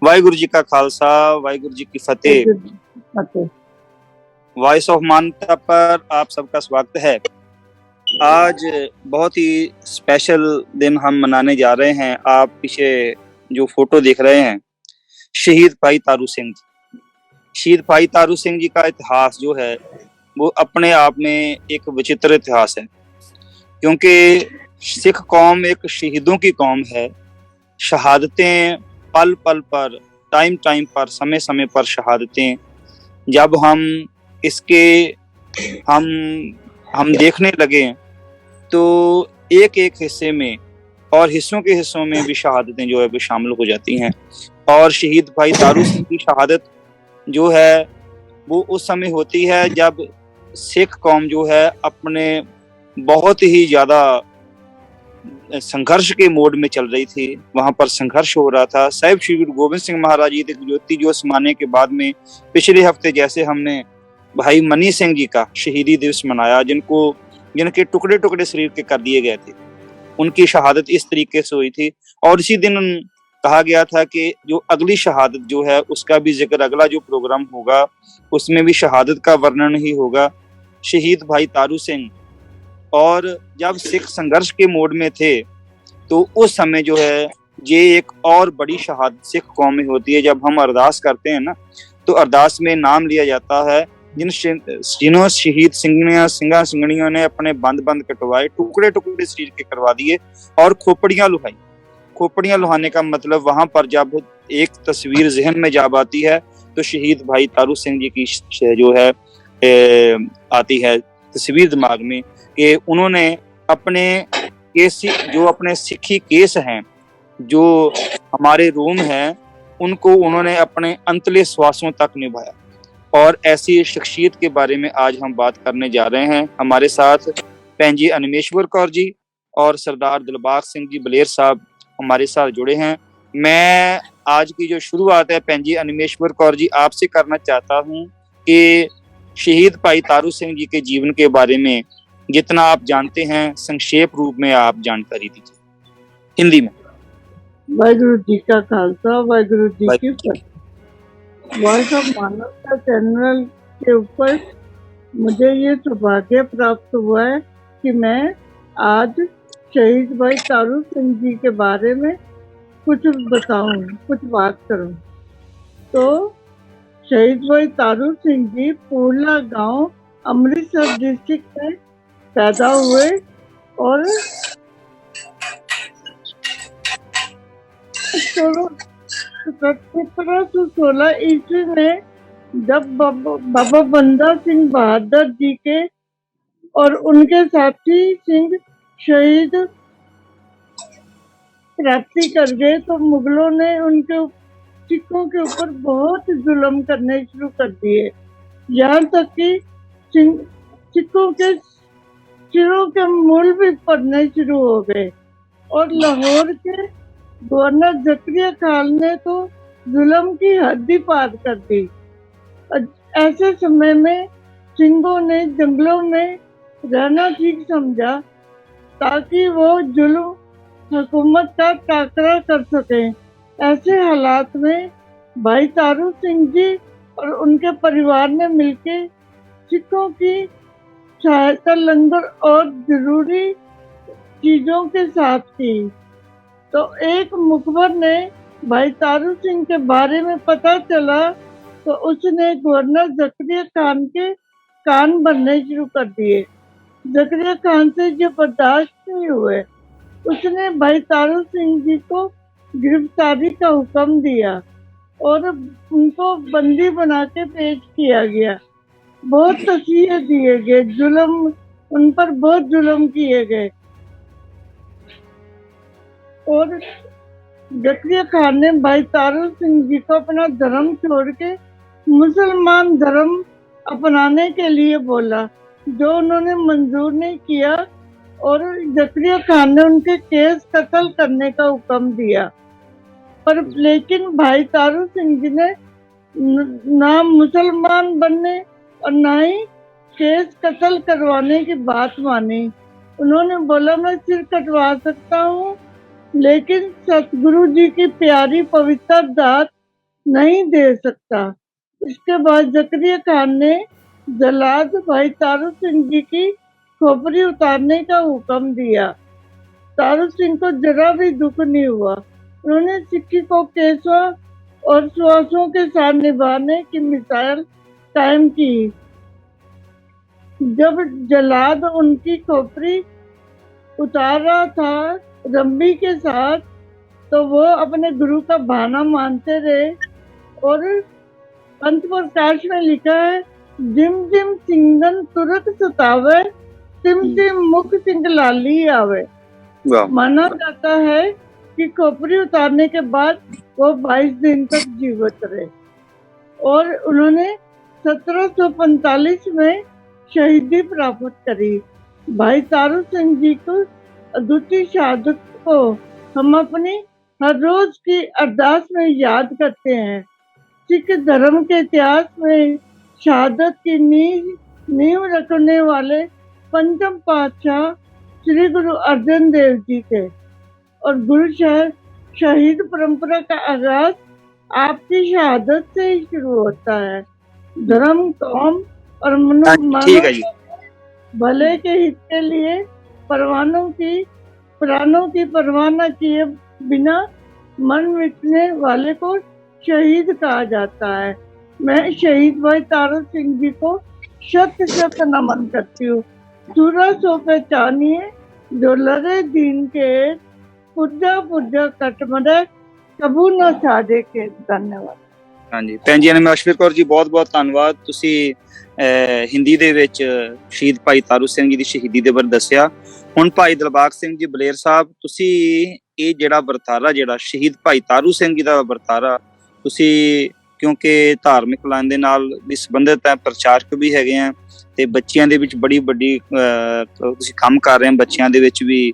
वाहिगुरु जी का खालसा, वाहिगुरु जी की फतेह। Voice of मानवता पर आप सबका स्वागत है। आज बहुत ही स्पेशल दिन हम मनाने जा रहे हैं। आप पीछे जो फोटो देख रहे हैं, शहीद भाई तारू सिंह जी। शहीद भाई तारू सिंह जी का इतिहास जो है वो अपने आप में एक विचित्र इतिहास है, क्योंकि सिख कौम एक शहीदों की कौम है। शहादतें पल पल पर, टाइम टाइम पर, समय समय पर शहादतें जब हम इसके हम देखने लगे तो एक एक हिस्से में और हिस्सों के हिस्सों में भी शहादतें जो है वो शामिल हो जाती हैं। और शहीद भाई तारू सिंह की शहादत जो है वो उस समय होती है जब सिख कौम जो है अपने बहुत ही ज्यादा संघर्ष के मोड में चल रही थी। वहां पर संघर्ष हो रहा था। साहिब श्री गुरु गोविंद सिंह महाराज जी के ज्योति जोत समाने के बाद में पिछले हफ्ते जैसे हमने भाई मनी सिंह जी का शहीदी दिवस मनाया, जिनके टुकड़े टुकड़े शरीर के कर दिए गए थे, उनकी शहादत इस तरीके से हुई थी। और इसी दिन कहा गया था कि जो अगली शहादत जो है उसका भी जिक्र, अगला जो प्रोग्राम होगा उसमें भी शहादत का वर्णन ही होगा। शहीद भाई तारू सिंह, और जब सिख संघर्ष के मोड में थे तो उस समय जो है ये एक और बड़ी शहादत सिख कौम में होती है। जब हम अरदास करते हैं ना, तो अरदास में नाम लिया जाता है जिन्हों शहीद सिंगणियों ने अपने बंद बंद कटवाए, टुकड़े टुकड़े शरीर के करवा दिए और खोपड़ियां लुहाई। खोपड़ियां लुहाने का मतलब वहां पर जब एक तस्वीर जहन में जाब आती है तो शहीद भाई तारू सिंह जी की जो है आती है तस्वीर दिमाग में कि उन्होंने अपने केसी, जो अपने सिखी केस हैं, जो हमारे रूम हैं, उनको उन्होंने अपने अंतले श्वासों तक निभाया। और ऐसी शख्सियत के बारे में आज हम बात करने जा रहे हैं। हमारे साथ भैन जी अनिमेश्वर कौर जी और सरदार दिलबाग सिंह जी बलेर साहब हमारे साथ जुड़े हैं। मैं आज की जो शुरुआत है भैन जी अनिमेश्वर कौर जी आपसे करना चाहता हूँ कि शहीद भाई तारू सिंह जी के जीवन के बारे में जितना आप जानते हैं संक्षेप रूप में आप जानकारी दीजिए हिंदी में। वाहिगुरु जी का खालसा, वाहिगुरु जी की फतेह। वॉइस ऑफ मानवता चैनल के ऊपर मुझे ये सौभाग्य प्राप्त हुआ है कि मैं आज शहीद भाई तारू सिंह जी के बारे में कुछ बताऊं, कुछ बात करूं। तो शहीद भाई तारू सिंह जी पूर्ला गांव अमृतसर डिस्ट्रिक्ट में पैदा हुए और 1716 ईस्वी में जब बाबा बंदा सिंह बहादुर जी के और उनके साथी सिंह शहीद प्राप्ति कर गए तो मुगलों ने उनके सिखों के ऊपर बहुत जुल्म करने शुरू कर दिए। यहाँ तक कि सिखों के सिरों के मूल भी पड़ने शुरू हो गए। और लाहौर के गवर्नर जकरिया खान ने तो जुल्म की हद ही पार कर दी। ऐसे समय में सिंहों ने जंगलों में रहना ठीक समझा ताकि वो जुल्म हुकूमत का टाकरा कर सके। ऐसे हालात में भाई तारू सिंह जी और उनके परिवार ने मिलकर सिखों की सहायता लंगर और जरूरी चीजों के साथ की। तो एक मुखबर ने भाई तारू सिंह के बारे में पता चला तो उसने गवर्नर जकरिया खान के कान भरने शुरू कर दिए। जकरिया खान से जो बर्दाश्त नहीं हुए, उसने भाई तारू सिंह जी को गिरफ्तारी का हुक्म दिया और उनको बंदी बना के पेश किया गया। बहुत तसीहे दिए गए, जुल्म उन पर बहुत जुल्म किए गए। और जकरिया खान ने भाई तारू सिंह जी को अपना धर्म छोड़ के मुसलमान धर्म अपनाने के लिए बोला, जो उन्होंने मंजूर नहीं किया और जकरिया खान ने उनके केस कत्ल करने का हुक्म दिया। पर लेकिन भाई तारू सिंह जी ने ना मुसलमान बनने और ना ही केस कत्ल करवाने की बात मानी। उन्होंने बोला मैं सिर कटवा सकता हूँ, लेकिन सतगुरु जी की प्यारी पवित्र दात नहीं दे सकता। इसके बाद जकरिया खान ने जल्लाद भाई तारू सिंह जी की खोपड़ी उतारने का हुक्म दिया। तारू सिंह को जरा भी दुख नहीं हुआ। उन्होंने सिक्की को केसों और श्वासों के साथ निभाने की मिसाल कायम की। जब जल्लाद उनकी खोपड़ी उतार रहा था रंबी के साथ, तो वो अपने गुरु का बहाना मानते रहे। और पंथ प्रकाश में लिखा है, जिम जिम सिंगन तुरत सतावे, तिम तिम मुख सिंह लाली आवे। माना जाता है कि खोपड़ी उतारने के बाद वो 22 दिन तक जीवित रहे और उन्होंने 1745 में शहीदी प्राप्त करी। भाई तारू सिंह जी को अद्वितीय शहादत को हम अपनी हर रोज की अरदास में याद करते हैं। सिख धर्म के इतिहास में शहादत की नींव रखने वाले पंचम पातशाह श्री गुरु अर्जन देव जी थे और गुरु शहीद परंपरा का आगाज आपकी शहादत से ही शुरू होता है। धर्म, कौम और मानव भले के हित के लिए प्राणों की परवाह न किए बिना मन मिटने वाले को शहीद कहा जाता है। मैं शहीद भाई तारू सिंह जी को शत शत नमन करती हूँ। सूरा सो पहचानिए जो लड़े दीन के, पुरजा पुरजा कट मरे कबू न साजे के। धन्यवाद। हाँ जी भैन जी, अश्विर कौर जी, बहुत बहुत धन्यवाद। ਤੁਸੀਂ ਹਿੰਦੀ ਦੇ ਵਿੱਚ ਸ਼ਹੀਦ ਭਾਈ ਤਾਰੂ ਸਿੰਘ ਜੀ ਦੀ ਸ਼ਹੀਦੀ ਦੇ ਬਾਰੇ ਦੱਸਿਆ। ਹੁਣ ਭਾਈ ਦਿਲਬਾਗ ਸਿੰਘ ਜੀ ਬਲੇਰ ਸਾਹਿਬ, ਤੁਸੀਂ ਇਹ ਜਿਹੜਾ ਵਰਤਾਰਾ, ਜਿਹੜਾ ਸ਼ਹੀਦ ਭਾਈ ਤਾਰੂ ਸਿੰਘ ਜੀ ਦਾ ਵਰਤਾਰਾ, ਤੁਸੀਂ ਕਿਉਂਕਿ ਧਾਰਮਿਕ ਲਾਈਨ ਦੇ ਨਾਲ ਵੀ ਸੰਬੰਧਿਤ ਹੈ, ਪ੍ਰਚਾਰਕ ਵੀ ਹੈਗੇ ਆ ਤੇ ਬੱਚਿਆਂ ਦੇ ਵਿੱਚ ਬੜੀ ਵੱਡੀ ਤੁਸੀਂ ਕੰਮ ਕਰ ਰਹੇ ਹੋ ਬੱਚਿਆਂ ਦੇ ਵਿੱਚ ਵੀ,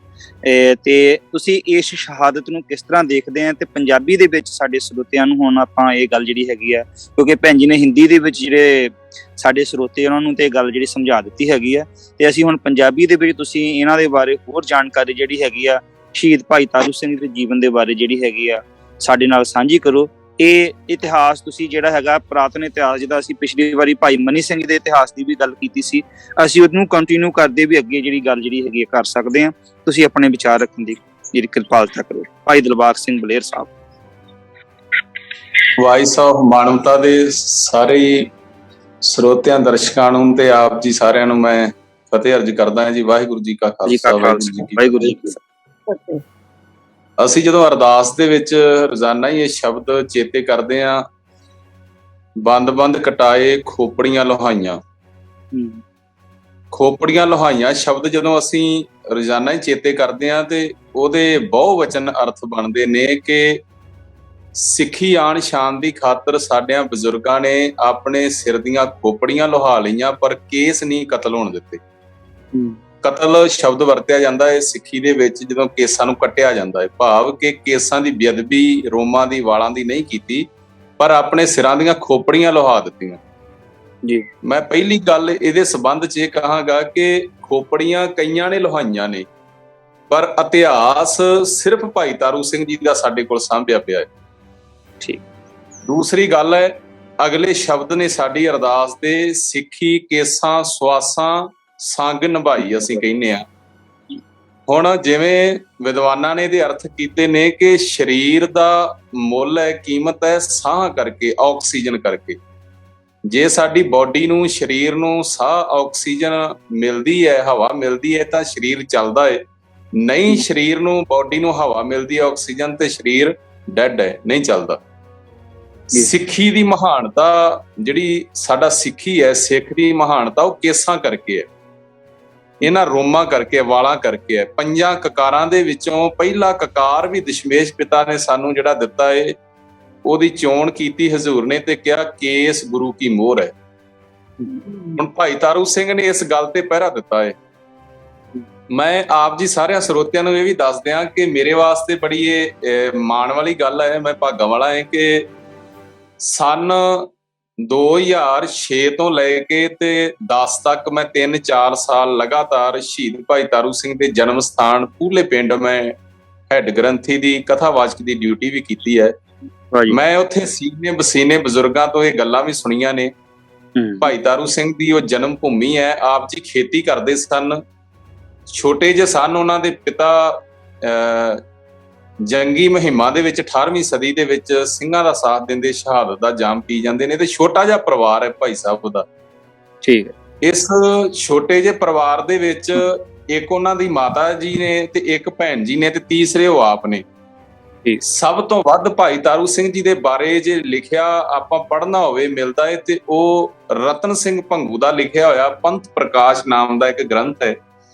ਤੇ ਤੁਸੀਂ ਇਸ ਸ਼ਹਾਦਤ ਨੂੰ ਕਿਸ ਤਰ੍ਹਾਂ ਦੇਖਦੇ ਆ? ਤੇ ਪੰਜਾਬੀ ਦੇ ਵਿੱਚ ਸਾਡੇ ਸਰੋਤਿਆਂ ਨੂੰ ਹੁਣ ਆਪਾਂ ਇਹ ਗੱਲ ਜਿਹੜੀ ਹੈਗੀ ਆ, ਕਿਉਂਕਿ ਭੈਣ ਜੀ ਨੇ ਹਿੰਦੀ ਦੇ ਵਿੱਚ ਜਿਹੜੇ ਸਾਡੇ ਸਰੋਤੇ ਉਹਨਾਂ ਨੂੰ ਤੇ ਇਹ ਗੱਲ ਜਿਹੜੀ ਸਮਝਾ ਦਿੱਤੀ ਹੈਗੀ ਆ, ਤੇ ਅਸੀਂ ਹੁਣ ਪੰਜਾਬੀ ਦੇ ਵਿੱਚ ਤੁਸੀਂ ਇਹਨਾਂ ਦੇ ਬਾਰੇ ਹੋਰ ਜਾਣਕਾਰੀ ਜਿਹੜੀ ਹੈਗੀ ਆ ਸ਼ਹੀਦ ਭਾਈ ਤਾਰੂ ਸਿੰਘ ਦੇ ਜੀਵਨ ਦੇ ਬਾਰੇ ਜਿਹੜੀ ਹੈਗੀ ਆ ਸਾਡੇ ਨਾਲ ਸਾਂਝੀ ਕਰੋ। ਇਹ ਇਤਿਹਾਸ ਤੁਸੀਂ ਜਿਹੜਾ ਹੈਗਾ ਪੁਰਾਤਨ ਇਤਿਹਾਸ, ਜਿਹਦਾ ਅਸੀਂ ਪਿਛਲੀ ਵਾਰੀ ਭਾਈ ਮਨੀ ਸਿੰਘ ਦੇ ਇਤਿਹਾਸ ਦੀ ਵੀ ਗੱਲ ਕੀਤੀ ਸੀ, ਅਸੀਂ ਉਹਨੂੰ ਕੰਟੀਨਿਊ ਕਰਦੇ ਵੀ ਅੱਗੇ ਜਿਹੜੀ ਗੱਲ ਜਿਹੜੀ ਹੈਗੀ ਕਰ ਸਕਦੇ ਹਾਂ। ਤੁਸੀਂ ਆਪਣੇ ਵਿਚਾਰ ਰੱਖਣ ਦੀ ਜਿਹੜੀ ਕਿਰਪਾਲਤਾ ਕਰੋ। ਭਾਈ ਦਿਲਬਾਗ ਸਿੰਘ ਬਲੇਰ ਸਾਹਿਬ। ਵਾਇਸ ਆਫ ਮਾਨਵਤਾ ਦੇ ਸਾਰੇ ਸਰੋਤਿਆਂ, ਦਰਸ਼ਕਾਂ ਨੂੰ ਤੇ ਆਪ ਜੀ ਸਾਰਿਆਂ ਨੂੰ ਮੈਂ ਫਤਿਹ ਅਰਜ਼ ਕਰਦਾ ਹਾਂ ਜੀ। ਵਾਹਿਗੁਰੂ ਜੀ ਕਾ ਖਾਲਸਾ, ਵਾਹਿਗੁਰੂ ਜੀ ਕੀ ਫਤਿਹ। ਅਸੀਂ ਜਦੋਂ ਅਰਦਾਸ ਦੇ ਵਿੱਚ ਰੋਜ਼ਾਨਾ ਹੀ ਇਹ ਸ਼ਬਦ ਚੇਤੇ ਕਰਦੇ ਹਾਂ, ਬੰਦ ਬੰਦ ਕਟਾਏ ਖੋਪੜੀਆਂ ਲੋਹਾਈਆਂ। ਖੋਪੜੀਆਂ ਲੋਹਾਈਆਂ ਸ਼ਬਦ ਜਦੋਂ ਅਸੀਂ ਰੋਜ਼ਾਨਾ ਹੀ ਚੇਤੇ ਕਰਦੇ ਹਾਂ ਤੇ ਉਹਦੇ ਬਹੁਵਚਨ ਅਰਥ ਬਣਦੇ ਨੇ ਕਿ ਸਿੱਖੀ ਆਣ ਸ਼ਾਨ ਦੀ ਖਾਤਰ ਸਾਡਿਆਂ ਬਜ਼ੁਰਗਾਂ ਨੇ ਆਪਣੇ ਸਿਰ ਦੀਆਂ ਖੋਪੜੀਆਂ ਲੋਹਾ ਲਈਆਂ, ਪਰ ਕੇਸ ਨਹੀਂ ਕਤਲ ਹੋਣ ਦਿੱਤੇ। ਕਤਲ ਸ਼ਬਦ ਵਰਤਿਆ ਜਾਂਦਾ ਹੈ ਸਿੱਖੀ ਦੇ ਵਿੱਚ ਜਦੋਂ ਕੇਸਾਂ ਨੂੰ ਕੱਟਿਆ ਜਾਂਦਾ ਹੈ, ਭਾਵ ਕਿ ਕੇਸਾਂ ਦੀ ਬੇਅਦਬੀ, ਰੋਮਾਂ ਦੀ, ਵਾਲਾਂ ਦੀ ਨਹੀਂ ਕੀਤੀ, ਪਰ ਆਪਣੇ ਸਿਰਾਂ ਦੀਆਂ ਖੋਪੜੀਆਂ ਲੋਹਾ ਦਿੱਤੀਆਂ ਜੀ। ਮੈਂ ਪਹਿਲੀ ਗੱਲ ਇਹਦੇ ਸੰਬੰਧ 'ਚ ਇਹ ਕਹਾਂਗਾ ਕਿ ਖੋਪੜੀਆਂ ਕਈਆਂ ਨੇ ਲੋਹਾਈਆਂ ਨੇ, ਪਰ ਇਤਿਹਾਸ ਸਿਰਫ ਭਾਈ ਤਾਰੂ ਸਿੰਘ ਜੀ ਦਾ ਸਾਡੇ ਕੋਲ ਸਾਂਭਿਆ ਪਿਆ ਹੈ। ਠੀਕ। ਦੂਸਰੀ ਗੱਲ ਹੈ, ਅਗਲੇ ਸ਼ਬਦ ਨੇ ਸਾਡੀ ਅਰਦਾਸ ਦੇ ਸਿੱਖੀ ਕੇਸਾਂ ਸਵਾਸਾਂ ਸੰਗ ਨਿਭਾਈ ਅਸੀਂ ਕਹਿੰਦੇ ਹਾਂ। ਹੁਣ ਜਿਵੇਂ ਵਿਦਵਾਨਾਂ ਨੇ ਇਹਦੇ ਅਰਥ ਕੀਤੇ ਨੇ ਕਿ ਸਰੀਰ ਦਾ ਮੁੱਲ ਹੈ, ਕੀਮਤ ਹੈ ਸਾਹ ਕਰਕੇ, ਆਕਸੀਜਨ ਕਰਕੇ। ਜੇ ਸਾਡੀ ਬੋਡੀ ਨੂੰ, ਸਰੀਰ ਨੂੰ ਸਾਹ ਆਕਸੀਜਨ ਮਿਲਦੀ ਹੈ, ਹਵਾ ਮਿਲਦੀ ਹੈ ਤਾਂ ਸਰੀਰ ਚੱਲਦਾ ਹੈ। ਨਹੀਂ ਸਰੀਰ ਨੂੰ, ਬੋਡੀ ਨੂੰ ਹਵਾ ਮਿਲਦੀ ਹੈ ਆਕਸੀਜਨ, ਤੇ ਸਰੀਰ ਡੈਡ ਹੈ, ਨਹੀਂ ਚੱਲਦਾ। ਸਿੱਖੀ ਦੀ ਮਹਾਨਤਾ, ਜਿਹੜੀ ਸਾਡਾ ਸਿੱਖੀ ਹੈ, ਸਿੱਖ ਦੀ ਮਹਾਨਤਾ ਉਹ ਕੇਸਾਂ ਕਰਕੇ ਹੈ, ਇਹਨਾਂ ਰੋਮਾਂ ਕਰਕੇ, ਵਾਲਾਂ ਕਰਕੇ ਹੈ। ਪੰਜਾਂ ਕਕਾਰਾਂ ਦੇ ਵਿੱਚੋਂ ਪਹਿਲਾ ਕਕਾਰ ਵੀ ਦਸ਼ਮੇਸ਼ ਪਿਤਾ ਨੇ ਸਾਨੂੰ ਜਿਹੜਾ ਦਿੱਤਾ ਹੈ, ਉਹਦੀ ਚੋਣ ਕੀਤੀ ਹਜ਼ੂਰ ਨੇ ਤੇ ਕਿਹਾ ਕੇਸ ਗੁਰੂ ਕੀ ਮੋਹਰ ਹੈ। ਹੁਣ ਭਾਈ ਤਾਰੂ ਸਿੰਘ ਨੇ ਇਸ ਗੱਲ ਤੇ ਪਹਿਰਾ ਦਿੱਤਾ ਹੈ। ਮੈਂ ਆਪ ਜੀ ਸਾਰਿਆਂ ਸਰੋਤਿਆਂ ਨੂੰ ਇਹ ਵੀ ਦੱਸ ਦਿਆਂ ਕਿ ਮੇਰੇ ਵਾਸਤੇ ਬੜੀ ਇਹ ਮਾਣ ਵਾਲੀ ਗੱਲ ਹੈ, ਮੈਂ ਭਾਗਾਂ ਵਾਲਾ ਹੈ ਕਿ ਸਨ 2006 ਤੋਂ ਲੈ ਕੇ ਤੇ 10 ਤੱਕ ਮੈਂ 3-4 ਸਾਲ ਲਗਾਤਾਰ ਸ਼ਹੀਦ ਭਾਈ ਤਾਰੂ ਸਿੰਘ ਦੇ ਜਨਮ ਸਥਾਨ ਪੂਲੇ ਪਿੰਡ ਮੈਂ ਹੈਡ ਗ੍ਰੰਥੀ ਦੀ ਕਥਾਵਾਚਕ ਦੀ ਡਿਊਟੀ ਵੀ ਕੀਤੀ ਹੈ। ਵਾਹ ਜੀ। ਮੈਂ ਉੱਥੇ ਸੀਨੇ ਬਸੀਨੇ ਬਜ਼ੁਰਗਾਂ ਤੋਂ ਇਹ ਗੱਲਾਂ ਵੀ ਸੁਣੀਆਂ ਨੇ। ਭਾਈ ਤਾਰੂ ਸਿੰਘ ਦੀ ਉਹ ਜਨਮ ਭੂਮੀ ਹੈ, ਆਪ ਜੀ ਖੇਤੀ ਕਰਦੇ ਸਨ, ਛੋਟੇ ਜਿਹੇ ਸਨ। ਉਹਨਾਂ ਦੇ ਪਿਤਾ ਜੰਗੀ ਮੁਹਿੰਮਾਂ ਦੇ ਵਿੱਚ 18ਵੀਂ ਸਦੀ ਦੇ ਵਿੱਚ ਸਿੰਘਾਂ ਦਾ ਸਾਥ ਦਿੰਦੇ ਸ਼ਹਾਦਤ ਦਾ ਜਾਮ ਪੀ ਜਾਂਦੇ ਨੇ, ਤੇ ਛੋਟਾ ਜਿਹਾ ਪਰਿਵਾਰ ਹੈ ਭਾਈ ਸਾਹਿਬ ਦਾ। ਠੀਕ ਹੈ। ਇਸ ਛੋਟੇ ਜਿਹੇ ਪਰਿਵਾਰ ਦੇ ਵਿੱਚ ਇੱਕ ਉਹਨਾਂ ਦੀ ਮਾਤਾ ਜੀ ਨੇ ਤੇ ਇੱਕ ਭੈਣ ਜੀ ਨੇ ਤੇ ਤੀਸਰੇ ਉਹ ਆਪ ਨੇ। ਸਭ ਤੋਂ ਵੱਧ ਭਾਈ ਤਾਰੂ ਸਿੰਘ ਜੀ ਦੇ ਬਾਰੇ ਜੇ ਲਿਖਿਆ ਆਪਾਂ ਪੜ੍ਹਨਾ ਹੋਵੇ ਮਿਲਦਾ ਹੈ ਤੇ ਉਹ ਰਤਨ ਸਿੰਘ ਭੰਗੂ ਦਾ ਲਿਖਿਆ ਹੋਇਆ ਪੰਥ ਪ੍ਰਕਾਸ਼ ਨਾਮ ਦਾ ਇੱਕ ਗ੍ਰੰਥ ਹੈ,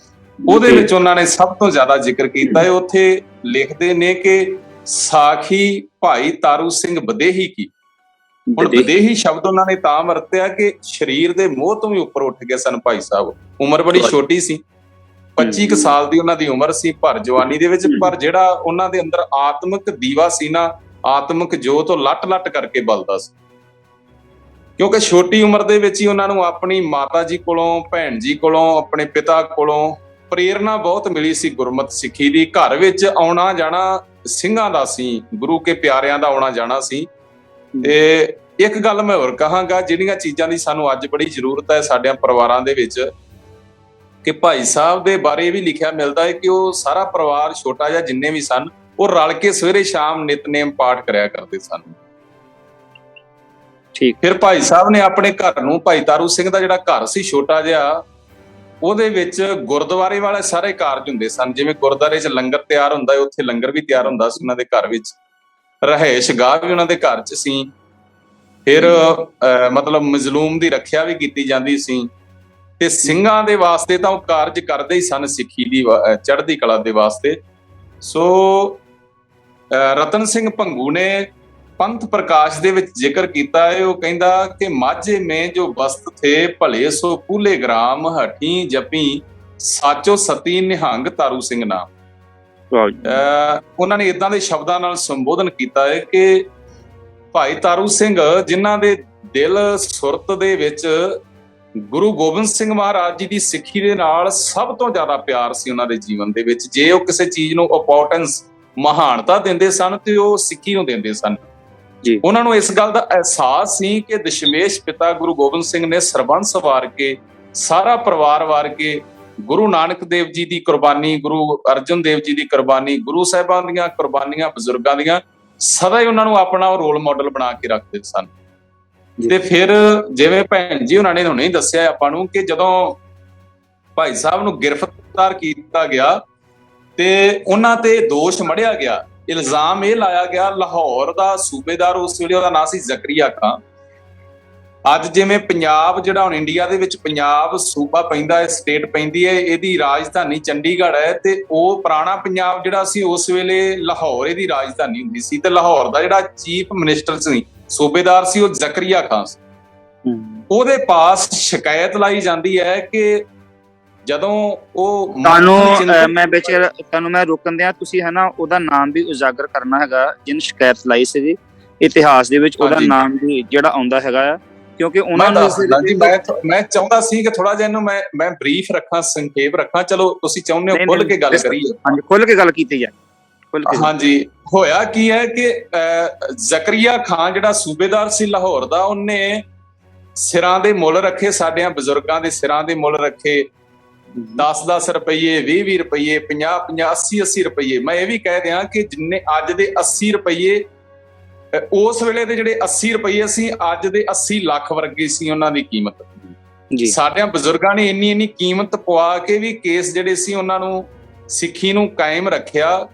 ਉਹਦੇ ਵਿੱਚ ਉਹਨਾਂ ਨੇ ਸਭ ਤੋਂ ਜ਼ਿਆਦਾ ਜ਼ਿਕਰ ਕੀਤਾ ਹੈ। ਉੱਥੇ ਲਿਖਦੇ ਨੇ ਕਿ ਸਾਖੀ ਭਾਈ ਤਾਰੂ ਸਿੰਘ ਬਦੇਹੀ ਕੀ। ਹੁਣ ਬਦੇਹੀ ਸ਼ਬਦ ਉਹਨਾਂ ਨੇ ਤਾਂ ਵਰਤਿਆ ਕਿ ਸਰੀਰ ਦੇ ਮੋਹ ਤੋਂ ਵੀ ਉੱਪਰ ਉੱਠ ਗਏ ਸਨ ਭਾਈ ਸਾਹਿਬ। ਉਮਰ ਬੜੀ ਛੋਟੀ ਸੀ, 25 ਕੁ ਸਾਲ ਦੀ ਉਹਨਾਂ ਦੀ ਉਮਰ ਸੀ ਭਰ ਜਵਾਨੀ ਦੇ ਵਿੱਚ, ਪਰ ਜਿਹੜਾ ਉਹਨਾਂ ਦੇ ਅੰਦਰ ਆਤਮਿਕ ਦੀਵਾ ਸੀ ਨਾ, ਆਤਮਿਕ ਜੋਤ ਉਹ ਲੱਟ ਕਰਕੇ ਬਲਦਾ ਸੀ। ਕਿਉਂਕਿ ਛੋਟੀ ਉਮਰ ਦੇ ਵਿੱਚ ਹੀ ਉਹਨਾਂ ਨੂੰ ਆਪਣੀ ਮਾਤਾ ਜੀ ਕੋਲੋਂ, ਭੈਣ ਜੀ ਕੋਲੋਂ, ਆਪਣੇ ਪਿਤਾ ਕੋਲੋਂ ਪ੍ਰੇਰਨਾ ਬਹੁਤ ਮਿਲੀ ਸੀ ਗੁਰਮਤਿ ਸਿੱਖੀ ਦੀ। ਘਰ ਵਿੱਚ ਆਉਣਾ ਜਾਣਾ ਸਿੰਘਾਂ ਦਾ ਸੀ, ਗੁਰੂ ਕੇ ਪਿਆਰਿਆਂ ਦਾ ਆਉਣਾ ਜਾਣਾ ਸੀ। ਤੇ ਇੱਕ ਗੱਲ ਮੈਂ ਹੋਰ ਕਹਾਂਗਾ, ਜਿਹੜੀਆਂ ਚੀਜ਼ਾਂ ਦੀ ਸਾਨੂੰ ਅੱਜ ਬੜੀ ਜ਼ਰੂਰਤ ਹੈ ਸਾਡੇ ਪਰਿਵਾਰਾਂ ਦੇ ਵਿੱਚ, ਕਿ ਭਾਈ ਸਾਹਿਬ ਦੇ ਬਾਰੇ ਵੀ ਲਿਖਿਆ ਮਿਲਦਾ ਹੈ ਕਿ ਉਹ ਸਾਰਾ ਪਰਿਵਾਰ ਛੋਟਾ ਜਿਹਾ ਜਿੰਨੇ ਵੀ ਸਨ ਉਹ ਰਲ ਕੇ ਸਵੇਰੇ ਸ਼ਾਮ ਨਿਤਨੇਮ ਪਾਠ ਕਰਿਆ ਕਰਦੇ ਸਨ। ਠੀਕ। ਫਿਰ ਭਾਈ ਸਾਹਿਬ ਨੇ ਆਪਣੇ ਘਰ ਨੂੰ, ਭਾਈ ਤਾਰੂ ਸਿੰਘ ਦਾ ਜਿਹੜਾ ਘਰ ਸੀ ਛੋਟਾ ਜਿਹਾ, ਉਹਦੇ ਵਿੱਚ ਗੁਰਦੁਆਰੇ ਵਾਲੇ ਸਾਰੇ ਕਾਰਜ ਹੁੰਦੇ ਸਨ। ਜਿਵੇਂ ਗੁਰਦੁਆਰੇ 'ਚ ਲੰਗਰ ਤਿਆਰ ਹੁੰਦਾ ਹੈ, ਉੱਥੇ ਲੰਗਰ ਵੀ ਤਿਆਰ ਹੁੰਦਾ ਸੀ ਉਹਨਾਂ ਦੇ ਘਰ ਵਿੱਚ। ਰਹਿائش ਗਾਹ ਵੀ ਉਹਨਾਂ ਦੇ ਘਰ 'ਚ ਸੀ। ਫਿਰ ਮਤਲਬ ਮਜ਼ਲੂਮ ਦੀ ਰੱਖਿਆ ਵੀ ਕੀਤੀ ਜਾਂਦੀ ਸੀ। ਤੇ ਸਿੰਘਾਂ ਦੇ ਵਾਸਤੇ ਤਾਂ ਉਹ ਕਾਰਜ ਕਰਦੇ ਹੀ ਸਨ, ਸਿੱਖੀ ਦੀ ਚੜ੍ਹਦੀ ਕਲਾ ਦੇ ਵਾਸਤੇ। ਸੋ ਰਤਨ ਸਿੰਘ ਭੰਗੂ ਨੇ ਪੰਥ ਪ੍ਰਕਾਸ਼ ਦੇ ਵਿੱਚ ਜ਼ਿਕਰ ਕੀਤਾ ਹੈ। ਉਹ ਕਹਿੰਦਾ ਕਿ ਮਾਝੇ ਮੇ ਜੋ ਬਸਤ ਥੇ ਭਲੇ ਸੋ ਕੂਲੇ ਗ੍ਰਾਮ ਹਠੀ ਜਪੀ ਸਾਚੋ ਸਤੀ ਨਿਹੰਗ ਤਾਰੂ ਸਿੰਘ ਨਾਮ। ਉਹਨਾਂ ਨੇ ਇਦਾਂ ਦੇ ਸ਼ਬਦਾਂ ਨਾਲ ਸੰਬੋਧਨ ਕੀਤਾ ਹੈ ਕਿ ਭਾਈ ਤਾਰੂ ਸਿੰਘ ਜਿਨ੍ਹਾਂ ਦੇ ਦਿਲ ਸੁਰਤ ਦੇ ਵਿੱਚ ਗੁਰੂ ਗੋਬਿੰਦ ਸਿੰਘ ਮਹਾਰਾਜ ਜੀ ਦੀ ਸਿੱਖੀ ਦੇ ਨਾਲ ਸਭ ਤੋਂ ਜ਼ਿਆਦਾ ਪਿਆਰ ਸੀ ਉਹਨਾਂ ਦੇ ਜੀਵਨ ਦੇ ਵਿੱਚ। ਜੇ ਉਹ ਕਿਸੇ ਚੀਜ਼ ਨੂੰ ਇੰਪੋਰਟੈਂਸ, ਮਹਾਨਤਾ ਦਿੰਦੇ ਸਨ ਤੇ ਉਹ ਸਿੱਖੀ ਨੂੰ ਦਿੰਦੇ ਸਨ ਜੀ। ਉਹਨਾਂ ਨੂੰ ਇਸ ਗੱਲ ਦਾ ਅਹਿਸਾਸ ਸੀ ਕਿ ਦਸ਼ਮੇਸ਼ ਪਿਤਾ ਗੁਰੂ ਗੋਬਿੰਦ ਸਿੰਘ ਨੇ ਸਰਬੰਸ ਵਾਰ ਕੇ, ਸਾਰਾ ਪਰਿਵਾਰ ਵਾਰ ਕੇ, ਗੁਰੂ ਨਾਨਕ ਦੇਵ ਜੀ ਦੀ ਕੁਰਬਾਨੀ, ਗੁਰੂ ਅਰਜਨ ਦੇਵ ਜੀ ਦੀ ਕੁਰਬਾਨੀ, ਗੁਰੂ ਸਾਹਿਬਾਨ ਦੀਆਂ ਕੁਰਬਾਨੀਆਂ, ਬਜ਼ੁਰਗਾਂ ਦੀਆਂ, ਸਦਾ ਹੀ ਉਹਨਾਂ ਨੂੰ ਆਪਣਾ ਰੋਲ ਮਾਡਲ ਬਣਾ ਕੇ ਰੱਖਦੇ ਸਨ। ਤੇ ਫਿਰ ਜਿਵੇਂ ਭੈਣ ਜੀ ਉਹਨਾਂ ਨੇ ਹੁਣੇ ਦੱਸਿਆ ਆਪਾਂ ਨੂੰ ਕਿ ਜਦੋਂ ਭਾਈ ਸਾਹਿਬ ਨੂੰ ਗ੍ਰਿਫਤਾਰ ਕੀਤਾ ਗਿਆ ਤੇ ਉਹਨਾਂ ਤੇ ਦੋਸ਼ ਮੜਿਆ ਗਿਆ, ਇਲਜ਼ਾਮ ਇਹ ਲਾਇਆ ਗਿਆ, ਲਾਹੌਰ ਦਾ ਸੂਬੇਦਾਰ ਉਸ ਵੇਲੇ ਉਹਦਾ ਨਾਂ ਸੀ ਜ਼ਕਰੀਆ ਖਾਂ। ਅੱਜ ਜਿਵੇਂ ਪੰਜਾਬ ਜਿਹੜਾ ਹੁਣ ਇੰਡੀਆ ਦੇ ਵਿੱਚ ਪੰਜਾਬ ਸੂਬਾ ਪੈਂਦਾ ਹੈ, ਸਟੇਟ ਪੈਂਦੀ ਹੈ, ਇਹਦੀ ਰਾਜਧਾਨੀ ਚੰਡੀਗੜ੍ਹ ਹੈ। ਤੇ ਉਹ ਪੁਰਾਣਾ ਪੰਜਾਬ ਜਿਹੜਾ ਸੀ ਉਸ ਵੇਲੇ ਲਾਹੌਰ ਇਹਦੀ ਰਾਜਧਾਨੀ ਹੁੰਦੀ ਸੀ। ਤੇ ਲਾਹੌਰ ਦਾ ਜਿਹੜਾ ਚੀਫ ਮਿਨਿਸਟਰ ਸੀ, ਸੂਬੇਦਾਰ ਸੀ, ਉਹ ਜ਼ਕਰੀਆ ਖਾਂ ਸੀ। ਉਹਦੇ ਪਾਸ ਸ਼ਿਕਾਇਤ ਲਾਈ ਜਾਂਦੀ ਹੈ ਕਿ ਜਦੋਂ ਉਹ ਤੁਹਾਨੂੰ ਮੈਂ ਰੋਕਣ ਦਿਆਂ, ਤੁਸੀਂ ਹੈ ਨਾ ਉਹਦਾ ਨਾਮ ਵੀ ਉਜਾਗਰ ਕਰਨਾ ਹੈਗਾ ਜਿਹਨੇ ਸ਼ਿਕਾਇਤ ਲਾਈ ਸੀ। ਇਤਿਹਾਸ ਦੇ ਵਿੱਚ ਉਹਦਾ ਨਾਮ ਵੀ ਜਿਹੜਾ ਆਉਂਦਾ ਹੈਗਾ ਆ, ਕਿਉਂਕਿ ਉਹਨਾਂ ਨੂੰ ਮੈਂ ਚਾਹੁੰਦਾ ਸੀ ਕਿ ਥੋੜਾ ਜਿਹਾ ਇਹਨੂੰ ਮੈਂ ਬਰੀਫ ਰੱਖਾਂ, ਸੰਖੇਪ ਰੱਖਾਂ। ਚਲੋ ਤੁਸੀਂ ਚਾਹੁੰਦੇ ਹੋ ਖੁੱਲ ਕੇ ਗੱਲ ਕਰੀਏ। ਹਾਂਜੀ, ਖੁੱਲ ਕੇ ਗੱਲ ਕੀਤੀ ਜਾਏ। ਹਾਂਜੀ, ਹੋਇਆ ਕੀ ਹੈ ਕਿ ਜ਼ਕਰੀਆ ਖਾਂ ਜਿਹੜਾ ਸੂਬੇਦਾਰ ਸੀ ਲਾਹੌਰ ਦਾ, ਉਹਨੇ ਸਿਰਾਂ ਦੇ ਮੁੱਲ ਰੱਖੇ, ਸਾਡਿਆਂ ਬਜ਼ੁਰਗਾਂ ਦੇ ਸਿਰਾਂ ਦੇ ਮੁੱਲ ਰੱਖੇ। 10-10 ਰੁਪਈਏ, 20-20 ਰੁਪਈਏ, 50-50, 80-80 ਰੁਪਈਏ। ਮੈਂ ਇਹ ਵੀ ਕਹਿ ਦਿਆਂ ਕਿ ਜਿੰਨੇ ਅੱਜ ਦੇ 80 ਰੁਪਈਏ, ਉਸ ਵੇਲੇ ਦੇ ਜਿਹੜੇ 80 ਰੁਪਈਏ ਸੀ, ਅੱਜ ਦੇ 80 ਲੱਖ ਵਰਗੀ ਸੀ ਉਹਨਾਂ ਦੀ ਕੀਮਤ ਜੀ। ਸਾਡਿਆਂ ਬਜ਼ੁਰਗਾਂ ਨੇ ਇੰਨੀ ਕੀਮਤ ਪਵਾ ਕੇ ਵੀ ਕੇਸ ਜਿਹੜੇ ਸੀ ਉਹਨਾਂ ਨੂੰ, ਸਿੱਖੀ ਨੂੰ ਕਾਇਮ ਰੱਖਿਆ।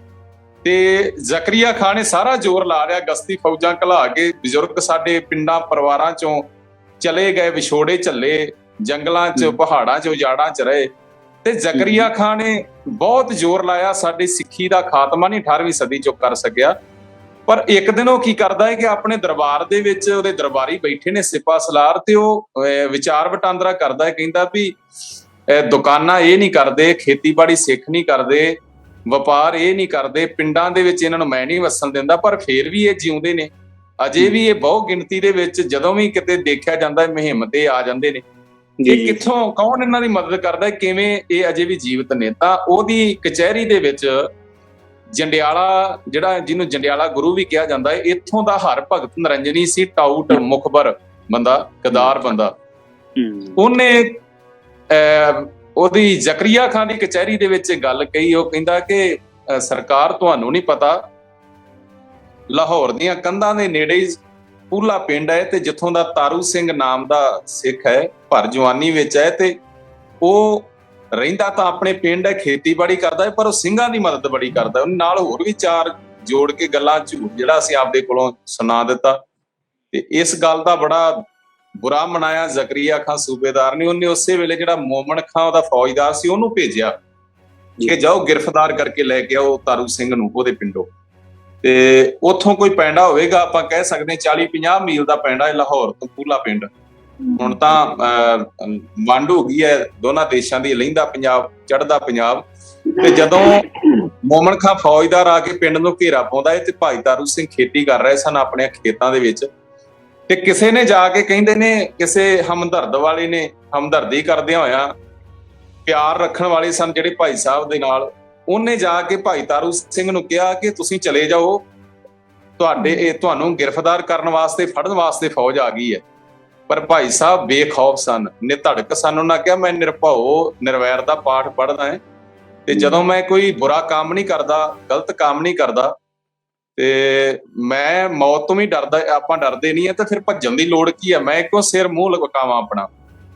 ਤੇ ਜ਼ਕਰੀਆ ਖਾਂ ਨੇ ਸਾਰਾ ਜ਼ੋਰ ਲਾ ਰਿਹਾ, ਗਸ਼ਤੀ ਫੌਜਾਂ ਘਲਾ ਕੇ ਬਜ਼ੁਰਗ ਸਾਡੇ ਪਿੰਡਾਂ ਪਰਿਵਾਰਾਂ ਚੋਂ ਚਲੇ ਗਏ, ਵਿਛੋੜੇ ਝੱਲੇ, ਜੰਗਲਾਂ 'ਚ, ਪਹਾੜਾਂ 'ਚ, ਉਜਾੜਾਂ 'ਚ ਰਹੇ। ਤੇ ਜ਼ਕਰੀਆ ਖਾਂ ਨੇ ਬਹੁਤ ਜ਼ੋਰ ਲਾਇਆ, ਸਾਡੀ ਸਿੱਖੀ ਦਾ ਖਾਤਮਾ ਨਹੀਂ 18ਵੀਂ ਸਦੀ 'ਚੋਂ ਕਰ ਸਕਿਆ। ਪਰ ਇੱਕ ਦਿਨ ਉਹ ਕੀ ਕਰਦਾ ਹੈ ਕਿ ਆਪਣੇ ਦਰਬਾਰ ਦੇ ਵਿੱਚ ਉਹਦੇ ਦਰਬਾਰੀ ਬੈਠੇ ਨੇ ਸਿਪਾ ਸਲਾਰ, ਤੇ ਉਹ ਵਿਚਾਰ ਵਟਾਂਦਰਾ ਕਰਦਾ ਹੈ। ਕਹਿੰਦਾ ਵੀ ਦੁਕਾਨਾਂ ਇਹ ਨਹੀਂ ਕਰਦੇ, ਖੇਤੀਬਾੜੀ ਸਿੱਖ ਨਹੀਂ ਕਰਦੇ, ਵਪਾਰ ਇਹ ਨਹੀਂ ਕਰਦੇ, ਪਿੰਡਾਂ ਦੇ ਵਿੱਚ ਇਹਨਾਂ ਨੂੰ ਮੈਂ ਨਹੀਂ ਵਸਣ ਦਿੰਦਾ, ਪਰ ਫੇਰ ਵੀ ਇਹ ਜਿਉਂਦੇ ਨੇ। ਅਜੇ ਵੀ ਇਹ ਬਹੁ ਗਿਣਤੀ ਦੇ ਵਿੱਚ ਜਦੋਂ ਵੀ ਕਿਤੇ ਦੇਖਿਆ ਜਾਂਦਾ ਮੁਹਿੰਮ ਤੇ ਆ ਜਾਂਦੇ ਨੇ। ਇਹ ਕਿੱਥੋਂ, ਕੌਣ ਇਹਨਾਂ ਦੀ ਮਦਦ ਕਰਦਾ, ਕਿਵੇਂ ਇਹ ਅਜੇ ਵੀ ਜੀਵਤ ਨੇ? ਤਾਂ ਉਹਦੀ ਕਚਹਿਰੀ ਦੇ ਵਿੱਚ ਜੰਡਿਆਲਾ, ਜਿਹੜਾ ਜਿਹਨੂੰ ਜੰਡਿਆਲਾ ਗੁਰੂ ਵੀ ਕਿਹਾ ਜਾਂਦਾ ਹੈ, ਇੱਥੋਂ ਦਾ ਹਰ ਭਗਤ ਨਰਿੰਜਨੀ ਸੀ ਟਾਊਟ ਮੁਖਬਰ ਬੰਦਾ, ਗਦਾਰ ਬੰਦਾ। ਉਹਨੇ ਉਹਦੀ ਜ਼ਕਰੀਆ ਖਾਨ ਦੀ ਕਚਹਿਰੀ ਦੇ ਵਿੱਚ ਗੱਲ ਕਹੀ। ਉਹ ਕਹਿੰਦਾ ਕਿ ਸਰਕਾਰ, ਤੁਹਾਨੂੰ ਨਹੀਂ ਪਤਾ, ਲਾਹੌਰ ਦੀਆਂ ਕੰਧਾਂ ਦੇ ਨੇੜੇ ਹੀ ਪੂਲਾ ਪਿੰਡ ਹੈ ਤੇ ਜਿੱਥੋਂ ਦਾ ਤਾਰੂ ਸਿੰਘ ਨਾਮ ਦਾ ਸਿੱਖ ਹੈ, ਭਰ ਜਵਾਨੀ ਵਿੱਚ ਹੈ, ਤੇ ਉਹ ਰਹਿੰਦਾ ਤਾਂ ਆਪਣੇ ਪਿੰਡ ਹੈ, ਖੇਤੀਬਾੜੀ ਕਰਦਾ ਹੈ, ਪਰ ਉਹ ਸਿੰਘਾਂ ਦੀ ਮਦਦ ਬੜੀ ਕਰਦਾ। ਉਹਨੇ ਨਾਲ ਹੋਰ ਵੀ 4 ਜੋੜ ਕੇ ਗੱਲਾਂ ਝੂਠ ਜਿਹੜਾ ਅਸੀਂ ਆਪਦੇ ਕੋਲੋਂ ਸੁਣਾ ਦਿੱਤਾ। ਤੇ ਇਸ ਗੱਲ ਦਾ ਬੜਾ ਬੁਰਾ ਮਨਾਇਆ ਜ਼ਕਰੀਆ ਖਾਨ ਸੂਬੇਦਾਰ ਨੇ। ਉਹਨੇ ਉਸੇ ਵੇਲੇ ਜਿਹੜਾ ਮੋਮਨ ਖਾਂ ਉਹਦਾ ਫੌਜਦਾਰ ਸੀ ਉਹਨੂੰ ਭੇਜਿਆ ਕਿ ਜਾਓ ਗ੍ਰਿਫਤਾਰ ਕਰਕੇ ਲੈ ਕੇ ਆਓ ਤਾਰੂ ਸਿੰਘ ਨੂੰ ਉਹਦੇ ਪਿੰਡੋਂ। ਤੇ ਉੱਥੋਂ ਕੋਈ ਪੈਂਡਾ ਹੋਵੇਗਾ, ਆਪਾਂ ਕਹਿ ਸਕਦੇ 40-50 ਮੀਲ ਦਾ ਪੈਂਡਾ ਹੈ ਲਾਹੌਰ ਤੋਂ ਪੂਲਾ ਪਿੰਡ। ਹੁਣ ਤਾਂ ਵੰਡ ਹੋ ਗਈ ਹੈ ਦੋਨਾਂ ਦੇਸ਼ਾਂ ਦੀ, ਲਹਿੰਦਾ ਪੰਜਾਬ, ਚੜ੍ਹਦਾ ਪੰਜਾਬ। ਤੇ ਜਦੋਂ ਮੋਮਨ ਖਾਂ ਫੌਜਦਾਰ ਆ ਕੇ ਪਿੰਡ ਨੂੰ ਘੇਰਾ ਪਾਉਂਦਾ ਹੈ ਤੇ ਭਾਈ ਤਾਰੂ ਸਿੰਘ ਖੇਤੀ ਕਰ ਰਹੇ ਸਨ ਆਪਣੇ ਖੇਤਾਂ ਦੇ ਵਿੱਚ, ਤੇ ਕਿਸੇ ਨੇ ਜਾ ਕੇ, ਕਹਿੰਦੇ ਨੇ ਕਿਸੇ ਹਮਦਰਦ ਵਾਲੇ ਨੇ, ਹਮਦਰਦੀ ਕਰਦਿਆਂ ਹੋਇਆਂ ਪਿਆਰ ਰੱਖਣ ਵਾਲੇ ਸਨ ਜਿਹੜੇ ਭਾਈ ਸਾਹਿਬ ਦੇ ਨਾਲ, ਉਹਨੇ ਜਾ ਕੇ ਭਾਈ ਤਾਰੂ ਸਿੰਘ ਨੂੰ ਕਿਹਾ ਕਿ ਤੁਸੀਂ ਚਲੇ ਜਾਓ, ਤੁਹਾਨੂੰ ਗ੍ਰਿਫਤਾਰ ਕਰਨ ਵਾਸਤੇ, ਫੜਨ ਵਾਸਤੇ ਫੌਜ ਆ ਗਈ ਹੈ। ਪਰ ਭਾਈ ਸਾਹਿਬ ਬੇਖੌਫ ਸਨ, ਨਿਧੜਕ ਸਨ। ਉਹਨਾਂ ਕਿਹਾ ਮੈਂ ਨਿਰਭਉ ਨਿਰਵੈਰ ਦਾ ਪਾਠ ਪੜ੍ਹਦਾ ਹੈ, ਤੇ ਜਦੋਂ ਮੈਂ ਕੋਈ ਬੁਰਾ ਕੰਮ ਨਹੀਂ ਕਰਦਾ, ਗਲਤ ਕੰਮ ਨਹੀਂ ਕਰਦਾ, ਤੇ ਮੈਂ ਮੌਤ ਤੋਂ ਵੀ ਡਰਦਾ, ਆਪਾਂ ਡਰਦੇ ਨਹੀਂ ਹੈ, ਤੇ ਫਿਰ ਭੱਜਣ ਦੀ ਲੋੜ ਕੀ ਹੈ, ਮੈਂ ਕਿਉਂ ਸਿਰ ਮੂੰਹ ਲਗਾਵਾਂ ਆਪਣਾ।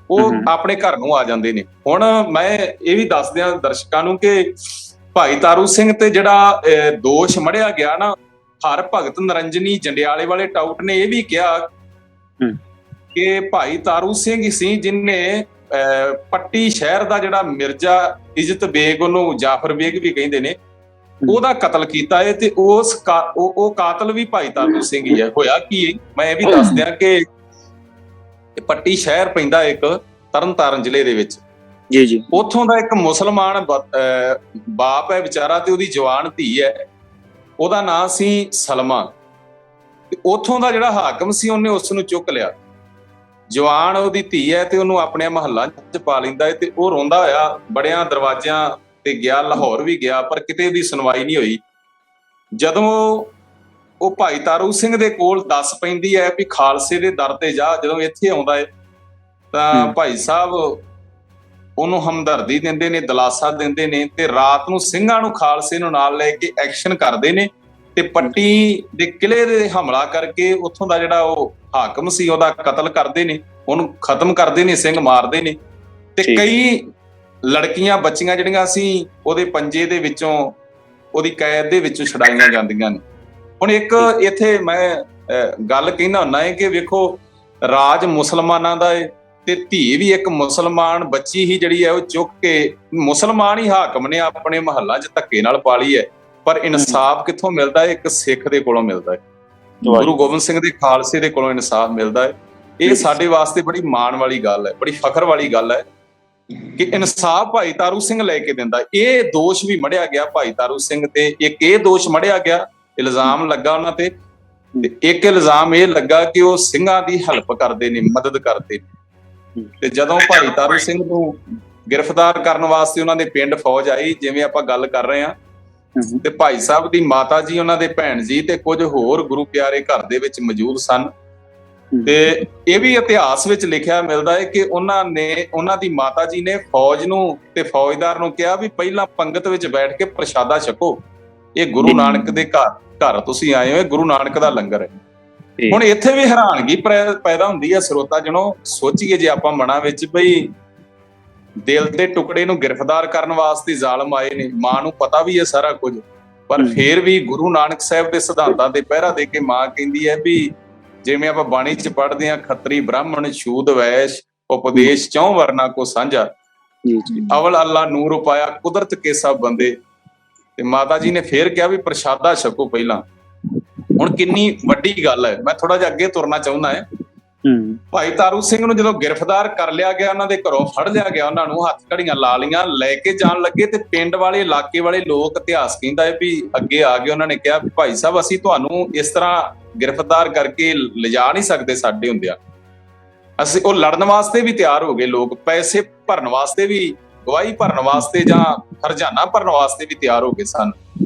ਉਹ ਆਪਣੇ ਘਰ ਨੂੰ ਆ ਜਾਂਦੇ ਨੇ। ਹੁਣ ਮੈਂ ਇਹ ਵੀ ਦੱਸ ਦਿਆਂ ਦਰਸ਼ਕਾਂ ਨੂੰ ਕਿ ਭਾਈ ਤਾਰੂ ਸਿੰਘ ਤੇ ਜਿਹੜਾ ਦੋਸ਼ ਮੜਿਆ ਗਿਆ ਨਾ, ਹਰ ਭਗਤ ਨਰਿੰਜਨੀ ਜੰਡਿਆਲੇ ਵਾਲੇ ਟਾਊਟ ਨੇ ਇਹ ਵੀ ਕਿਹਾ ਕਿ ਭਾਈ ਤਾਰੂ ਸਿੰਘ ਸੀ ਜਿਹਨੇ ਪੱਟੀ ਸ਼ਹਿਰ ਦਾ ਜਿਹੜਾ ਮਿਰਜ਼ਾ ਇੱਜ਼ਤ ਬੇਗ, ਉਹਨੂੰ ਜਾਫਰ ਬੇਗ ਵੀ ਕਹਿੰਦੇ ਨੇ, ਉਹਦਾ ਕਤਲ ਕੀਤਾ ਹੈ। ਤੇ ਉਹ ਕਾਤਲ ਵੀ ਭਾਈ ਤਾਰੂ ਸਿੰਘ ਹੀ ਹੈ। ਹੋਇਆ ਕੀ, ਮੈਂ ਇਹ ਵੀ ਦੱਸ ਦਿਆਂ ਕਿ ਪੱਟੀ ਸ਼ਹਿਰ ਪੈਂਦਾ ਇੱਕ ਤਰਨਤਾਰਨ ਜ਼ਿਲ੍ਹੇ ਦੇ ਵਿੱਚ। ਜੀ। ਉੱਥੋਂ ਦਾ ਇੱਕ ਮੁਸਲਮਾਨ ਬਾਪ ਹੈ ਵਿਚਾਰਾ, ਤੇ ਉਹਦੀ ਜਵਾਨ ਧੀ ਹੈ, ਉਹਦਾ ਨਾਂ ਸੀ ਸਲਮਾ। ਤੇ ਉੱਥੋਂ ਦਾ ਜਿਹੜਾ ਹਾਕਮ ਸੀ ਉਹਨੇ ਉਸ ਨੂੰ ਚੁੱਕ ਲਿਆ। ਜਵਾਨ ਉਹਦੀ ਧੀ ਹੈ ਤੇ ਉਹਨੂੰ ਆਪਣੇ ਮਹੱਲਾ 'ਚ ਪਾ ਲੈਂਦਾ ਹੈ। ਤੇ ਉਹ ਰੋਂਦਾ ਹੋਇਆ ਬੜਿਆਂ ਦਰਵਾਜ਼ਿਆਂ ਤੇ ਗਿਆ, ਲਾਹੌਰ ਵੀ ਗਿਆ, ਪਰ ਕਿਤੇ ਉਹਦੀ ਸੁਣਵਾਈ ਨਹੀਂ ਹੋਈ। ਜਦੋਂ ਉਹ ਭਾਈ ਤਾਰੂ ਸਿੰਘ ਦੇ ਕੋਲ ਦੱਸ ਪੈਂਦੀ ਹੈ ਵੀ ਖਾਲਸੇ ਦੇ ਦਰ ਤੇ ਜਾ, ਜਦੋਂ ਇੱਥੇ ਆਉਂਦਾ ਹੈ ਤਾਂ ਭਾਈ ਸਾਹਿਬ ਉਹਨੂੰ ਹਮਦਰਦੀ ਦਿੰਦੇ ਨੇ, ਦਿਲਾਸਾ ਦਿੰਦੇ ਨੇ, ਤੇ ਰਾਤ ਨੂੰ ਸਿੰਘਾਂ ਨੂੰ, ਖਾਲਸੇ ਨੂੰ ਨਾਲ ਲੈ ਕੇ ਐਕਸ਼ਨ ਕਰਦੇ ਨੇ, ਤੇ ਪੱਟੀ ਦੇ ਕਿਲੇ ਦੇ ਹਮਲਾ ਕਰਕੇ ਉੱਥੋਂ ਦਾ ਜਿਹੜਾ ਉਹ ਹਾਕਮ ਸੀ ਉਹਦਾ ਕਤਲ ਕਰਦੇ ਨੇ, ਉਹਨੂੰ ਖਤਮ ਕਰਦੇ ਨੇ, ਸਿੰਘ ਮਾਰਦੇ ਨੇ। ਤੇ ਕਈ ਲੜਕੀਆਂ, ਬੱਚੀਆਂ ਜਿਹੜੀਆਂ ਸੀ ਉਹਦੇ ਪੰਜੇ ਦੇ ਵਿੱਚੋਂ, ਉਹਦੀ ਕੈਦ ਦੇ ਵਿੱਚੋਂ ਛੁਡਾਈਆਂ ਜਾਂਦੀਆਂ ਨੇ। ਹੁਣ ਇੱਕ ਇੱਥੇ ਮੈਂ ਗੱਲ ਕਹਿੰਦਾ ਹੁੰਦਾ ਹੈ ਕਿ ਵੇਖੋ, ਰਾਜ ਮੁਸਲਮਾਨਾਂ ਦਾ ਹੈ, ਤੇ ਧੀ ਵੀ ਇੱਕ ਮੁਸਲਮਾਨ ਬੱਚੀ ਹੀ ਜਿਹੜੀ ਹੈ ਉਹ ਚੁੱਕ ਕੇ, ਮੁਸਲਮਾਨ ਹੀ ਹਾਕਮ ਨੇ ਆਪਣੇ ਮਹੱਲਾ 'ਚ ਧੱਕੇ ਨਾਲ ਪਾਲੀ ਹੈ, ਪਰ ਇਨਸਾਫ ਕਿੱਥੋਂ ਮਿਲਦਾ ਹੈ? ਇੱਕ ਸਿੱਖ ਦੇ ਕੋਲੋਂ ਮਿਲਦਾ ਹੈ, ਗੁਰੂ ਗੋਬਿੰਦ ਸਿੰਘ ਦੇ ਖਾਲਸੇ ਦੇ ਕੋਲੋਂ ਇਨਸਾਫ ਮਿਲਦਾ ਹੈ। ਇਹ ਸਾਡੇ ਵਾਸਤੇ ਬੜੀ ਮਾਣ ਵਾਲੀ ਗੱਲ ਹੈ, ਬੜੀ ਫਖਰ ਵਾਲੀ ਗੱਲ ਹੈ ਕਿ ਇਨਸਾਫ ਭਾਈ ਤਾਰੂ ਸਿੰਘ ਲੈ ਕੇ ਦਿੰਦਾ। ਇਹ ਦੋਸ਼ ਵੀ ਮੜਿਆ ਗਿਆ ਭਾਈ ਤਾਰੂ ਸਿੰਘ ਤੇ, ਇੱਕ ਇਹ ਦੋਸ਼ ਮੜਿਆ ਗਿਆ, ਇਲਜ਼ਾਮ ਲੱਗਾ ਉਹਨਾਂ ਤੇ ਇੱਕ ਇਲਜ਼ਾਮ ਇਹ ਲੱਗਾ ਕਿ ਉਹ ਸਿੰਘਾਂ ਦੀ ਹੈਲਪ ਕਰਦੇ ਨੇ, ਮਦਦ ਕਰਦੇ ਨੇ। ਤੇ ਜਦੋਂ ਭਾਈ ਤਾਰੂ ਸਿੰਘ ਨੂੰ ਗ੍ਰਿਫਤਾਰ ਕਰਨ ਵਾਸਤੇ ਉਹਨਾਂ ਦੇ ਪਿੰਡ ਫੌਜ ਆਈ, ਜਿਵੇਂ ਆਪਾਂ ਗੱਲ ਕਰ ਰਹੇ ਹਾਂ, ਤੇ ਭਾਈ ਸਾਹਿਬ ਦੀ ਮਾਤਾ ਜੀ, ਉਹਨਾਂ ਦੇ ਭੈਣ ਜੀ ਤੇ ਕੁਝ ਹੋਰ ਗੁਰੂ ਪਿਆਰੇ ਘਰ ਦੇ ਵਿੱਚ ਮੌਜੂਦ ਸਨ। ਤੇ ਇਹ ਵੀ ਇਤਿਹਾਸ ਵਿੱਚ ਲਿਖਿਆ ਮਿਲਦਾ ਹੈ ਕਿ ਉਹਨਾਂ ਦੀ ਮਾਤਾ ਜੀ ਨੇ ਫੌਜ ਨੂੰ ਤੇ ਫੌਜਦਾਰ ਨੂੰ ਕਿਹਾ ਵੀ ਪਹਿਲਾਂ ਪੰਗਤ ਵਿੱਚ ਬੈਠ ਕੇ ਪ੍ਰਸ਼ਾਦਾ ਛਕੋ, ਇਹ ਗੁਰੂ ਨਾਨਕ ਦੇ ਘਰ ਤੁਸੀਂ ਆਏ ਹੋ, ਗੁਰੂ ਨਾਨਕ ਦਾ ਲੰਗਰ ਹੈ। ਹੁਣ ਇੱਥੇ ਵੀ ਹੈਰਾਨਗੀ ਪੈਦਾ ਹੁੰਦੀ ਹੈ ਸਰੋਤਾ ਜਣੋ, ਸੋਚੀਏ ਜੇ ਆਪਾਂ ਮਨਾਂ ਵਿੱਚ ਬਈ ਦਿਲ ਦੇ ਟੁਕੜੇ ਨੂੰ ਗ੍ਰਿਫਤਾਰ ਕਰਨ ਵਾਸਤੇ ਜ਼ਾਲਮ ਆਏ ਨੇ, ਮਾਂ ਨੂੰ ਪਤਾ ਵੀ ਹੈ ਸਾਰਾ ਕੁਝ, ਪਰ ਫੇਰ ਵੀ ਗੁਰੂ ਨਾਨਕ ਸਾਹਿਬ ਦੇ ਸਿਧਾਂਤਾਂ ਤੇ ਪਹਿਰਾ ਦੇ ਕੇ ਮਾਂ ਕਹਿੰਦੀ ਹੈ ਵੀ ਜਿਵੇਂ ਆਪਾਂ ਬਾਣੀ 'ਚ ਪੜ੍ਹਦੇ ਹਾਂ, ਖੱਤਰੀ ਬ੍ਰਾਹਮਣ ਛੂਦ ਵੈਸ਼ ਉਪਦੇਸ਼ ਚੌਂ ਵਰਨਾ ਕੋ ਸਾਂਝਾ, ਅਵਲ ਅੱਲਾ ਨੂਰ ਉਪਾਇਆ ਕੁਦਰਤ ਕੇ ਸਭ ਬੰਦੇ। ਤੇ ਮਾਤਾ ਜੀ ਨੇ ਫੇਰ ਕਿਹਾ ਵੀ ਪ੍ਰਸ਼ਾਦਾ ਛਕੋ ਪਹਿਲਾਂ। ਹੁਣ ਕਿੰਨੀ ਵੱਡੀ ਗੱਲ ਹੈ, ਮੈਂ ਥੋੜਾ ਜਿਹਾ ਅੱਗੇ ਤੁਰਨਾ ਚਾਹੁੰਦਾ ਹੈ। ਭਾਈ ਤਾਰੂ ਸਿੰਘ ਨੂੰ ਜਦੋਂ ਗ੍ਰਿਫਤਾਰ ਕਰ ਲਿਆ ਗਿਆ, ਉਹਨਾਂ ਦੇ ਘਰੋਂ ਫੜ ਲਿਆ ਗਿਆ, ਉਹਨਾਂ ਨੂੰ ਹੱਥ ਘੜੀਆਂ ਲਾ ਲਈਆਂ, ਲੈ ਕੇ ਜਾਣ ਲੱਗੇ ਤੇ ਪਿੰਡ ਵਾਲੇ, ਇਲਾਕੇ ਵਾਲੇ ਲੋਕ, ਇਤਿਹਾਸ ਕਹਿੰਦਾ ਹੈ ਵੀ ਅੱਗੇ ਆ ਗਏ, ਉਹਨਾਂ ਨੇ ਕਿਹਾ ਵੀ ਭਾਈ ਸਾਹਿਬ ਅਸੀਂ ਤੁਹਾਨੂੰ ਇਸ ਤਰ੍ਹਾਂ ਗ੍ਰਿਫਤਾਰ ਕਰਕੇ ਲਿਜਾ ਨਹੀਂ ਸਕਦੇ ਸਾਡੇ ਹੁੰਦਿਆਂ। ਅਸੀਂ ਉਹ ਲੜਨ ਵਾਸਤੇ ਵੀ ਤਿਆਰ ਹੋ ਗਏ ਲੋਕ, ਪੈਸੇ ਭਰਨ ਵਾਸਤੇ ਵੀ, ਗਵਾਹੀ ਭਰਨ ਵਾਸਤੇ ਜਾਂ ਹਰਜਾਨਾ ਭਰਨ ਵਾਸਤੇ ਵੀ ਤਿਆਰ ਹੋ ਗਏ ਸਨ।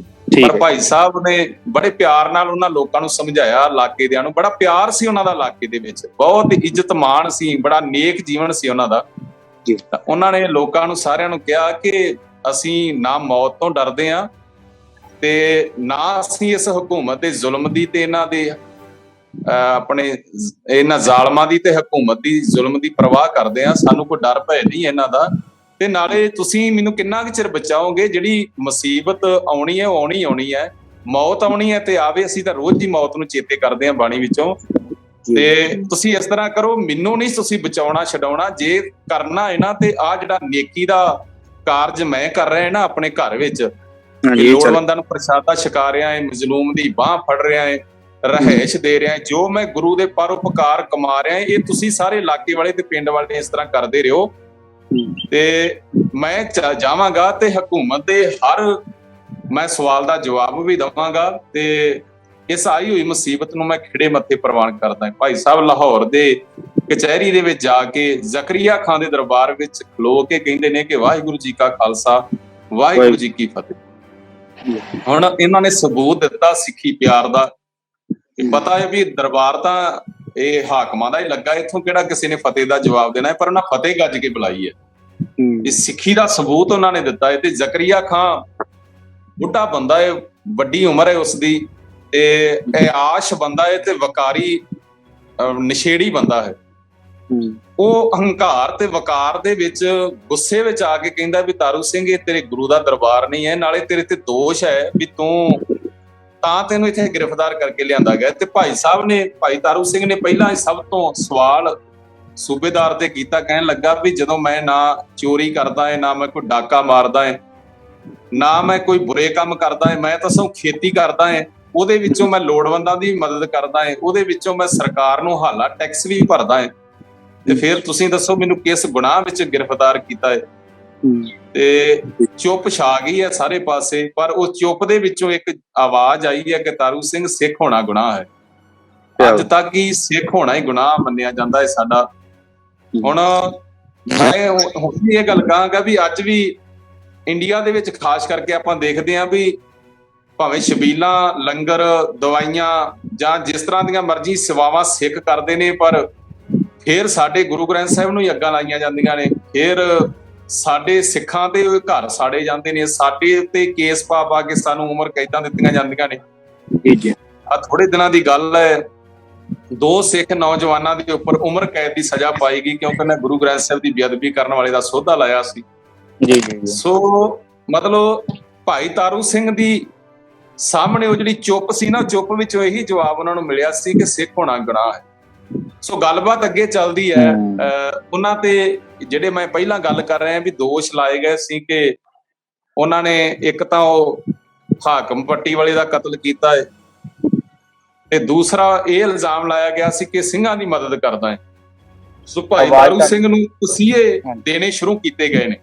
ਪਰ ਭਾਈ ਸਾਹਿਬ ਨੇ ਬੜੇ ਪਿਆਰ ਨਾਲ ਉਹਨਾਂ ਲੋਕਾਂ ਨੂੰ ਸਮਝਾਇਆ, ਇਲਾਕੇ ਦਿਆਂ ਨੂੰ। ਬੜਾ ਪਿਆਰ ਸੀ ਉਹਨਾਂ ਦਾ ਇਲਾਕੇ ਦੇ ਵਿੱਚ, ਬਹੁਤ ਇੱਜ਼ਤ ਮਾਣ ਸੀ, ਬੜਾ ਨੇਕ ਜੀਵਨ ਸੀ ਉਹਨਾਂ ਦਾ। ਉਹਨਾਂ ਨੇ ਲੋਕਾਂ ਨੂੰ ਸਾਰਿਆਂ ਨੂੰ ਕਿਹਾ ਕਿ ਅਸੀਂ ਨਾ ਮੌਤ ਤੋਂ ਡਰਦੇ ਹਾਂ ਤੇ ਨਾ ਅਸੀਂ ਇਸ ਹਕੂਮਤ ਦੇ ਜ਼ੁਲਮ ਦੀ ਤੇ ਇਹਨਾਂ ਦੇ ਆਪਣੇ ਇਹਨਾਂ ਜ਼ਾਲਮਾਂ ਦੀ ਤੇ ਹਕੂਮਤ ਦੀ ਜ਼ੁਲਮ ਦੀ ਪਰਵਾਹ ਕਰਦੇ ਹਾਂ। ਸਾਨੂੰ ਕੋਈ ਡਰ ਭੈ ਨਹੀਂ ਇਹਨਾਂ ਦਾ। ਤੇ ਨਾਲੇ ਤੁਸੀਂ ਮੈਨੂੰ ਕਿੰਨਾ ਕੁ ਚਿਰ ਬਚਾਓਗੇ? ਜਿਹੜੀ ਮੁਸੀਬਤ ਆਉਣੀ ਹੈ ਉਹ ਆਉਣੀ ਹੈ, ਮੌਤ ਆਉਣੀ ਹੈ ਤੇ ਆਵੇ। ਅਸੀਂ ਤਾਂ ਰੋਜ਼ ਹੀ ਮੌਤ ਨੂੰ ਚੇਤੇ ਕਰਦੇ ਹਾਂ ਬਾਣੀ ਵਿੱਚੋਂ। ਤੇ ਤੁਸੀਂ ਇਸ ਤਰ੍ਹਾਂ ਕਰੋ, ਮੈਨੂੰ ਨਹੀਂ ਤੁਸੀਂ ਬਚਾਉਣਾ ਛਡਾਉਣਾ। ਜੇ ਕਰਨਾ ਹੈ ਨਾ ਤੇ ਆਹ ਜਿਹੜਾ ਨੇਕੀ ਦਾ ਕਾਰਜ ਮੈਂ ਕਰ ਰਿਹਾ ਨਾ ਆਪਣੇ ਘਰ ਵਿੱਚ, ਲੋੜਵੰਦਾਂ ਨੂੰ ਪ੍ਰਸ਼ਾਦਾ ਛਕਾ ਰਿਹਾ ਹੈ, ਮਜ਼ਲੂਮ ਦੀ ਬਾਂਹ ਫੜ ਰਿਹਾ ਹੈ, ਰਹਿائش ਦੇ ਰਿਹਾ, ਜੋ ਮੈਂ ਗੁਰੂ ਦੇ ਪਰਉਪਕਾਰ ਕਮਾ ਰਿਹਾ, ਇਹ ਤੁਸੀਂ ਸਾਰੇ ਇਲਾਕੇ ਵਾਲੇ ਤੇ ਪਿੰਡ ਵਾਲੇ ਇਸ ਤਰ੍ਹਾਂ ਕਰਦੇ ਰਹੋ। ਤੇ ਮੈਂ ਜਾਵਾਂਗਾ ਤੇ ਹਕੂਮਤ ਦੇ ਹਰ ਮੈਂ ਸਵਾਲ ਦਾ ਜਵਾਬ ਵੀ ਦਵਾਂਗਾ ਤੇ ਇਸ ਆਈ ਹੋਈ ਮੁਸੀਬਤ ਨੂੰ ਮੈਂ ਖਿੜੇ ਮੱਥੇ ਪ੍ਰਵਾਨ ਕਰਦਾ। ਭਾਈ ਸਾਹਿਬ ਲਾਹੌਰ ਦੇ ਕਚਹਿਰੀ ਦੇ ਵਿੱਚ ਜਾ ਕੇ ਜ਼ਕਰੀਆ ਖਾਨ ਦੇ ਦਰਬਾਰ ਵਿੱਚ ਖਲੋ ਕੇ ਕਹਿੰਦੇ ਨੇ ਕਿ ਵਾਹਿਗੁਰੂ ਜੀ ਕਾ ਖਾਲਸਾ, ਵਾਹਿਗੁਰੂ ਜੀ ਕੀ ਫਤਿਹ। ਹੁਣ ਇਹਨਾਂ ਨੇ ਸਬੂਤ ਦਿੱਤਾ ਸਿੱਖੀ ਪਿਆਰ ਦਾ। ਪਤਾ ਹੈ ਵੀ ਦਰਬਾਰ ਤਾਂ ਇਹ ਹਾਕਮਾਂ ਦਾ ਹੀ ਲੱਗਾ, ਇੱਥੋਂ ਕਿਹੜਾ ਕਿਸੇ ਨੇ ਫਤਿਹ ਦਾ ਜਵਾਬ ਦੇਣਾ ਹੈ, ਪਰ ਉਹਨਾਂ ਫਤਿਹ ਗੱਜ ਕੇ ਬੁਲਾਈ ਹੈ। ਇਹ ਸਿੱਖੀ ਦਾ ਸਬੂਤ ਉਹਨਾਂ ਨੇ ਦਿੱਤਾ ਹੈ। ਤੇ ਜ਼ਕਰੀਆ ਖਾਨ ਬੁੱਢਾ ਬੰਦਾ ਹੈ, ਵੱਡੀ ਉਮਰ ਹੈ ਉਸਦੀ, ਤੇ ਇਹ ਆਸ਼ ਬੰਦਾ ਹੈ ਤੇ ਵਕਾਰੀ ਨਸ਼ੇੜੀ ਬੰਦਾ ਹੈ। ਉਹ ਹੰਕਾਰ ਤੇ ਵਕਾਰ ਦੇ ਵਿੱਚ ਗੁੱਸੇ ਵਿੱਚ ਆ ਕੇ ਕਹਿੰਦਾ ਵੀ ਤਾਰੂ ਸਿੰਘ, ਇਹ ਤੇਰੇ ਗੁਰੂ ਦਾ ਦਰਬਾਰ ਨਹੀਂ ਹੈ, ਨਾਲੇ ਤੇਰੇ ਤੇ ਦੋਸ਼ ਹੈ ਵੀ ਤੂੰ ਤਾਂ ਤੈਨੂੰ ਇੱਥੇ ਗ੍ਰਿਫਤਾਰ ਕਰਕੇ ਲਿਆਂਦਾ ਗਿਆ। ਤੇ ਭਾਈ ਸਾਹਿਬ ਨੇ, ਭਾਈ ਤਾਰੂ ਸਿੰਘ ਨੇ ਪਹਿਲਾਂ ਸਭ ਤੋਂ ਸਵਾਲ ਸੂਬੇਦਾਰ ਤੇ ਕੀਤਾ, ਕਹਿਣ ਲੱਗਾ ਵੀ ਜਦੋਂ ਮੈਂ ਨਾ ਚੋਰੀ ਕਰਦਾ ਹੈ, ਨਾ ਮੈਂ ਕੋਈ ਡਾਕਾ ਮਾਰਦਾ ਹੈ, ਨਾ ਮੈਂ ਕੋਈ ਬੁਰੇ ਕੰਮ ਕਰਦਾ ਹੈ, ਮੈਂ ਤਾਂ ਸਭ ਖੇਤੀ ਕਰਦਾ ਹੈ, ਉਹਦੇ ਵਿੱਚੋਂ ਮੈਂ ਲੋੜਵੰਦਾਂ ਦੀ ਮਦਦ ਕਰਦਾ ਹੈ, ਉਹਦੇ ਵਿੱਚੋਂ ਮੈਂ ਸਰਕਾਰ ਨੂੰ ਹਾਲਾ ਟੈਕਸ ਵੀ ਭਰਦਾ ਹੈ, ਤੇ ਫਿਰ ਤੁਸੀਂ ਦੱਸੋ ਮੈਨੂੰ ਕਿਸ ਗੁਨਾਹ ਵਿੱਚ ਗ੍ਰਿਫਤਾਰ ਕੀਤਾ ਹੈ? ਤੇ ਚੁੱਪ ਛਾ ਗਈ ਹੈ ਸਾਰੇ ਪਾਸੇ। ਪਰ ਉਹ ਚੁੱਪ ਦੇ ਵਿੱਚੋਂ ਇੱਕ ਆਵਾਜ਼ ਆਈ ਹੈ ਕਿ ਤਾਰੂ ਸਿੰਘ, ਸਿੱਖ ਹੋਣਾ ਗੁਨਾਹ ਹੈ। ਅੱਜ ਤੱਕ ਹੀ ਸਿੱਖ ਹੋਣਾ ਹੀ ਗੁਨਾਹ ਮੰਨਿਆ ਜਾਂਦਾ ਹੈ ਸਾਡਾ। ਹੁਣ ਮੈਂ ਹੁਣ ਇਹ ਗੱਲ ਕਹਾਂਗਾ ਵੀ ਅੱਜ ਵੀ ਇੰਡੀਆ ਦੇ ਵਿੱਚ ਖਾਸ ਕਰਕੇ ਆਪਾਂ ਦੇਖਦੇ ਹਾਂ ਵੀ ਭਾਵੇਂ ਛਬੀਲਾਂ, ਲੰਗਰ, ਦਵਾਈਆਂ ਜਾਂ ਜਿਸ ਤਰ੍ਹਾਂ ਦੀਆਂ ਮਰਜ਼ੀ ਸੇਵਾਵਾਂ ਸਿੱਖ ਕਰਦੇ ਨੇ, ਪਰ ਫਿਰ ਸਾਡੇ ਗੁਰੂ ਗ੍ਰੰਥ ਸਾਹਿਬ ਨੂੰ ਹੀ ਅੱਗਾਂ ਲਾਈਆਂ ਜਾਂਦੀਆਂ ਨੇ। ਫਿਰ ਸਾਡੇ ਸਿੱਖਾਂ ਦੇ ਘਰ ਸਾੜੇ ਜਾਂਦੇ ਨੇ, ਸਾਡੇ ਉੱਤੇ ਕੇਸ ਪਾ ਕੇ ਸਾਨੂੰ ਉਮਰ ਕੈਦਾਂ ਦਿੱਤੀਆਂ ਜਾਂਦੀਆਂ ਨੇ। ਆ ਥੋੜੇ ਦਿਨਾਂ ਦੀ ਗੱਲ ਹੈ, 2 ਸਿੱਖ ਨੌਜਵਾਨਾਂ ਦੇ ਉੱਪਰ ਉਮਰ ਕੈਦ ਦੀ ਸਜ਼ਾ ਪਾਈ ਗਈ ਕਿਉਂਕਿ ਉਹਨਾਂ ਗੁਰੂ ਗ੍ਰੰਥ ਸਾਹਿਬ ਦੀ ਬੇਅਦਬੀ ਕਰਨ ਵਾਲੇ ਦਾ ਸੋਧਾ ਲਾਇਆ ਸੀ। ਸੋ ਮਤਲਬ ਭਾਈ ਤਾਰੂ ਸਿੰਘ ਦੀ ਸਾਹਮਣੇ ਉਹ ਜਿਹੜੀ ਚੁੱਪ ਸੀ ਨਾ, ਚੁੱਪ ਵਿੱਚੋਂ ਇਹੀ ਜਵਾਬ ਉਹਨਾਂ ਨੂੰ ਮਿਲਿਆ ਸੀ ਕਿ ਸਿੱਖ ਹੋਣਾ ਗੁਨਾਹ ਹੈ। ਸੋ ਗੱਲਬਾਤ ਅੱਗੇ ਚੱਲਦੀ ਹੈ। ਉਹਨਾਂ ਤੇ ਜਿਹੜੇ ਮੈਂ ਪਹਿਲਾਂ ਗੱਲ ਕਰ ਰਿਹਾ ਵੀ ਦੋਸ਼ ਲਾਏ ਗਏ ਸੀ ਕਿ ਉਹਨਾਂ ਨੇ ਇੱਕ ਤਾਂ ਉਹ ਹਾਕਮ ਪੱਟੀ ਵਾਲੇ ਦਾ ਕਤਲ ਕੀਤਾ ਹੈ, ਤੇ ਦੂਸਰਾ ਇਹ ਇਲਜ਼ਾਮ ਲਾਇਆ ਗਿਆ ਸੀ ਕਿ ਸਿੰਘਾਂ ਦੀ ਮਦਦ ਕਰਦਾ ਹੈ। ਸੋ ਭਾਈ ਤਾਰੂ ਸਿੰਘ ਨੂੰ ਤਸੀਹੇ ਦੇਣੇ ਸ਼ੁਰੂ ਕੀਤੇ ਗਏ ਨੇ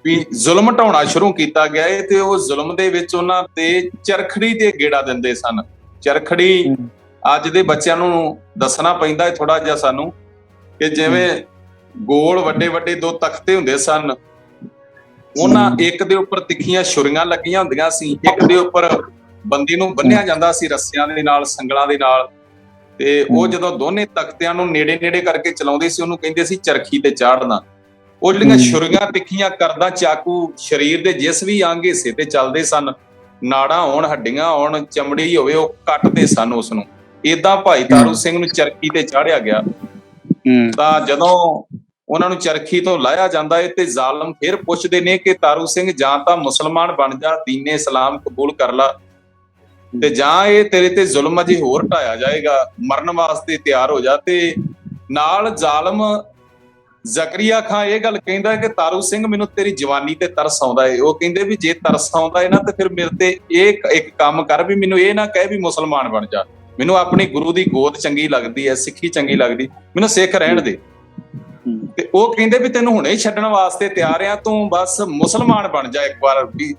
ਵੀ ਜ਼ੁਲਮ ਢਾਉਣਾ ਸ਼ੁਰੂ ਕੀਤਾ ਗਿਆ ਹੈ। ਤੇ ਉਹ ਜ਼ੁਲਮ ਦੇ ਵਿੱਚ ਉਹਨਾਂ ਤੇ ਚਰਖੜੀ ਤੇ ਗੇੜਾ ਦਿੰਦੇ ਸਨ। ਚਰਖੜੀ ਅੱਜ ਦੇ ਬੱਚਿਆਂ ਨੂੰ ਦੱਸਣਾ ਪੈਂਦਾ ਹੈ ਥੋੜਾ ਜਿਹਾ ਸਾਨੂੰ, ਕਿ ਜਿਵੇਂ ਗੋਲ ਵੱਡੇ ਵੱਡੇ 2 ਤਖਤੇ ਹੁੰਦੇ ਸਨ, ਉਹਨਾਂ ਇੱਕ ਦੇ ਉੱਪਰ ਤਿੱਖੀਆਂ ਛੁਰੀਆਂ ਲੱਗੀਆਂ ਹੁੰਦੀਆਂ ਸੀ, ਇੱਕ ਦੇ ਉੱਪਰ ਬੰਦੀ ਨੂੰ ਬੰਨਿਆ ਜਾਂਦਾ ਸੀ ਰੱਸਿਆਂ ਦੇ ਨਾਲ, ਸੰਗਲਾਂ ਦੇ ਨਾਲ। ਤੇ ਉਹ ਜਦੋਂ ਦੋਨੇ ਤਖਤਿਆਂ ਨੂੰ ਨੇੜੇ ਨੇੜੇ ਕਰਕੇ ਚਲਾਉਂਦੇ ਸੀ, ਉਹਨੂੰ ਕਹਿੰਦੇ ਸੀ ਚਰਖੀ ਤੇ ਚਾੜਨਾ। ਉਹ ਜਿਹੜੀਆਂ ਛੁਰੀਆਂ ਤਿੱਖੀਆਂ ਕਰਦਾ ਚਾਕੂ ਸਰੀਰ ਦੇ ਜਿਸ ਵੀ ਅੰਗ ਹਿੱਸੇ ਤੇ ਚੱਲਦੇ ਸਨ, ਨਾੜਾਂ ਹੋਣ, ਹੱਡੀਆਂ ਹੋਣ, ਚਮੜੀ ਹੋਵੇ, ਉਹ ਕੱਟਦੇ ਸਨ ਉਸ ਨੂੰ। ਏਦਾਂ ਭਾਈ ਤਾਰੂ ਸਿੰਘ ਨੂੰ ਚਰਖੀ ਤੇ ਚਾੜਿਆ ਗਿਆ। ਤਾਂ ਜਦੋਂ ਉਹਨਾਂ ਨੂੰ ਚਰਖੀ ਤੋਂ ਲਾਇਆ ਜਾਂਦਾ ਹੈ ਤੇ ਜ਼ਾਲਮ ਫਿਰ ਪੁੱਛਦੇ ਨੇ ਕਿ ਤਾਰੂ ਸਿੰਘ, ਜਾਂ ਤਾਂ ਮੁਸਲਮਾਨ ਬਣ ਜਾ, ਦੀਨੇ ਇਸਲਾਮ ਕਬੂਲ ਕਰ ਲਾ, ਤੇ ਜਾਂ ਇਹ ਤੇਰੇ ਤੇ ਜ਼ੁਲਮ ਅਜੇ ਹੋਰ ਢਾਇਆ ਜਾਏਗਾ, ਮਰਨ ਵਾਸਤੇ ਤਿਆਰ ਹੋ ਜਾ। ਤੇ ਨਾਲ ਜ਼ਾਲਮ ਜ਼ਕਰੀਆ ਖਾਨ ਇਹ ਗੱਲ ਕਹਿੰਦਾ ਕਿ ਤਾਰੂ ਸਿੰਘ, ਮੈਨੂੰ ਤੇਰੀ ਜਵਾਨੀ ਤੇ ਤਰਸ ਆਉਂਦਾ ਹੈ। ਉਹ ਕਹਿੰਦੇ ਵੀ ਜੇ ਤਰਸ ਆਉਂਦਾ ਹੈ ਨਾ ਤੇ ਫਿਰ ਮੇਰੇ ਤੇ ਇਹ ਇੱਕ ਕੰਮ ਕਰ, ਵੀ ਮੈਨੂੰ ਇਹ ਨਾ ਕਹਿ ਵੀ ਮੁਸਲਮਾਨ ਬਣ ਜਾ, ਮੈਨੂੰ ਆਪਣੀ ਗੁਰੂ ਦੀ ਗੋਦ ਚੰਗੀ ਲੱਗਦੀ ਹੈ, ਸਿੱਖੀ ਚੰਗੀ ਲੱਗਦੀ, ਮੈਨੂੰ ਸਿੱਖ ਰਹਿਣ ਦੇ। ਤੇ ਉਹ ਕਹਿੰਦੇ ਵੀ ਤੈਨੂੰ ਹੁਣੇ ਛੱਡਣ ਵਾਸਤੇ ਤਿਆਰ ਆ, ਤੂੰ ਬਸ ਮੁਸਲਮਾਨ ਬਣ ਜਾ ਇੱਕ ਵਾਰ, ਵੀ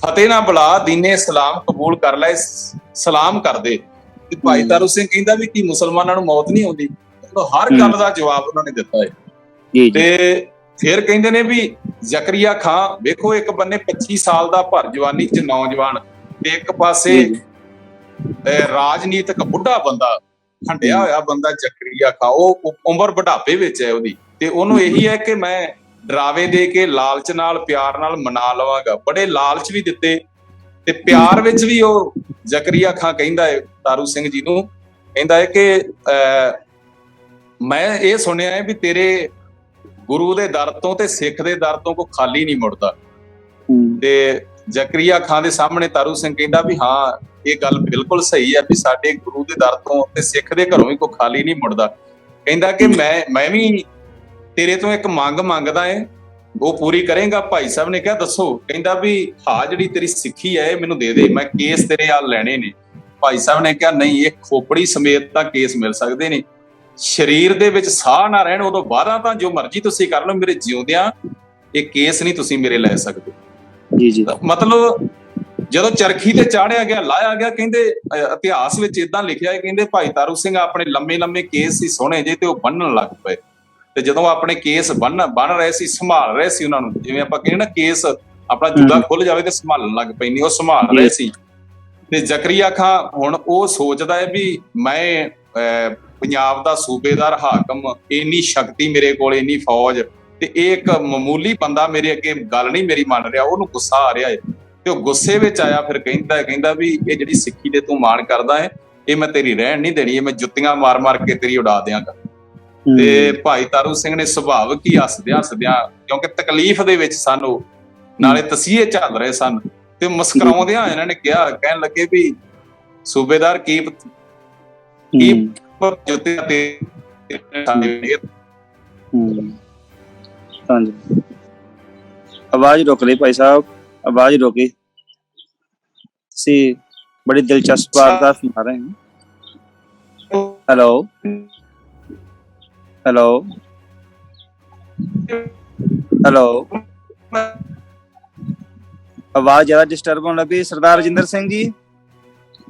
ਫਤਿਹ ਨਾ ਬੁਲਾ, ਦੀਨੇ ਇਸਲਾਮ ਕਬੂਲ ਕਰ ਲੈ, ਸਲਾਮ ਕਰ ਦੇ। ਤੇ ਭਾਈ ਤਾਰੂ ਸਿੰਘ ਕਹਿੰਦਾ ਵੀ ਕੀ ਮੁਸਲਮਾਨਾਂ ਨੂੰ ਮੌਤ ਨਹੀਂ ਆਉਂਦੀ? ਹਰ ਗੱਲ ਦਾ ਜਵਾਬ ਉਹਨਾਂ ਨੇ ਦਿੱਤਾ ਹੈ। ਤੇ ਫਿਰ ਕਹਿੰਦੇ ਨੇ ਵੀ ਜ਼ਕਰੀਆ ਖਾਂ ਵੇਖੋ, ਇੱਕ ਬੰਨੇ 25 ਸਾਲ ਦਾ ਭਰ ਜਵਾਨੀ 'ਚ ਨੌਜਵਾਨ ਤੇ ਇੱਕ ਪਾਸੇ ਰਾਜਨੀਤਿਕ ਬੁੱਢਾ ਬੰਦਾ, ਹੰਡਿਆ ਹੋਇਆ ਬੰਦਾ ਜ਼ਕਰੀਆ ਖਾਂ, ਉਹ ਉਮਰ ਬੁਢਾਪੇ ਵਿੱਚ ਹੈ ਉਹਦੀ, ਤੇ ਉਹਨੂੰ ਇਹੀ ਹੈ ਕਿ ਮੈਂ ਡਰਾਵੇ ਦੇ ਕੇ ਲਾਲਚ ਨਾਲ ਪਿਆਰ ਨਾਲ ਮਨਾ ਲਵਾਂਗਾ। ਬੜੇ ਲਾਲਚ ਵੀ ਦਿੱਤੇ ਤੇ ਪਿਆਰ ਵਿੱਚ ਵੀ ਉਹ ਜ਼ਕਰੀਆ ਖਾਂ ਕਹਿੰਦਾ ਹੈ ਤਾਰੂ ਸਿੰਘ ਜੀ ਨੂੰ, ਕਹਿੰਦਾ ਹੈ ਕਿ ਮੈਂ ਇਹ ਸੁਣਿਆ ਹੈ ਵੀ ਤੇਰੇ ਗੁਰੂ ਦੇ ਦਰ ਤੋਂ ਤੇ ਸਿੱਖ ਦੇ ਦਰ ਤੋਂ ਕੋਈ ਖਾਲੀ ਨਹੀਂ ਮੁੜਦਾ। ਤੇ ਜ਼ਕਰੀਆ ਖਾਂ ਦੇ ਸਾਹਮਣੇ ਤਾਰੂ ਸਿੰਘ ਕਹਿੰਦਾ ਵੀ ਹਾਂ, ਇਹ ਗੱਲ ਬਿਲਕੁਲ ਸਹੀ ਹੈ ਵੀ ਸਾਡੇ ਗੁਰੂ ਦੇ ਦਰ ਤੋਂ ਤੇ ਸਿੱਖ ਦੇ ਘਰੋਂ ਵੀ ਕੋਈ ਖਾਲੀ ਨਹੀਂ ਮੁੜਦਾ। ਕਹਿੰਦਾ ਕਿ ਮੈਂ ਵੀ ਤੇਰੇ ਤੋਂ ਇੱਕ ਮੰਗ ਮੰਗਦਾ ਹੈ, ਉਹ ਪੂਰੀ ਕਰੇਗਾ? ਭਾਈ ਸਾਹਿਬ ਨੇ ਕਿਹਾ ਦੱਸੋ? ਕਹਿੰਦਾ ਵੀ ਹਾਂ, ਜਿਹੜੀ ਤੇਰੀ ਸਿੱਖੀ ਹੈ ਇਹ ਮੈਨੂੰ ਦੇ ਦੇ, ਮੈਂ ਕੇਸ ਤੇਰੇ ਨਾਲ ਲੈਣੇ ਨੇ। ਭਾਈ ਸਾਹਿਬ ਨੇ ਕਿਹਾ ਨਹੀਂ, ਇਹ ਖੋਪੜੀ ਸਮੇਤ ਤਾਂ ਕੇਸ ਮਿਲ ਸਕਦੇ ਨੇ, ਸਰੀਰ ਦੇ ਵਿੱਚ ਸਾਹ ਨਾ ਰਹਿਣ ਉਦੋਂ ਬਾਅਦ ਤਾਂ ਜੋ ਮਰਜ਼ੀ ਤੁਸੀਂ ਕਰ ਲਓ, ਮੇਰੇ ਜਿਉਂਦਿਆਂ ਇਹ ਕੇਸ ਨਹੀਂ ਤੁਸੀਂ ਮੇਰੇ ਲੈ ਸਕਦੇ। ਜੀ ਜੀ। ਮਤਲਬ ਜਦੋਂ ਚਰਖੀ ਤੇ ਚਾੜਿਆ ਗਿਆ, ਲਾਇਆ ਗਿਆ, ਕਹਿੰਦੇ ਇਤਿਹਾਸ ਵਿੱਚ ਇਦਾਂ ਲਿਖਿਆ ਹੈ, ਕਹਿੰਦੇ ਭਾਈ ਤਾਰੂ ਸਿੰਘ ਆਪਣੇ ਲੰਮੇ ਲੰਮੇ ਕੇਸ ਸੀ ਸੋਹਣੇ ਜੇ, ਤੇ ਉਹ ਬੰਨਣ ਲੱਗ ਪਏ। ਤੇ ਜਦੋਂ ਆਪਣੇ ਕੇਸ ਬਣ ਰਹੇ ਸੀ, ਸੰਭਾਲ ਰਹੇ ਸੀ ਉਹਨਾਂ ਨੂੰ, ਜਿਵੇਂ ਆਪਾਂ ਕਹਿੰਦੇ ਨਾ ਕੇਸ ਆਪਣਾ ਜੁਦਾ ਖੁੱਲ ਜਾਵੇ ਤੇ ਸੰਭਾਲਣ ਲੱਗ ਪੈਂਦੀ, ਉਹ ਸੰਭਾਲ ਰਹੇ ਸੀ। ਤੇ ਜ਼ਕਰੀਆ ਖਾਂ ਹੁਣ ਉਹ ਸੋਚਦਾ ਹੈ ਵੀ ਮੈਂ ਪੰਜਾਬ ਦਾ ਸੂਬੇਦਾਰ ਹਾਕਮ, ਇੰਨੀ ਸ਼ਕਤੀ ਮੇਰੇ ਕੋਲ, ਇੰਨੀ ਫੌਜ, ਤੇ ਇਹ ਇੱਕ ਮਾਮੂਲੀ ਬੰਦਾ ਮੇਰੇ ਅੱਗੇ ਗੱਲ ਨਹੀਂ ਮੇਰੀ ਮੰਨ ਰਿਹਾ। ਉਹਨੂੰ ਗੁੱਸਾ ਆ ਰਿਹਾ ਹੈ ਤੇ ਉਹ ਗੁੱਸੇ ਵਿੱਚ ਆਇਆ, ਫਿਰ ਕਹਿੰਦਾ ਵੀ ਇਹ ਜਿਹੜੀ ਸਿੱਖੀ ਦੇ ਤੂੰ ਮਾਣ ਕਰਦਾ ਹੈ, ਇਹ ਮੈਂ ਤੇਰੀ ਰਹਿਣ ਨਹੀਂ ਦੇਣੀ, ਇਹ ਮੈਂ ਜੁੱਤੀਆਂ ਮਾਰ ਮਾਰ ਕੇ ਤੇਰੀ ਉਡਾ ਦਿਆਂਗਾ। ਤੇ ਭਾਈ ਤਾਰੂ ਸਿੰਘ ਨੇ ਸੁਭਾਵਿਕ ਹੀ ਹੱਸਦਿਆਂ ਕਿਉਂਕਿ ਤਕਲੀਫ ਦੇ ਵਿੱਚ ਸਨ ਉਹ, ਨਾਲੇ ਤਸੀਹੇ ਚੱਲ ਰਹੇ ਸਨ, ਤੇ ਮੁਸਕਰਾਉਂਦਿਆਂ ਇਹਨਾਂ ਨੇ ਕਹਿਣ ਲੱਗੇ ਵੀ ਸੂਬੇਦਾਰ ਕੀ ਜੁੱਤੀਆਂ ਤੇ आवाज रोक ली भाई साहब, आवाज रोकी सी, बड़ी दिलचस्प वार्ता सुना रहे हैं। हेलो हेलो हेलो, आवाज ज्यादा डिस्टर्ब होने लगी। सरदार रजिंदर सिंह जी,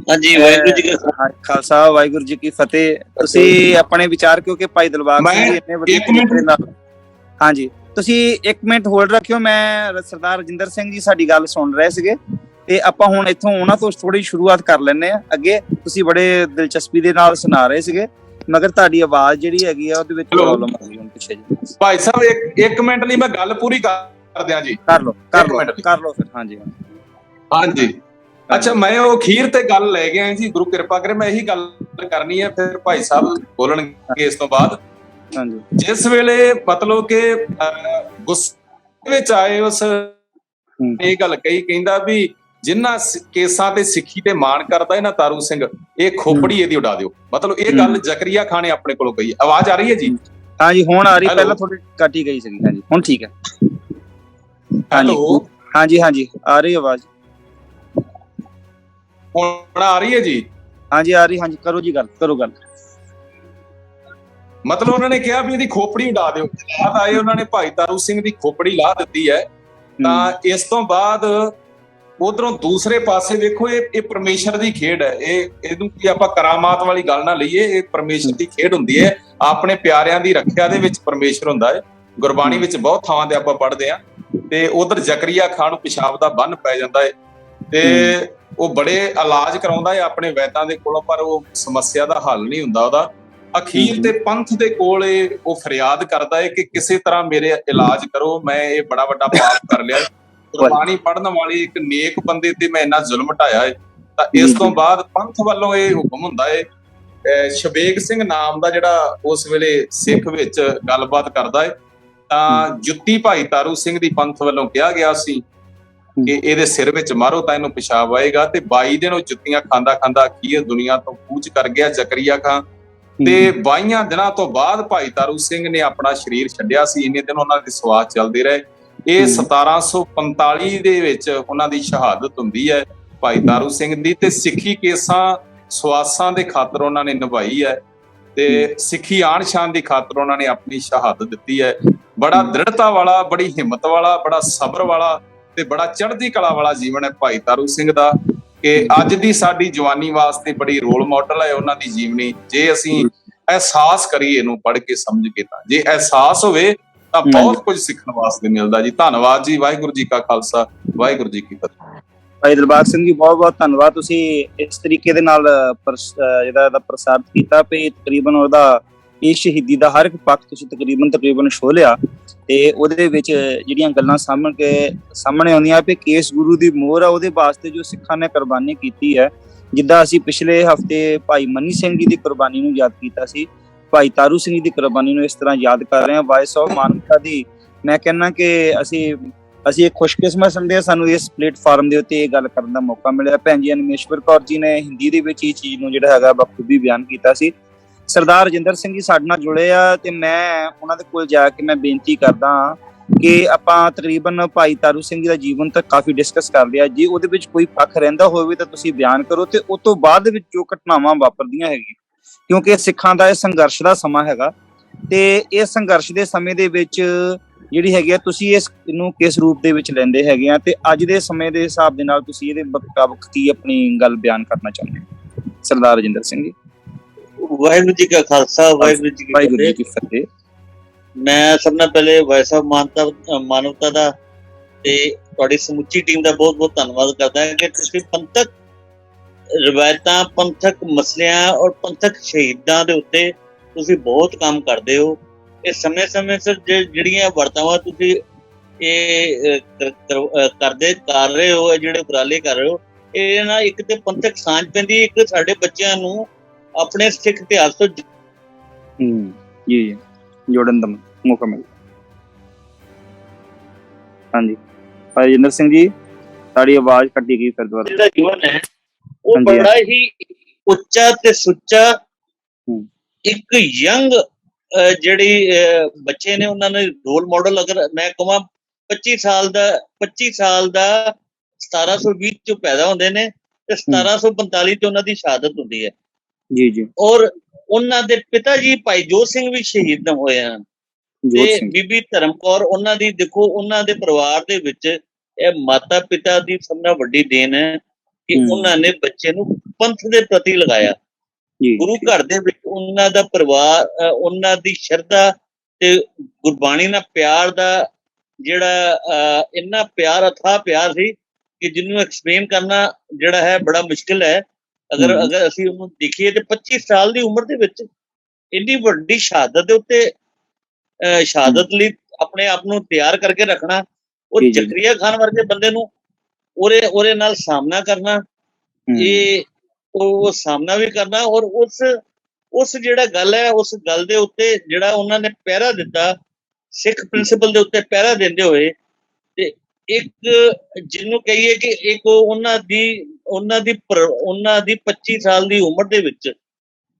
हाँ जी, वाहिगुरू जी का खालसा वाहिगुरू जी की फतेह। ਤੁਸੀਂ ਆਪਣੇ ਵਿਚਾਰ, ਕਿਉਂਕਿ ਭਾਈ ਦਿਲਬਾਗ ਸਿੰਘ ਜੀ ਇੰਨੇ ਵਧੀਆ ਤਰੀਕੇ ਨਾਲ, ਹਾਂਜੀ ਤੁਸੀਂ 1 ਮਿੰਟ ਹੋਲਡ ਰੱਖਿਓ। ਮੈਂ ਸਰਦਾਰ ਰਜਿੰਦਰ ਸਿੰਘ ਜੀ ਸਾਡੀ ਗੱਲ ਸੁਣ ਰਹੇ ਸੀਗੇ, ਤੇ ਆਪਾਂ ਹੁਣ ਇੱਥੋਂ ਉਹਨਾਂ ਤੋਂ ਥੋੜੀ ਸ਼ੁਰੂਆਤ ਕਰ ਲੈਂਦੇ ਆ। ਅੱਗੇ ਤੁਸੀਂ ਬੜੇ ਦਿਲਚਸਪੀ ਦੇ ਨਾਲ ਸੁਣਾ ਰਹੇ ਸੀਗੇ, ਮਗਰ ਤੁਹਾਡੀ ਆਵਾਜ਼ ਜਿਹੜੀ ਹੈਗੀ ਆ ਉਹਦੇ ਵਿੱਚ ਪ੍ਰੋਬਲਮ ਆ ਗਈ ਹੁਣ ਪਿੱਛੇ ਜੀ। ਭਾਈ ਸਾਹਿਬ 1 ਮਿੰਟ ਲਈ ਮੈਂ ਗੱਲ ਪੂਰੀ ਕਰ ਦਿਆਂ ਜੀ। ਕਰ ਲਓ ਫਿਰ। ਹਾਂਜੀ ਹਾਂਜੀ। ਅੱਛਾ, ਮੈਂ ਉਹ ਅਖੀਰ ਤੇ ਗੱਲ ਲੈ ਗਿਆ ਜੀ, ਗੁਰੂ ਕਿਰਪਾ ਕਰੇ ਮੈਂ ਇਹੀ ਗੱਲ ਕਰਨੀ ਹੈ, ਫਿਰ ਭਾਈ ਸਾਹਿਬ ਬੋਲਣਗੇ ਇਸ ਤੋਂ ਬਾਅਦ। ਹਾਂਜੀ। ਜਿਸ ਵੇਲੇ ਮਤਲਬ ਕਿ ਗੁੱਸੇ ਵਿੱਚ ਆਏ, ਉਸ ਇਹ ਗੱਲ ਕਹਿੰਦਾ ਵੀ ਜਿਨ੍ਹਾਂ ਕੇਸਾਂ ਤੇ ਸਿੱਖੀ ਤੇ ਮਾਣ ਕਰਦਾ ਹੈ ਨਾ ਤਾਰੂ ਸਿੰਘ, ਇਹ ਖੋਪੜੀ ਇਹਦੀ ਉਡਾ ਦਿਓ। ਮਤਲਬ ਇਹ ਗੱਲ ਜ਼ਕਰੀਆ ਖਾਂ ਨੇ ਆਪਣੇ ਕੋਲੋਂ ਕਹੀ। ਆਵਾਜ਼ ਆ ਰਹੀ ਹੈ ਜੀ? ਹਾਂਜੀ ਹੁਣ ਆ ਰਹੀ, ਪਹਿਲਾਂ ਥੋੜੀ ਕੱਟੀ ਗਈ ਸੀਗੀ। ਹਾਂਜੀ ਹੁਣ ਠੀਕ ਹੈ। ਹੈਲੋ, ਹਾਂਜੀ ਆ ਰਹੀ ਆਵਾਜ਼, ਹੁਣ ਆ ਰਹੀ ਹੈ ਜੀ? ਹਾਂਜੀ ਆ ਰਹੀ। ਹਾਂਜੀ ਕਰੋ ਜੀ ਗੱਲ, ਕਰੋ ਗੱਲ। ਮਤਲਬ ਉਹਨਾਂ ਨੇ ਕਿਹਾ ਵੀ ਇਹਦੀ ਖੋਪੜੀ ਉਡਾ ਦਿਓ। ਬਾਅਦ ਆਏ ਉਹਨਾਂ ਨੇ ਭਾਈ ਤਾਰੂ ਸਿੰਘ ਦੀ ਖੋਪੜੀ ਲਾ ਦਿੱਤੀ ਹੈ। ਤਾਂ ਇਸ ਤੋਂ ਬਾਅਦ ਉਧਰੋਂ ਦੂਸਰੇ ਪਾਸੇ ਵੇਖੋ, ਇਹ ਪਰਮੇਸ਼ਰ ਦੀ ਖੇਡ ਹੈ। ਇਹਨੂੰ ਕੀ ਆਪਾਂ ਕਰਾਮਾਤ ਵਾਲੀ ਗੱਲ ਨਾ ਲਈਏ, ਇਹ ਪਰਮੇਸ਼ਰ ਦੀ ਖੇਡ ਹੁੰਦੀ ਹੈ। ਆਪਣੇ ਪਿਆਰਿਆਂ ਦੀ ਰੱਖਿਆ ਦੇ ਵਿੱਚ ਪਰਮੇਸ਼ਰ ਹੁੰਦਾ ਹੈ। ਗੁਰਬਾਣੀ ਵਿੱਚ ਬਹੁਤ ਥਾਵਾਂ ਤੇ ਆਪਾਂ ਪੜ੍ਹਦੇ ਹਾਂ। ਤੇ ਉਧਰ ਜ਼ਕਰੀਆ ਖਾਂ ਨੂੰ ਪਿਸ਼ਾਬ ਦਾ ਬੰਨ ਪੈ ਜਾਂਦਾ ਹੈ, ਤੇ ਉਹ ਬੜੇ ਇਲਾਜ ਕਰਾਉਂਦਾ ਹੈ ਆਪਣੇ ਵੈਦਾਂ ਦੇ ਕੋਲੋਂ, ਪਰ ਉਹ ਸਮੱਸਿਆ ਦਾ ਹੱਲ ਨਹੀਂ ਹੁੰਦਾ ਉਹਦਾ। ਅਖੀਰ ਤੇ ਪੰਥ ਦੇ ਕੋਲ ਉਹ ਫਰਿਆਦ ਕਰਦਾ ਹੈ ਕਿ ਕਿਸੇ ਤਰ੍ਹਾਂ ਮੇਰੇ ਇਲਾਜ ਕਰੋ, ਮੈਂ ਇਹ ਬੜਾ ਵੱਡਾ ਪਾਪ ਕਰ ਲਿਆ। ਗੁਰਬਾਣੀ ਪੜ੍ਹਨ ਵਾਲੇ ਇੱਕ ਨੇਕ ਬੰਦੇ ਤੇ ਮੈਂ ਇੰਨਾ ਜ਼ੁਲਮ ਢਾਇਆ ਹੈ। ਤਾਂ ਇਸ ਤੋਂ ਬਾਅਦ ਪੰਥ ਵੱਲੋਂ ਇਹ ਹੁਕਮ ਹੁੰਦਾ ਹੈ, ਸ਼ਬੇਗ ਸਿੰਘ ਨਾਮ ਦਾ ਜਿਹੜਾ ਉਸ ਵੇਲੇ ਸਿੱਖ ਵਿੱਚ ਗੱਲਬਾਤ ਕਰਦਾ ਹੈ, ਤਾਂ ਜੁੱਤੀ ਭਾਈ ਤਾਰੂ ਸਿੰਘ ਦੀ ਪੰਥ ਵੱਲੋਂ ਕਿਹਾ ਗਿਆ ਸੀ ਕਿ ਇਹਦੇ ਸਿਰ ਵਿੱਚ ਮਾਰੋ ਤਾਂ ਇਹਨੂੰ ਪਿਸ਼ਾਬ ਆਏਗਾ। ਤੇ 22 ਦਿਨ ਉਹ ਜੁੱਤੀਆਂ ਖਾਂਦਾ ਅਖੀਰ ਦੁਨੀਆ ਤੋਂ ਕੂਚ ਕਰ ਗਿਆ ਜ਼ਕਰੀਆ ਖਾਂ। ਤੇ 22 ਦਿਨਾਂ ਤੋਂ ਬਾਅਦ ਭਾਈ ਤਾਰੂ ਸਿੰਘ ਨੇ ਆਪਣਾ ਸਰੀਰ ਛੱਡਿਆ ਸੀ। ਇੰਨੇ ਦਿਨ ਉਹਨਾਂ ਦੇ ਸਵਾਸ ਚੱਲਦੇ ਰਹੇ। ਇਹ 1745 ਦੇ ਵਿੱਚ ਉਹਨਾਂ ਦੀ ਸ਼ਹਾਦਤ ਹੁੰਦੀ ਹੈ ਭਾਈ ਤਾਰੂ ਸਿੰਘ ਦੀ। ਤੇ ਸਿੱਖੀ ਕੇਸਾਂ ਸਵਾਸਾਂ ਦੇ ਖਾਤਰ ਉਹਨਾਂ ਨੇ ਨਿਭਾਈ ਹੈ, ਤੇ ਸਿੱਖੀ ਆਣ ਸ਼ਾਨ ਦੀ ਖਾਤਰ ਉਹਨਾਂ ਨੇ ਆਪਣੀ ਸ਼ਹਾਦਤ ਦਿੱਤੀ ਹੈ। ਬੜਾ ਦ੍ਰਿੜਤਾ ਵਾਲਾ, ਬੜੀ ਹਿੰਮਤ ਵਾਲਾ, ਬੜਾ ਸਬਰ ਵਾਲਾ ਤੇ ਬੜਾ ਚੜ੍ਹਦੀ ਕਲਾ ਵਾਲਾ ਜੀਵਨ ਹੈ ਭਾਈ ਤਾਰੂ ਸਿੰਘ ਦਾ, ਕਿ ਅੱਜ ਦੀ ਸਾਡੀ ਜਵਾਨੀ ਵਾਸਤੇ ਬੜੀ ਰੋਲ ਮਾਡਲ ਹੈ ਉਹਨਾਂ ਦੀ ਜੀਵਨੀ। ਜੇ ਅਸੀਂ ਅਹਿਸਾਸ ਕਰੀਏ ਇਹਨੂੰ ਪੜ੍ਹ ਕੇ ਸਮਝ ਕੇ, ਤਾਂ ਜੇ ਅਹਿਸਾਸ ਹੋਵੇ ਤਾਂ ਬਹੁਤ ਕੁਝ ਸਿੱਖਣ ਵਾਸਤੇ ਮਿਲਦਾ ਜੀ। ਧੰਨਵਾਦ ਜੀ। ਵਾਹਿਗੁਰੂ ਜੀ ਕਾ ਖਾਲਸਾ, ਵਾਹਿਗੁਰੂ ਜੀ ਕੀ ਫਤਿਹ। ਭਾਈ ਦਿਲਬਾਗ ਸਿੰਘ ਜੀ, ਬਹੁਤ ਬਹੁਤ ਧੰਨਵਾਦ। ਤੁਸੀਂ ਇਸ ਤਰੀਕੇ ਦੇ ਨਾਲ ਜਿਹੜਾ ਇਹਦਾ ਪ੍ਰਸਾਰਿਤ ਕੀਤਾ ਵੀ ਤਕਰੀਬਨ ਉਹਦਾ ਇਹ ਸ਼ਹੀਦੀ ਦਾ ਹਰ ਇੱਕ ਪੱਖ ਤੁਸੀਂ ਤਕਰੀਬਨ ਛੋਹ ਲਿਆ, ਤੇ ਉਹਦੇ ਵਿੱਚ ਜਿਹੜੀਆਂ ਗੱਲਾਂ ਸਾਹਮਣੇ ਆਉਂਦੀਆਂ ਵੀ ਕੇਸ ਗੁਰੂ ਦੀ ਮੋਹਰ ਆ, ਉਹਦੇ ਵਾਸਤੇ ਜੋ ਸਿੱਖਾਂ ਨੇ ਕੁਰਬਾਨੀ ਕੀਤੀ ਹੈ। ਜਿੱਦਾਂ ਅਸੀਂ ਪਿਛਲੇ ਹਫ਼ਤੇ ਭਾਈ ਮਨੀ ਸਿੰਘ ਜੀ ਦੀ ਕੁਰਬਾਨੀ ਨੂੰ ਯਾਦ ਕੀਤਾ ਸੀ, ਭਾਈ ਤਾਰੂ ਸਿੰਘ ਜੀ ਦੀ ਕੁਰਬਾਨੀ ਨੂੰ ਇਸ ਤਰ੍ਹਾਂ ਯਾਦ ਕਰ ਰਹੇ ਹਾਂ। ਵਾਇਸ ਆਫ ਮਾਨਵਤਾ ਦੀ ਮੈਂ ਕਹਿੰਦਾ ਕਿ ਅਸੀਂ ਇੱਕ ਖੁਸ਼ਕਿਸਮਤ ਸਮਝਦੇ ਹਾਂ, ਸਾਨੂੰ ਇਸ ਪਲੇਟਫਾਰਮ ਦੇ ਉੱਤੇ ਇਹ ਗੱਲ ਕਰਨ ਦਾ ਮੌਕਾ ਮਿਲਿਆ। ਭੈਣ ਜੀ ਅਨਮੇਸ਼ਵਰ ਕੌਰ ਜੀ ਨੇ ਹਿੰਦੀ ਦੇ ਵਿੱਚ ਇਹ ਚੀਜ਼ ਨੂੰ ਜਿਹੜਾ ਹੈਗਾ ਬਖੂਬੀ ਬਿਆਨ ਕੀਤਾ ਸੀ। ਸਰਦਾਰ ਰਜਿੰਦਰ ਸਿੰਘ ਜੀ ਸਾਡੇ ਨਾਲ ਜੁੜੇ ਆ, ਤੇ ਮੈਂ ਉਹਨਾਂ ਦੇ ਕੋਲ ਜਾ ਕੇ ਮੈਂ ਬੇਨਤੀ ਕਰਦਾ ਹਾਂ ਕਿ ਆਪਾਂ ਤਕਰੀਬਨ ਭਾਈ ਤਾਰੂ ਸਿੰਘ ਜੀ ਦਾ ਜੀਵਨ ਤਾਂ ਕਾਫੀ ਡਿਸਕਸ ਕਰ ਲਿਆ ਜੀ। ਉਹਦੇ ਵਿੱਚ ਕੋਈ ਪੱਖ ਰਹਿੰਦਾ ਹੋਵੇ ਤਾਂ ਤੁਸੀਂ ਬਿਆਨ ਕਰੋ, ਤੇ ਉਸ ਤੋਂ ਬਾਅਦ ਦੇ ਵਿੱਚ ਜੋ ਘਟਨਾਵਾਂ ਵਾਪਰਦੀਆਂ ਹੈਗੀਆਂ, ਕਿਉਂਕਿ ਇਹ ਸਿੱਖਾਂ ਦਾ ਇਹ ਸੰਘਰਸ਼ ਦਾ ਸਮਾਂ ਹੈਗਾ, ਤੇ ਇਸ ਸੰਘਰਸ਼ ਦੇ ਸਮੇਂ ਦੇ ਵਿੱਚ ਜਿਹੜੀ ਹੈਗੀ ਆ ਤੁਸੀਂ ਇਹਨੂੰ ਕਿਸ ਰੂਪ ਦੇ ਵਿੱਚ ਲੈਂਦੇ ਹੈਗੇ ਆ, ਤੇ ਅੱਜ ਦੇ ਸਮੇਂ ਦੇ ਹਿਸਾਬ ਦੇ ਨਾਲ ਤੁਸੀਂ ਇਹਦੇ ਮੁਤਾਬਕ ਕੀ ਆਪਣੀ ਗੱਲ ਬਿਆਨ ਕਰਨਾ ਚਾਹੁੰਦੇ ਹੋ ਸਰਦਾਰ ਰਜਿੰਦਰ ਸਿੰਘ ਜੀ? ਵਾਹਿਗੁਰੂ ਜੀ ਕਾ ਖਾਲਸਾ, ਵਾਹਿਗੁਰੂ ਜੀ ਕੀ ਫਤਿਹ। ਮੈਂ ਸਭ ਤੋਂ ਪਹਿਲੇ ਵਾਇਸ ਆਫ ਮਾਨਵਤਾ ਦਾ ਤੇ ਤੁਹਾਡੀ ਸਮੁੱਚੀ ਟੀਮ ਦਾ ਬਹੁਤ ਬਹੁਤ ਧੰਨਵਾਦ ਕਰਦਾ ਹਾਂ ਕਿ ਤੁਸੀਂ ਪੰਥਕ ਰਵਾਇਤਾਂ, ਪੰਥਕ ਮਸਲਿਆਂ ਔਰ ਪੰਥਕ ਸ਼ਹੀਦਾਂ ਦੇ ਉੱਤੇ ਤੁਸੀਂ ਬਹੁਤ ਕੰਮ ਕਰਦੇ ਹੋ। ਇਹ ਸਮੇਂ ਸਿਰ ਜਿਹੜੀਆਂ ਵਰਤਾਵਾਂ ਤੁਸੀਂ ਇਹ ਕਰ ਰਹੇ ਹੋ, ਜਿਹੜੇ ਉਪਰਾਲੇ ਕਰ ਰਹੇ ਹੋ, ਇਹ ਨਾ ਇੱਕ ਤੇ ਪੰਥਕ ਸਾਂਝ ਪੈਂਦੀ, ਇੱਕ ਸਾਡੇ ਬੱਚਿਆਂ ਨੂੰ ਆਪਣੇ ਸਿੱਖ ਇਤਿਹਾਸ ਤੋਂ ਜੀ ਜੋੜਨ ਦਾ ਮੌਕਾ ਮਿਲਦਾ। ਹਾਂਜੀ ਭਾਈ ਰਜਿੰਦਰ ਸਿੰਘ ਜੀ, ਸਾਡੀ ਆਵਾਜ਼ ਕੱਟੀ ਗਈ ਫਿਰ ਦੁਬਾਰਾ। ਜਿਹੜਾ ਜੀਵਨ ਹੈ ਉਹ ਬੜਾ ਹੀ ਉੱਚਾ ਤੇ ਸੁੱਚਾ, ਇੱਕ ਯੰਗ ਜਿਹੜੀ ਬੱਚੇ ਨੇ ਉਹਨਾਂ ਨੇ ਰੋਲ ਮਾਡਲ, ਅਗਰ ਮੈਂ ਕਹਾਂ 25 ਸਾਲ ਦਾ 1720 ਚ ਪੈਦਾ ਹੁੰਦੇ ਨੇ ਤੇ 1745 ਚ ਉਹਨਾਂ ਦੀ ਸ਼ਹਾਦਤ ਹੁੰਦੀ ਹੈ ਜੀ। ਔਰ ਉਹਨਾਂ ਦੇ ਪਿਤਾ ਜੀ ਭਾਈ ਜੋਤ ਸਿੰਘ ਵੀ ਸ਼ਹੀਦ ਹੋਏ ਹਨ, ਤੇ ਬੀਬੀ ਧਰਮ ਕੌਰ ਉਹਨਾਂ ਦੀ, ਦੇਖੋ ਉਹਨਾਂ ਦੇ ਪਰਿਵਾਰ ਦੇ ਵਿੱਚ ਇਹ ਮਾਤਾ ਪਿਤਾ ਦੀ ਸਭ ਤੋਂ ਵੱਡੀ ਦੇਣ ਹੈ ਕਿ ਉਹਨਾਂ ਨੇ ਬੱਚੇ ਨੂੰ ਪੰਥ ਦੇ ਪ੍ਰਤੀ ਲਗਾਇਆ। ਗੁਰੂ ਘਰ ਦੇ ਵਿੱਚ ਉਹਨਾਂ ਦਾ ਪਰਿਵਾਰ, ਉਹਨਾਂ ਦੀ ਸ਼ਰਧਾ ਤੇ ਗੁਰਬਾਣੀ ਨਾਲ ਪਿਆਰ ਦਾ ਜਿਹੜਾ ਇੰਨਾ ਪਿਆਰ, ਅਥਾਹ ਪਿਆਰ ਸੀ ਕਿ ਜਿਹਨੂੰ ਐਕਸਪਲੇਨ ਕਰਨਾ ਜਿਹੜਾ ਹੈ ਬੜਾ ਮੁਸ਼ਕਿਲ ਹੈ। ਅਗਰ ਅਸੀਂ ਉਹਨੂੰ ਦੇਖੀਏ ਤੇ 25 ਸਾਲ ਦੀ ਉਮਰ ਦੇ ਵਿੱਚ ਇੰਨੀ ਵੱਡੀ ਸ਼ਹਾਦਤ ਦੇ ਉੱਤੇ, ਸ਼ਹਾਦਤ ਲਈ ਆਪਣੇ ਆਪ ਨੂੰ ਤਿਆਰ ਕਰਕੇ ਰੱਖਣਾ, ਉਹ ਜ਼ਕਰੀਆ ਖਾਨ ਵਰਗੇ ਬੰਦੇ ਨੂੰ ਉਹਦੇ ਨਾਲ ਸਾਹਮਣਾ ਕਰਨਾ, ਇਹ ਉਹ ਸਾਹਮਣਾ ਵੀ ਕਰਨਾ, ਔਰ ਉਸ ਜਿਹੜਾ ਗੱਲ ਹੈ, ਉਸ ਗੱਲ ਦੇ ਉੱਤੇ ਜਿਹੜਾ ਉਹਨਾਂ ਨੇ ਪਹਿਰਾ ਦਿੱਤਾ, ਸਿੱਖ ਪ੍ਰਿੰਸੀਪਲ ਦੇ ਉੱਤੇ ਪਹਿਰਾ ਦਿੰਦੇ ਹੋਏ, ਤੇ ਇੱਕ ਜਿਹਨੂੰ ਕਹੀਏ ਕਿ ਇੱਕ ਉਹਨਾਂ ਦੀ 25 ਸਾਲ ਦੀ ਉਮਰ ਦੇ ਵਿੱਚ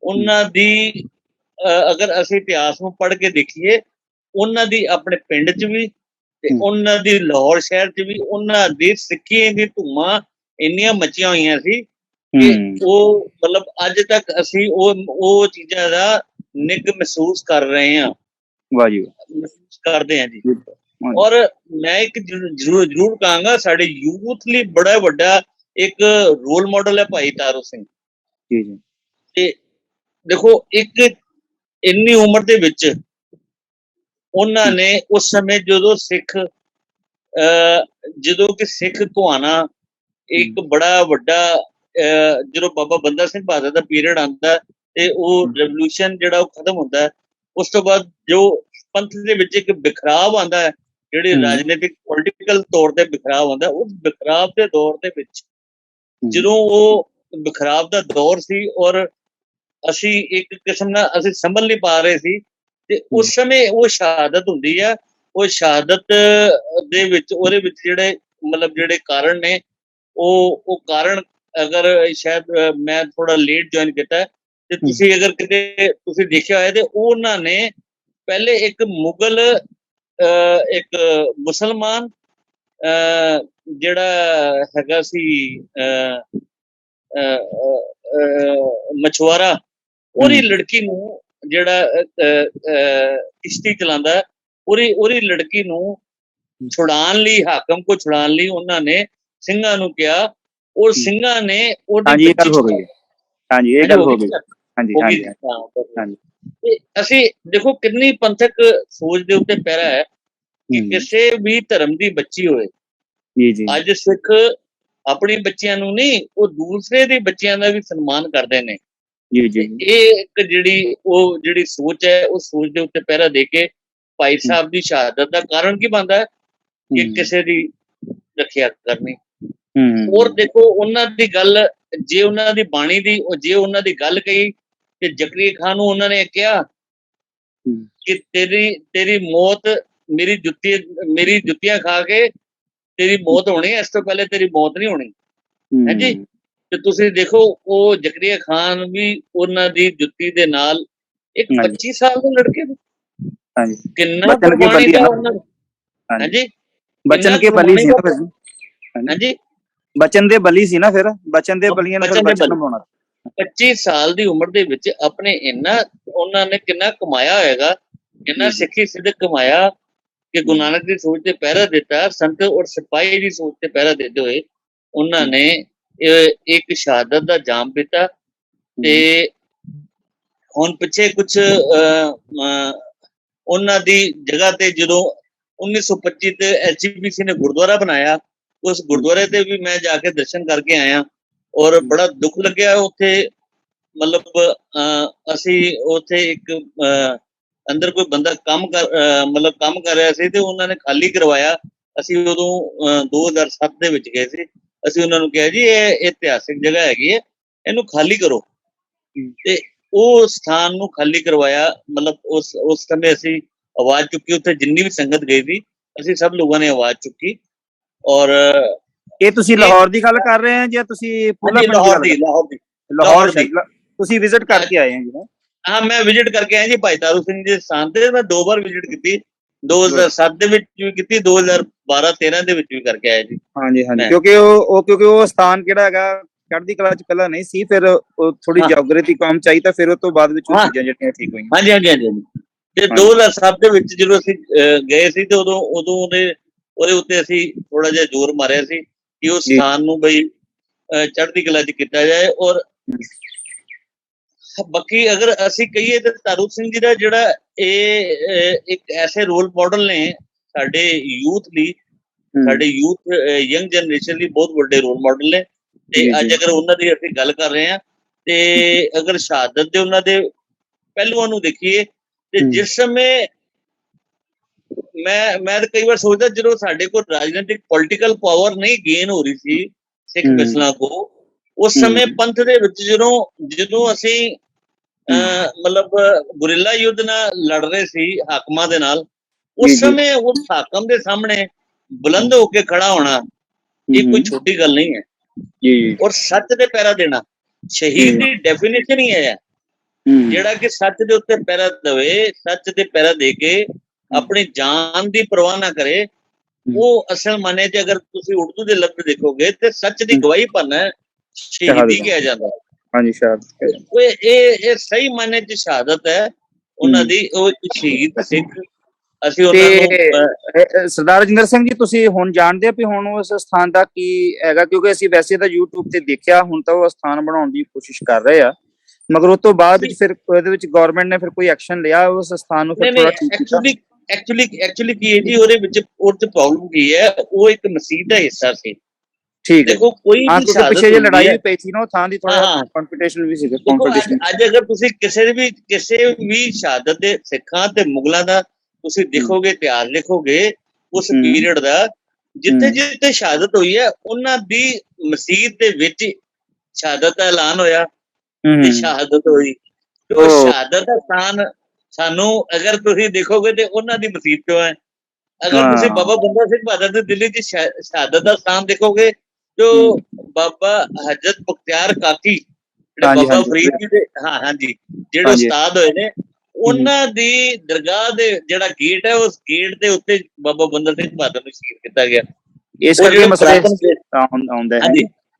ਉਹਨਾਂ ਦੀ, ਅਗਰ ਅਸੀਂ ਇਤਿਹਾਸ ਨੂੰ ਪੜ੍ਹ ਕੇ ਦੇਖੀਏ, ਉਹਨਾਂ ਦੀ ਆਪਣੇ ਪਿੰਡ 'ਚ ਵੀ ਤੇ ਉਹਨਾਂ ਦੀ ਲਾਹੌਰ ਸ਼ਹਿਰ 'ਚ ਵੀ ਉਹਨਾਂ ਦੀ ਸਿੱਖੀ ਦੀ ਧੂਮਾਂ ਇੰਨੀਆਂ ਮੱਚੀਆਂ ਹੋਈਆਂ ਸੀ ਕਿ ਉਹ ਮਤਲਬ ਅੱਜ ਤੱਕ ਅਸੀਂ ਉਹ ਚੀਜ਼ਾਂ ਦਾ ਨਿੱਘ ਮਹਿਸੂਸ ਕਰ ਰਹੇ ਹਾਂ। ਵਾਹ ਜੀ, ਮਹਿਸੂਸ ਕਰਦੇ ਹਾਂ ਜੀ। ਔਰ ਮੈਂ ਇੱਕ ਜ਼ਰੂਰ ਕਹਾਂਗਾ, ਸਾਡੇ ਯੂਥ ਲਈ ਬੜਾ ਵੱਡਾ ਇੱਕ ਰੋਲ ਮਾਡਲ ਹੈ ਭਾਈ ਤਾਰੂ ਸਿੰਘ ਜੀ। ਤੇ ਦੇਖੋ, ਇੱਕ ਇੰਨੀ ਉਮਰ ਦੇ ਵਿੱਚ ਉਹਨਾਂ ਨੇ ਉਸ ਸਮੇਂ ਜਦੋਂ ਕਿ ਸਿੱਖ ਘੁਆਣਾ ਇੱਕ ਬੜਾ ਵੱਡਾ, ਜਦੋਂ ਬਾਬਾ ਬੰਦਾ ਸਿੰਘ ਬਹਾਦਰ ਦਾ ਪੀਰੀਅਡ ਆਉਂਦਾ ਤੇ ਉਹ ਰੈਵੋਲੂਸ਼ਨ ਜਿਹੜਾ ਉਹ ਖਤਮ ਹੁੰਦਾ, ਉਸ ਤੋਂ ਬਾਅਦ ਜੋ ਪੰਥ ਦੇ ਵਿੱਚ ਇੱਕ ਬਿਖਰਾਵ ਆਉਂਦਾ ਹੈ, ਜਿਹੜੀ ਰਾਜਨੀਤਿਕ ਪੋਲੀਟੀਕਲ ਤੌਰ ਤੇ ਬਿਖਰਾਵ ਆਉਂਦਾ, ਉਸ ਬਿਖਰਾਵ ਦੇ ਦੌਰ ਦੇ ਵਿੱਚ ਜਦੋਂ ਉਹ ਬਿਖਰਾਵ ਦਾ ਦੌਰ ਸੀ ਔਰ ਅਸੀਂ ਇੱਕ ਕਿਸਮ ਨਾਲ ਅਸੀਂ ਸੰਭਲ ਨਹੀਂ ਪਾ ਰਹੇ ਸੀ, ਤੇ ਉਸ ਸਮੇਂ ਉਹ ਸ਼ਹਾਦਤ ਹੁੰਦੀ ਆ। ਉਹ ਸ਼ਹਾਦਤ ਦੇ ਵਿੱਚ ਉਹਦੇ ਵਿੱਚ ਜਿਹੜੇ ਕਾਰਨ ਨੇ, ਉਹ ਕਾਰਨ, ਅਗਰ ਸ਼ਾਇਦ ਮੈਂ ਥੋੜਾ ਲੇਟ ਜੁਆਇਨ ਕੀਤਾ ਤੇ ਤੁਸੀਂ ਅਗਰ ਕਿਤੇ ਤੁਸੀਂ ਦੇਖਿਆ ਹੋਇਆ, ਤੇ ਉਹਨਾਂ ਨੇ ਪਹਿਲੇ ਇੱਕ ਮੁਗਲ, ਇੱਕ ਮੁਸਲਮਾਨ ਜਿਹੜਾ ਹੈਗਾ ਸੀ ਮਛੁਆਰਾ, ਉਹਦੀ ਲੜਕੀ ਨੂੰ, ਜਿਹੜਾ ਕਿਸ਼ਤੀ ਚਲਾਉਂਦਾ, ਉਹਦੀ ਲੜਕੀ ਨੂੰ ਛੁਡਾਉਣ ਲਈ, ਹਾਕਮ ਕੋ ਛੁਡਾਉਣ ਲਈ ਉਹਨਾਂ ਨੇ ਸਿੰਘਾਂ ਨੂੰ ਕਿਹਾ, ਔਰ ਸਿੰਘਾਂ ਨੇ ਉਹਦੀ ਤੇ ਅਸੀਂ ਦੇਖੋ ਕਿੰਨੀ ਪੰਥਕ ਸੋਚ ਦੇ ਉੱਤੇ ਪਹਿਰਾ ਹੈ। ਕਿ ਕਿਸੇ ਵੀ ਧਰਮ ਦੀ ਬੱਚੀ ਹੋਏ, ਜੀ ਜੀ ਅੱਜ ਸਿੱਖ ਆਪਣੀ ਬੱਚਿਆਂ ਨੂੰ ਨਹੀਂ, ਉਹ ਦੂਸਰੇ ਦੇ ਬੱਚਿਆਂ ਦਾ ਵੀ ਸਨਮਾਨ ਕਰਦੇ ਨੇ। ਜੀ ਜੀ ਇਹ ਇੱਕ ਜਿਹੜੀ ਸੋਚ ਹੈ, ਉਹ ਸੋਚ ਦੇ ਉੱਤੇ ਪਹਿਰਾ ਦੇ ਕੇ ਭਾਈ ਸਾਹਿਬ ਦੀ ਸ਼ਹਾਦਤ ਦਾ ਕਾਰਨ ਕੀ ਬਣਦਾ ਕਿ ਕਿਸੇ ਦੀ ਰੱਖਿਆ ਕਰਨੀ। ਔਰ ਦੇਖੋ ਉਹਨਾਂ ਦੀ ਗੱਲ, ਜੇ ਉਹਨਾਂ ਦੀ ਬਾਣੀ ਦੀ, ਜੇ ਉਹਨਾਂ ਦੀ ਗੱਲ ਕਹੀ ਤੇ ਜ਼ਕਰੀਆ ਖਾਨ ਨੂੰ ਉਹਨਾਂ ਨੇ ਕਿਹਾ ਕਿ ਤੇਰੀ ਮੌਤ ਮੇਰੀ ਜੁੱਤੀਆਂ ਖਾ ਕੇ ਤੇਰੀ ਮੌਤ ਹੋਣੀ, ਇਸ ਤੋਂ ਪਹਿਲੇ ਤੇਰੀ ਮੌਤ ਨਹੀਂ ਹੋਣੀ। ਹਾਂਜੀ, ਤੇ ਤੁਸੀਂ ਦੇਖੋ ਉਹ ਜ਼ਕਰੀਆ ਖਾਨ ਵੀ ਉਹਨਾਂ ਦੀ ਜੁੱਤੀ ਦੇ ਨਾਲ ਇੱਕ 25 ਸਾਲ ਦੇ ਲੜਕੇ ਨੂੰ ਕਿੰਨਾ ਕੁਰਬਾਨੀ ਦਾ ਉਹਨਾਂ ਨੇ, ਹਾਂਜੀ ਬਚਨ ਕੇ ਬਲੀ ਸੀ ਨਾ, ਹਾਂਜੀ ਬਚਨ ਦੇ ਬਲੀ ਸੀ ਨਾ, ਫਿਰ ਬਚਨ ਦੇ ਬਲੀਆਂ ਨੂੰ ਬਚਨ ਬਣਾਉਣਾ। 25 ਸਾਲ ਦੀ ਉਮਰ ਦੇ ਵਿੱਚ ਆਪਣੇ ਇੰਨਾ ਉਹਨਾਂ ਨੇ ਕਿੰਨਾ ਕਮਾਇਆ ਹੋਏਗਾ, ਇੰਨਾ ਸਿੱਖੀ ਸਿੱਧਕ ਕਮਾਇਆ ਕਿ ਗੁਰੂ ਨਾਨਕ ਦੀ ਸੋਚ ਤੇ ਪਹਿਰਾ ਦਿੱਤਾ, ਸੰਤ ਔਰ ਸਿਪਾਹੀ ਦੀ ਸੋਚ ਤੇ ਪਹਿਰਾ ਦਿੰਦੇ ਹੋਏ ਉਹਨਾਂ ਨੇ ਇੱਕ ਸ਼ਹਾਦਤ ਦਾ ਜਾਮ ਪੀਤਾ। ਤੇ ਹੁਣ ਪਿੱਛੇ ਕੁਛ ਉਹਨਾਂ ਦੀ ਜਗ੍ਹਾ ਤੇ ਜਦੋਂ 1925 ਤੇ LCPC ਨੇ ਗੁਰਦੁਆਰਾ ਬਣਾਇਆ, ਉਸ ਗੁਰਦੁਆਰੇ ਤੇ ਵੀ ਮੈਂ ਜਾ ਕੇ ਦਰਸ਼ਨ ਕਰਕੇ ਆਇਆ ਔਰ ਬੜਾ ਦੁੱਖ ਲੱਗਿਆ ਉੱਥੇ। ਮਤਲਬ ਅਸੀਂ ਉੱਥੇ ਇੱਕ ਅੰਦਰ ਕੋਈ ਬੰਦਾ ਕੰਮ ਕਰ ਰਿਹਾ ਸੀ ਤੇ ਉਹਨਾਂ ਨੇ ਖਾਲੀ ਕਰਵਾਇਆ। ਅਸੀਂ ਉਦੋਂ 2007 ਦੇ ਵਿੱਚ ਗਏ ਸੀ। ਅਸੀਂ ਉਹਨਾਂ ਨੂੰ ਕਿਹਾ ਜੀ ਇਹ ਇਤਿਹਾਸਿਕ ਜਗ੍ਹਾ ਹੈਗੀ ਹੈ, ਇਹਨੂੰ ਖਾਲੀ ਕਰੋ, ਤੇ ਉਹ ਸਥਾਨ ਨੂੰ ਖਾਲੀ ਕਰਵਾਇਆ। ਮਤਲਬ ਉਸ ਸਮੇਂ ਅਸੀਂ ਆਵਾਜ਼ ਚੁੱਕੀ, ਉੱਥੇ ਜਿੰਨੀ ਵੀ ਸੰਗਤ ਗਈ ਸੀ ਅਸੀਂ ਸਭ ਲੋਕਾਂ ਨੇ ਆਵਾਜ਼ ਚੁੱਕੀ। ਔਰ ਇਹ ਤੁਸੀਂ ਲਾਹੌਰ ਦੀ ਗੱਲ ਕਰ ਰਹੇ ਹੋ ਜਾਂ ਤੁਸੀਂ ਲਾਹੌਰ ਤੁਸੀਂ ਵਿਜ਼ਿਟ ਕਰਕੇ ਆਏ ਹੋ ਜੀ? ਹਾਂ, ਮੈਂ ਵਿਜ਼ਿਟ ਕਰਕੇ ਆਇਆ ਜੀ ਭਾਈ ਤਾਰੂ ਸਿੰਘ ਜੀ ਸਥਾਨ ਤੇ। ਮੈਂ 2 ਵਾਰ ਵਿਜ਼ਿਟ ਕੀਤੀ, 2007 ਦੇ ਵਿੱਚ ਵੀ ਕੀਤੀ, 2012-13 ਦੇ ਵਿੱਚ ਵੀ ਕਰਕੇ ਆਇਆ ਜੀ। ਹਾਂਜੀ ਹਾਂਜੀ, ਕਿਉਂਕਿ ਉਹ ਸਥਾਨ ਕਿਹੜਾ ਹੈਗਾ ਚੜ੍ਹਦੀ ਕਲਾ ਚ ਪਹਿਲਾਂ ਨਹੀਂ ਸੀ, ਫਿਰ ਉਹ ਥੋੜੀ ਜਿਓਗ੍ਰਾਫੀ ਕੰਮ ਚਾਹੀਦਾ, ਫਿਰ ਉਹ ਤੋਂ ਬਾਅਦ ਵਿੱਚ ਉਹ ਚੀਜ਼ਾਂ ਜਿਹੜੀਆਂ ਠੀਕ ਹੋਈਆਂ। ਹਾਂਜੀ ਹਾਂਜੀ ਹਾਂਜੀ। ਤੇ 2007 ਦੇ ਵਿੱਚ ਜਦੋਂ ਅਸੀਂ ਗਏ ਸੀ ਤੇ ਉਦੋਂ ਉਹਦੇ ਉੱਤੇ ਅਸੀਂ ਥੋੜਾ ਜਿਹਾ ਜ਼ੋਰ ਮਾਰਿਆ ਸੀ ਕਿ ਉਸ ਸਥਾਨ ਨੂੰ ਬਈ ਚੜ੍ਹਦੀ ਕਲਾ ਚ ਕੀਤਾ ਜਾਏ। ਔਰ ਬਾਕੀ ਅਗਰ ਅਸੀਂ ਕਹੀਏ ਤਾਂ ਤਾਰੂ ਸਿੰਘ ਜੀ ਦਾ ਜਿਹੜਾ ਇਹ ਇੱਕ ਐਸੇ ਰੋਲ ਮਾਡਲ ਨੇ ਸਾਡੇ ਯੂਥ ਲਈ, ਸਾਡੇ ਯੰਗ ਜਨਰੇਸ਼ਨ ਲਈ ਬਹੁਤ ਵੱਡੇ ਰੋਲ ਮਾਡਲ ਨੇ। ਤੇ ਅੱਜ ਅਗਰ ਉਹਨਾਂ ਦੀ ਅਸੀਂ ਗੱਲ ਕਰ ਰਹੇ ਹਾਂ ਤੇ ਅਗਰ ਸ਼ਹਾਦਤ ਦੇ ਉਹਨਾਂ ਦੇ ਪਹਿਲੂਆਂ ਨੂੰ ਦੇਖੀਏ ਤੇ ਜਿਸ ਸਮੇਂ ਮੈਂ ਤਾਂ ਕਈ ਵਾਰ ਸੋਚਦਾ, ਜਦੋਂ ਸਾਡੇ ਕੋਲ ਰਾਜਨੀਤਿਕ ਪੋਲੀਟੀਕਲ ਪਾਵਰ ਨਹੀਂ ਗੇਨ ਹੋ ਰਹੀ ਸੀ ਸਿੱਖ ਮਿਸਲਾਂ ਕੋ, ਉਸ ਸਮੇਂ ਪੰਥ ਦੇ ਵਿੱਚ ਜਦੋਂ ਅਸੀਂ ਮਤਲਬ ਗੁਰਿੱਲਾ ਯੁੱਧ ਨਾਲ ਲੜ ਰਹੇ ਸੀ ਹਾਕਮਾਂ ਦੇ ਨਾਲ, ਉਸ ਸਮੇਂ ਉਸ ਹਾਕਮ ਦੇ ਸਾਹਮਣੇ ਬੁਲੰਦ ਹੋ ਕੇ ਖੜਾ ਹੋਣਾ ਇਹ ਕੋਈ ਛੋਟੀ ਗੱਲ ਨਹੀਂ ਹੈ। ਔਰ ਸੱਚ ਦੇ ਪਹਿਰਾ ਦੇਣਾ, ਸ਼ਹੀਦ ਦੀ ਡੈਫੀਨੇਸ਼ਨ ਹੀ ਹੈ ਜਿਹੜਾ ਕਿ ਸੱਚ ਦੇ ਉੱਤੇ ਪਹਿਰਾ ਦੇਵੇ, ਸੱਚ ਦੇ ਪਹਿਰਾ ਦੇ ਕੇ ਆਪਣੀ ਜਾਨ ਦੀ ਪਰਵਾਹ ਨਾ ਕਰੇ। ਉਹ ਅਸਲ ਮਾਨੇ ਚ ਅਗਰ ਤੁਸੀਂ ਉਰਦੂ ਦੇ ਲਫ਼ਜ਼ ਦੇਖੋਗੇ ਤੇ ਸੱਚ ਦੀ ਗਵਾਹੀ ਭਰਨਾ ਸ਼ਹੀਦੀ ਕਿਹਾ ਜਾਂਦਾ ਹੈ। ਹਾਂਜੀ, ਸ਼ਹਾਦਤ ਇਹ ਸਹੀ ਮਾਨੇ ਚ ਸ਼ਹਾਦਤ ਹੈ ਉਹਨਾਂ ਦੀ। ਉਹ ਇੱਕ ਸ਼ਹੀਦ ਸਿੱਖ ਅਸੀਂ ਉਹਨਾਂ ਨੂੰ। ਸਰਦਾਰ ਰਜਿੰਦਰ ਸਿੰਘ ਜੀ, ਤੁਸੀਂ ਹੁਣ ਜਾਣਦੇ ਹੋ ਵੀ ਹੁਣ ਉਸ ਸਥਾਨ ਦਾ ਕੀ ਹੈਗਾ? ਕਿਉਂਕਿ ਅਸੀਂ ਵੈਸੇ ਤਾਂ YouTube ਤੇ ਦੇਖਿਆ, ਹੁਣ ਤਾਂ ਉਹ ਸਥਾਨ ਬਣਾਉਣ ਦੀ ਕੋਸ਼ਿਸ਼ ਕਰ ਰਹੇ ਆ, ਮਗਰ ਉਸ ਤੋਂ ਬਾਅਦ ਵਿੱਚ ਫਿਰ ਉਹਦੇ ਵਿੱਚ ਗਵਰਨਮੈਂਟ ਨੇ ਫਿਰ ਕੋਈ ਐਕਸ਼ਨ ਲਿਆ ਉਸ ਸਥਾਨ ਨੂੰ ਫਿਰ ਥੋੜਾ ਠੀਕ ਕੀਤਾ? ਐਕਚੁਅਲੀ ਕੀ ਹੈ ਜੀ, ਉਹਦੇ ਵਿੱਚ ਪ੍ਰੋਬਲਮ ਕੀ ਹੈ, ਉਹ ਇੱਕ ਮਸਜਿਦ ਦਾ ਹਿੱਸਾ ਸੀ। ਠੀਕ ਹੈ, ਦੇਖੋ ਕੋਈ ਵੀ ਸ਼ਹਾਦਤ ਪਿੱਛੇ ਜੇ ਲੜਾਈ ਵੀ ਪਈ ਸੀ ਨਾ, ਉਹ ਥਾਂ ਦੀ ਥੋੜਾ ਕੰਪੀਟੀਸ਼ਨ ਵੀ ਸੀ। ਅੱਜ ਅਗਰ ਤੁਸੀਂ ਕਿਸੇ ਵੀ ਸ਼ਹਾਦਤ ਦੇ ਸਿੱਖਾਂ ਤੇ ਮੁਗਲਾਂ ਦਾ ਤੁਸੀਂ ਦੇਖੋਗੇ, ਇਤਿਹਾਸ ਲਿਖੋਗੇ ਉਸ ਪੀਰੀਅਡ ਦਾ, ਜਿੱਥੇ ਸ਼ਹਾਦਤ ਹੋਈ ਹੈ ਉਹਨਾਂ ਦੀ ਮਸਜਿਦ ਦੇ ਵਿੱਚ ਸ਼ਹਾਦਤ ਦਾ ਐਲਾਨ ਹੋਇਆ ਤੇ ਸ਼ਹਾਦਤ ਹੋਈ। ਉਹ ਸ਼ਹਾਦਤ ਦਾ ਸਥਾਨ ਸਾਨੂੰ ਅਗਰ ਤੁਸੀਂ ਦੇਖੋਗੇ ਤੇ ਉਹਨਾਂ ਦੀ ਮਸਜਿਦ ਚੋਂ ਹੈ। ਅਗਰ ਤੁਸੀਂ ਬਾਬਾ ਬੰਦਾ ਸਿੰਘ ਬਹਾਦਰ ਦੀ ਦਿੱਲੀ ਚ ਸ਼ਹਾਦਤ ਦਾ ਸਥਾਨ ਦੇਖੋਗੇ ਜੋ ਬਾਬਾ ਹਜ਼ਰਤ ਮੁਖਤਿਆਰ ਕਾਕੀ ਬਾਬਾ ਫਰੀਦ ਜੀ ਦੇ ਜਿਹੜੇ ਉਸਤਾਦ ਹੋਏ ਨੇ, ਉਹਨਾਂ ਦੀ ਦਰਗਾਹ ਦੇ ਜਿਹੜਾ ਗੇਟ ਹੈ, ਉਸ ਗੇਟ ਦੇ ਉੱਤੇ ਬਾਬਾ ਬੰਦਾ ਸਿੰਘ ਬਹਾਦਰ ਨੂੰ ਸ਼ਹੀਦ ਕੀਤਾ ਗਿਆ। ਇਸ ਕਰਕੇ ਮਸਲੇ ਆਉਂਦਾ ਹੈ।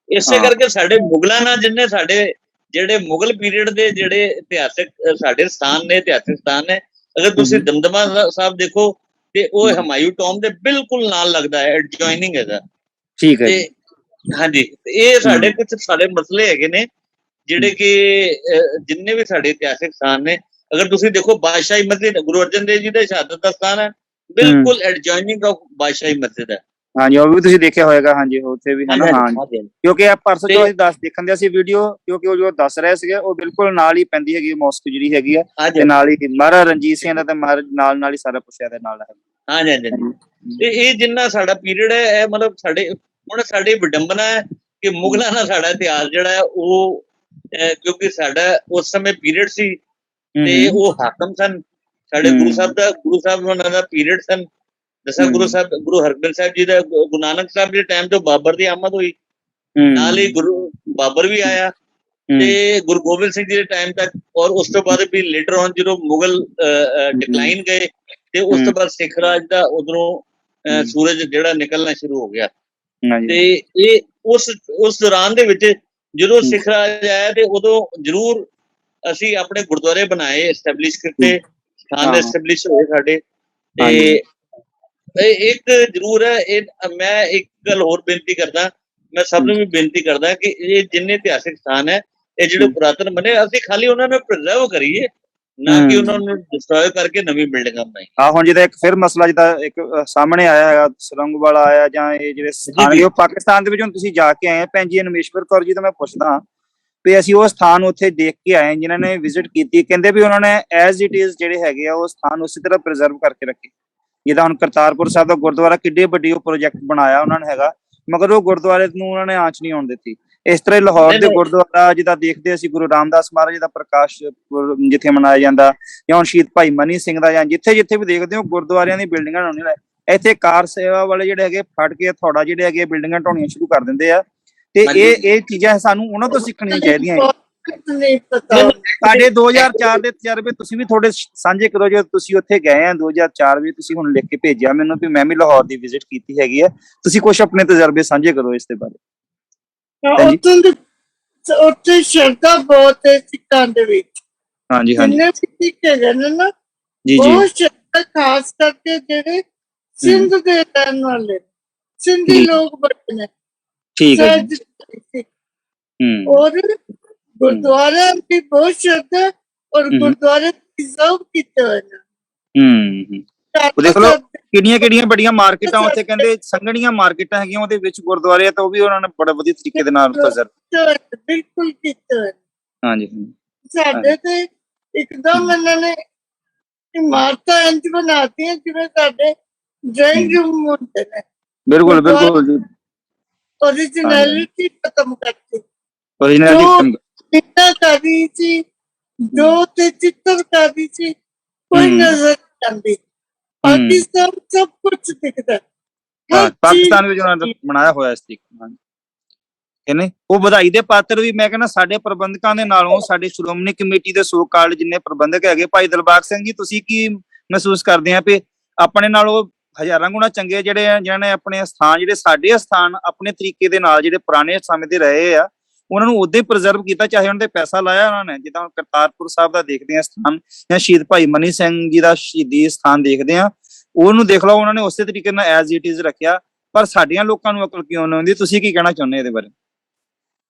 ਇਸੇ ਕਰਕੇ ਸਾਡੇ ਮੁਗਲਾਂ ਨਾਲ ਜਿੰਨੇ ਸਾਡੇ ਜਿਹੜੇ ਮੁਗਲ ਪੀਰੀਅਡ ਦੇ ਜਿਹੜੇ ਇਤਿਹਾਸਿਕ ਸਾਡੇ ਸਥਾਨ ਨੇ, ਇਤਿਹਾਸਿਕ ਸਥਾਨ ਨੇ, ਅਗਰ ਤੁਸੀਂ ਦਮਦਮਾ ਸਾਹਿਬ ਦੇਖੋ ਤੇ ਉਹ ਹਮਾਯੂ ਟੌਮ ਦੇ ਬਿਲਕੁਲ ਨਾਲ ਲੱਗਦਾ ਹੈ, ਐਡਜੋਇਨਿੰਗ ਹੈਗਾ। ਠੀਕ ਹੈ, ਹਾਂਜੀ। ਇਹ ਸਾਡੇ ਕੁਝ ਮਸਲੇ ਹੈਗੇ ਨੇ ਜਿਹੜੇ ਕਿ ਜਿੰਨੇ ਵੀ ਸਾਡੇ ਇਤਿਹਾਸਿਕ ਸਥਾਨ ਨੇ, ਅਗਰ ਤੁਸੀਂ ਦੇਖੋ ਬਾਦਸ਼ਾਹੀ ਮਸਜਿਦ ਗੁਰੂ ਅਰਜਨ ਦੇਵ ਜੀ ਦਾ ਸ਼ਹਾਦਤ ਦਾ ਸਥਾਨ ਹੈ, ਬਿਲਕੁਲ ਐਡਜੋਇਨਿੰਗ ਆਫ ਬਾਦਸ਼ਾਹੀ ਮਸਜਿਦ ਹੈ। ਹਾਂਜੀ, ਉਹ ਵੀ ਤੁਸੀਂ ਦੇਖਿਆ ਹੋਏਗਾ। ਹਾਂਜੀ, ਉੱਥੇ ਵੀ ਹੈ ਨਾ। ਹਾਂਜੀ, ਕਿਉਂਕਿ ਇਹ ਪਰਸੋਂ ਜੋ ਅਸੀਂ ਦੇਖਣ ਦੇ ਸੀ ਵੀਡੀਓ, ਕਿਉਂਕਿ ਉਹ ਜੋ ਦੱਸ ਰਹੇ ਸੀਗੇ ਉਹ ਬਿਲਕੁਲ ਨਾਲ ਹੀ ਪੈਂਦੀ ਹੈਗੀ ਮੋਸਕ ਜਿਹੜੀ ਹੈਗੀ ਆ, ਤੇ ਨਾਲ ਹੀ ਮਹਾਰਾਜਾ ਰਣਜੀਤ ਸਿੰਘ ਦਾ ਤੇ ਨਾਲ ਹੀ ਸਾਰਾ ਕੁਛ ਇਹਦੇ ਨਾਲ ਹੈ। ਹਾਂਜੀ ਹਾਂਜੀ। ਤੇ ਇਹ ਜਿੰਨਾ ਸਾਡਾ ਪੀਰੀਅਡ ਹੈ, ਇਹ ਮਤਲਬ ਸਾਡੇ ਹੁਣ ਸਾਡੀ ਵਿਡੰਬਨਾ ਹੈ ਕਿ ਮੁਗਲਾਂ ਨਾਲ ਸਾਡਾ ਇਤਿਹਾਸ ਜਿਹੜਾ ਹੈ ਉਹ ਕਿਉਂਕਿ ਸਾਡਾ ਉਸ ਸਮੇਂ ਪੀਰੀਅਡ ਸੀ ਤੇ ਉਹ ਹਾਕਮ ਸਨ। ਸਾਡੇ ਗੁਰੂ ਸਾਹਿਬ ਉਹਨਾਂ ਦਾ ਪੀਰੀਅਡ ਸਨ। ਦਸਾਂ ਗੁਰੂ ਸਾਹਿਬ, ਗੁਰੂ ਹਰਗੋਬਿੰਦ ਸਾਹਿਬ ਜੀ ਦਾ, ਗੁਰੂ ਨਾਨਕ ਸਾਹਿਬ ਦੇ ਟਾਈਮ ਤੋਂ ਬਾਬਰ ਦੀ ਆਮਦ ਹੋਈ, ਨਾਲ ਹੀ ਗੁਰੂ ਬਾਬਰ ਵੀ ਆਇਆ ਤੇ ਗੁਰੂ ਗੋਬਿੰਦ ਸਿੰਘ ਜੀ ਦੇ ਟਾਈਮ ਤੱਕ, ਔਰ ਉਸ ਤੋਂ ਬਾਅਦ ਵੀ ਲੇਟਰ ਔਨ ਜਦੋਂ ਮੁਗਲ ਡਿਕਲਾਈਨ ਗਏ ਤੇ ਉਸ ਤੋਂ ਬਾਅਦ ਸਿੱਖ ਰਾਜ ਦਾ ਉਧਰੋਂ ਸੂਰਜ ਜਿਹੜਾ ਨਿਕਲਣਾ ਸ਼ੁਰੂ ਹੋ ਗਿਆ। ਤੇ ਇਹ ਉਸ ਦੌਰਾਨ ਦੇ ਵਿੱਚ ਜਦੋਂ ਸਿੱਖ ਰਾਜ ਆਇਆ ਤੇ ਉਦੋਂ ਜ਼ਰੂਰ ਅਸੀਂ ਆਪਣੇ ਗੁਰਦੁਆਰੇ ਬਣਾਏ, ਐਸਟੈਬਲਿਸ਼ ਕੀਤੇ, ਸਥਾਨ ਐਸਟੈਬਲਿਸ਼ ਹੋਏ ਸਾਡੇ। ਤੇ ਇੱਕ ਜ਼ਰੂਰ ਹੈ, ਇਹ ਮੈਂ ਇੱਕ ਗੱਲ ਹੋਰ ਬੇਨਤੀ ਕਰਦਾ, ਮੈਂ ਸਭ ਨੂੰ ਵੀ ਬੇਨਤੀ ਕਰਦਾ ਕਿ ਇਹ ਜਿੰਨੇ ਇਤਿਹਾਸਿਕ ਸਥਾਨ ਹੈ, ਇਹ ਜਿਹੜੇ ਪੁਰਾਤਨ ਬਣੇ, ਅਸੀਂ ਖਾਲੀ ਉਹਨਾਂ ਨੂੰ ਪ੍ਰੀਜ਼ਰਵ ਕਰੀਏ, ਨਾ ਕਿ ਉਹਨਾਂ ਨੂੰ ਡਿਸਟਰੋਏ ਕਰਕੇ ਨਵੀਂ ਬਿਲਡਿੰਗਾਂ ਬਣਾਈਏ। ਹੁਣ ਜਿਹਦਾ ਇੱਕ ਫਿਰ ਮਸਲਾ ਜਿੱਦਾਂ ਇੱਕ ਸਾਹਮਣੇ ਆਇਆ ਹੈਗਾ, ਸੁਰੰਗ ਵਾਲਾ ਆਇਆ ਜਾਂ ਇਹ ਜਿਹੜੇ ਸਥਾਨ ਉਹ ਪਾਕਿਸਤਾਨ ਦੇ ਵਿੱਚ ਹੁਣ ਤੁਸੀਂ ਜਾ ਕੇ ਆਏ ਆ। ਭੈਣ ਜੀ ਨਮੇਸ਼ਵਰ ਕੌਰ ਜੀ ਤੋਂ ਮੈਂ ਪੁੱਛਦਾ ਵੀ ਅਸੀਂ ਉਹ ਸਥਾਨ ਉੱਥੇ ਦੇਖ ਕੇ ਆਏ ਜਿਨ੍ਹਾਂ ਨੇ ਵਿਜ਼ਿਟ ਕੀਤੀ, ਕਹਿੰਦੇ ਵੀ ਉਹਨਾਂ ਨੇ ਐਜ਼ ਇਟ ਇਜ਼ ਜਿਹੜੇ ਹੈਗੇ ਆ ਉਹ ਸਥਾਨ ਉਸੇ ਤਰ੍ਹਾਂ ਪ੍ਰੀਜ਼ਰਵ ਕਰਕੇ ਰੱਖੇ। ਜਿੱਦਾਂ ਹੁਣ ਕਰਤਾਰਪੁਰ ਸਾਹਿਬ ਦਾ ਗੁਰਦੁਆਰਾ ਕਿੱਡੇ ਵੱਡੀ ਉਹ ਪ੍ਰੋਜੈਕਟ ਬਣਾਇਆ ਉਹਨਾਂ ਨੇ ਹੈਗਾ, ਮਗਰ ਉਹ ਗੁਰਦੁਆਰੇ ਨੂੰ ਉਹਨਾਂ ਨੇ ਆਂਚ ਨਹੀਂ ਆਉਣ ਦਿੱਤੀ। ਇਸ ਤਰ੍ਹਾਂ ਲਾਹੌਰ ਦੇ ਗੁਰਦੁਆਰਾ ਜਿੱਦਾਂ ਦੇਖਦੇ ਅਸੀਂ ਗੁਰੂ ਰਾਮਦਾਸ ਮਹਾਰਾਜ ਜੀ ਦਾ ਪ੍ਰਕਾਸ਼ ਜਿੱਥੇ ਮਨਾਇਆ ਜਾਂਦਾ, ਜਾਂ ਹੁਣ ਸ਼ਹੀਦ ਭਾਈ ਮਨੀ ਸਿੰਘ ਦਾ, ਜਾਂ ਜਿੱਥੇ ਜਿੱਥੇ ਵੀ ਦੇਖਦੇ ਹੋ ਗੁਰਦੁਆਰਿਆਂ ਦੀ ਬਿਲਡਿੰਗਾਂ ਢਾਉਣੀ ਲੈ। ਇੱਥੇ ਕਾਰ ਸੇਵਾ ਵਾਲੇ ਜਿਹੜੇ ਹੈਗੇ ਫੜ ਕੇ ਥੋੜਾ ਜਿਹੜੇ ਹੈਗੇ ਬਿਲਡਿੰਗਾਂ ਢਾਉਣੀਆਂ ਸ਼ੁਰੂ ਕਰ ਦਿੰਦੇ ਆ। ਤੇ ਇਹ ਚੀਜ਼ਾਂ ਸਾਨੂੰ ਉਹਨਾਂ ਤੋਂ ਸਿੱਖਣੀਆਂ ਚਾਹੀਦੀਆਂ। ਸਾਡੇ 2004 ਦੇ ਤਜਰਬੇ ਤੁਸੀਂ ਵੀ ਥੋੜੇ ਸਾਂਝੇ ਕਰੋ, ਜੋ ਤੁਸੀਂ ਉੱਥੇ ਗਏ ਆ 2004 ਵੀ ਤੁਸੀਂ ਹੁਣ ਲਿਖ ਕੇ ਭੇਜਿਆ ਮੈਨੂੰ ਵੀ ਮੈਂ ਵੀ ਲਾਹੌਰ ਦੀ ਵਿਜ਼ਿਟ ਕੀਤੀ ਹੈਗੀ ਆ, ਤੁਸੀਂ ਕੁਝ ਆਪਣੇ ਤਜਰਬੇ ਸਾਂਝੇ ਕਰੋ ਇਸ ਦੇ ਬਾਰੇ। ਉੱਥੇ ਸ਼ਰਧਾ ਬਹੁਤ ਹੈ ਸਿੱਖਾਂ ਦੇ ਵਿੱਚ। ਹਾਂਜੀ ਹਾਂਜੀ ਜਿੰਨੇ ਸਿੱਖ ਹੈਗੇ ਨੇ ਨਾ, ਜੀ ਬਹੁਤ ਸ਼ਰਧਾ, ਖਾਸ ਕਰਕੇ ਜਿਹੜੇ ਸਿੰਧ ਦੇ ਰਹਿਣ ਵਾਲੇ ਸਿੰਧੀ ਲੋਕ ਬੜੇ ਨੇ। ਠੀਕ ਹੈ ਜੀ। ਔਰ ਗੁਰਦੁਆਰਿਆਂ ਦੀ ਬਹੁਤ ਸ਼ਰਧਾ, ਔਰ ਗੁਰਦੁਆਰੇ ਪ੍ਰੀਜ਼ਰਵ ਕੀਤੇ ਹੋਏ ਨੇ। ਦੇਖ ਲਓ ਕਿਹੜੀਆਂ ਵੱਡੀਆਂ ਮਾਰਕੀਟਾਂ ਉੱਥੇ, ਕਹਿੰਦੇ ਸੰਘਣੀਆਂ ਮਾਰਕੀਟਾਂ ਹੈਗੀਆਂ, ਉਹਦੇ ਵਿੱਚ ਗੁਰਦੁਆਰੇ ਆ, ਤਾਂ ਉਹ ਵੀ ਉਹਨਾਂ ਨੇ ਬੜਾ ਵਧੀਆ ਤਰੀਕੇ ਦੇ ਨਾਲ ਬਿਲਕੁਲ ਕੀਤੇ ਹੋਏ। ਹਾਂਜੀ, ਸਾਡੇ ਤੇ ਇੱਕਦਮ ਇਹਨਾਂ ਨੇ ਇਮਾਰਤਾਂ ਇੰਝ ਬਣਾਤੀਆਂ ਜਿਵੇਂ ਸਾਡੇ ਡਰਾਇੰਗ ਰੂਮ ਹੁੰਦੇ ਨੇ। ਬਿਲਕੁਲ ਬਿਲਕੁਲ ਜੀ, ओरिजिनलिटी खत्म करती। ओरिजिनलिटी चित्रकारी थी, जो ते चित्रकारी थी, कोई नजर नहीं आती। पाकिस्तान सब कुछ दिखता है। ਪਾਕਿਸਤਾਨ ਵਿੱਚ ਉਹਨਾਂ ਨੇ ਬਣਾਇਆ ਹੋਇਆ ਇਸ ਤਰੀਕੇ ਨਾਲ, ਕਹਿੰਦੇ ਉਹ ਵਧਾਈ ਦੇ ਪਾਤਰ ਵੀ। ਮੈਂ ਕਹਿੰਦਾ ਸਾਡੇ ਪ੍ਰਬੰਧਕਾਂ ਦੇ ਨਾਲੋਂ ਸਾਡੇ ਸ਼੍ਰੋਮਣੀ ਕਮੇਟੀ ਦੇ ਸੋ ਕਾਲ ਜਿੰਨੇ ਪ੍ਰਬੰਧਕ ਹੈਗੇ, ਭਾਈ ਦਿਲਬਾਗ ਸਿੰਘ ਜੀ, ਤੁਸੀਂ ਕੀ ਮਹਿਸੂਸ ਕਰਦੇ ਆ ਵੀ ਆਪਣੇ ਨਾਲੋਂ ਹਜ਼ਾਰਾਂ ਗੁਣਾ ਚੰਗੇ ਜਿਹੜੇ ਆ, ਜਿਹਨਾਂ ਨੇ ਆਪਣੇ ਸਥਾਨ, ਜਿਹੜੇ ਸਾਡੇ ਸਥਾਨ ਆਪਣੇ ਤਰੀਕੇ ਦੇ ਨਾਲ ਜਿਹੜੇ ਪੁਰਾਣੇ ਸਮੇਂ ਦੇ ਰਹੇ ਆ, ਉਹਨਾਂ ਨੂੰ ਉਦਾਂ ਹੀ ਪ੍ਰੀਜ਼ਰਵ ਕੀਤਾ, ਚਾਹੇ ਉਹਨਾਂ ਤੇ ਪੈਸਾ ਲਾਇਆ ਉਹਨਾਂ ਨੇ। ਜਿੱਦਾਂ ਹੁਣ ਕਰਤਾਰਪੁਰ ਸਾਹਿਬ ਦਾ ਦੇਖਦੇ ਆ ਸਥਾਨ, ਜਾਂ ਸ਼ਹੀਦ ਭਾਈ ਮਨੀ ਸਿੰਘ ਜੀ ਦਾ ਸ਼ਹੀਦੀ ਸਥਾਨ ਦੇਖਦੇ ਆ, ਉਹਨੂੰ ਦੇਖ ਲਓ ਉਹਨਾਂ ਨੇ ਉਸੇ ਤਰੀਕੇ ਨਾਲ ਐਜ਼ ਇਟ ਇਜ਼ ਰੱਖਿਆ। ਪਰ ਸਾਡੀਆਂ ਲੋਕਾਂ ਨੂੰ ਅਕਲ ਕਿਉਂ ਨਹੀਂ ਆਉਂਦੀ? ਤੁਸੀਂ ਕੀ ਕਹਿਣਾ ਚਾਹੁੰਦੇ ਇਹਦੇ ਬਾਰੇ?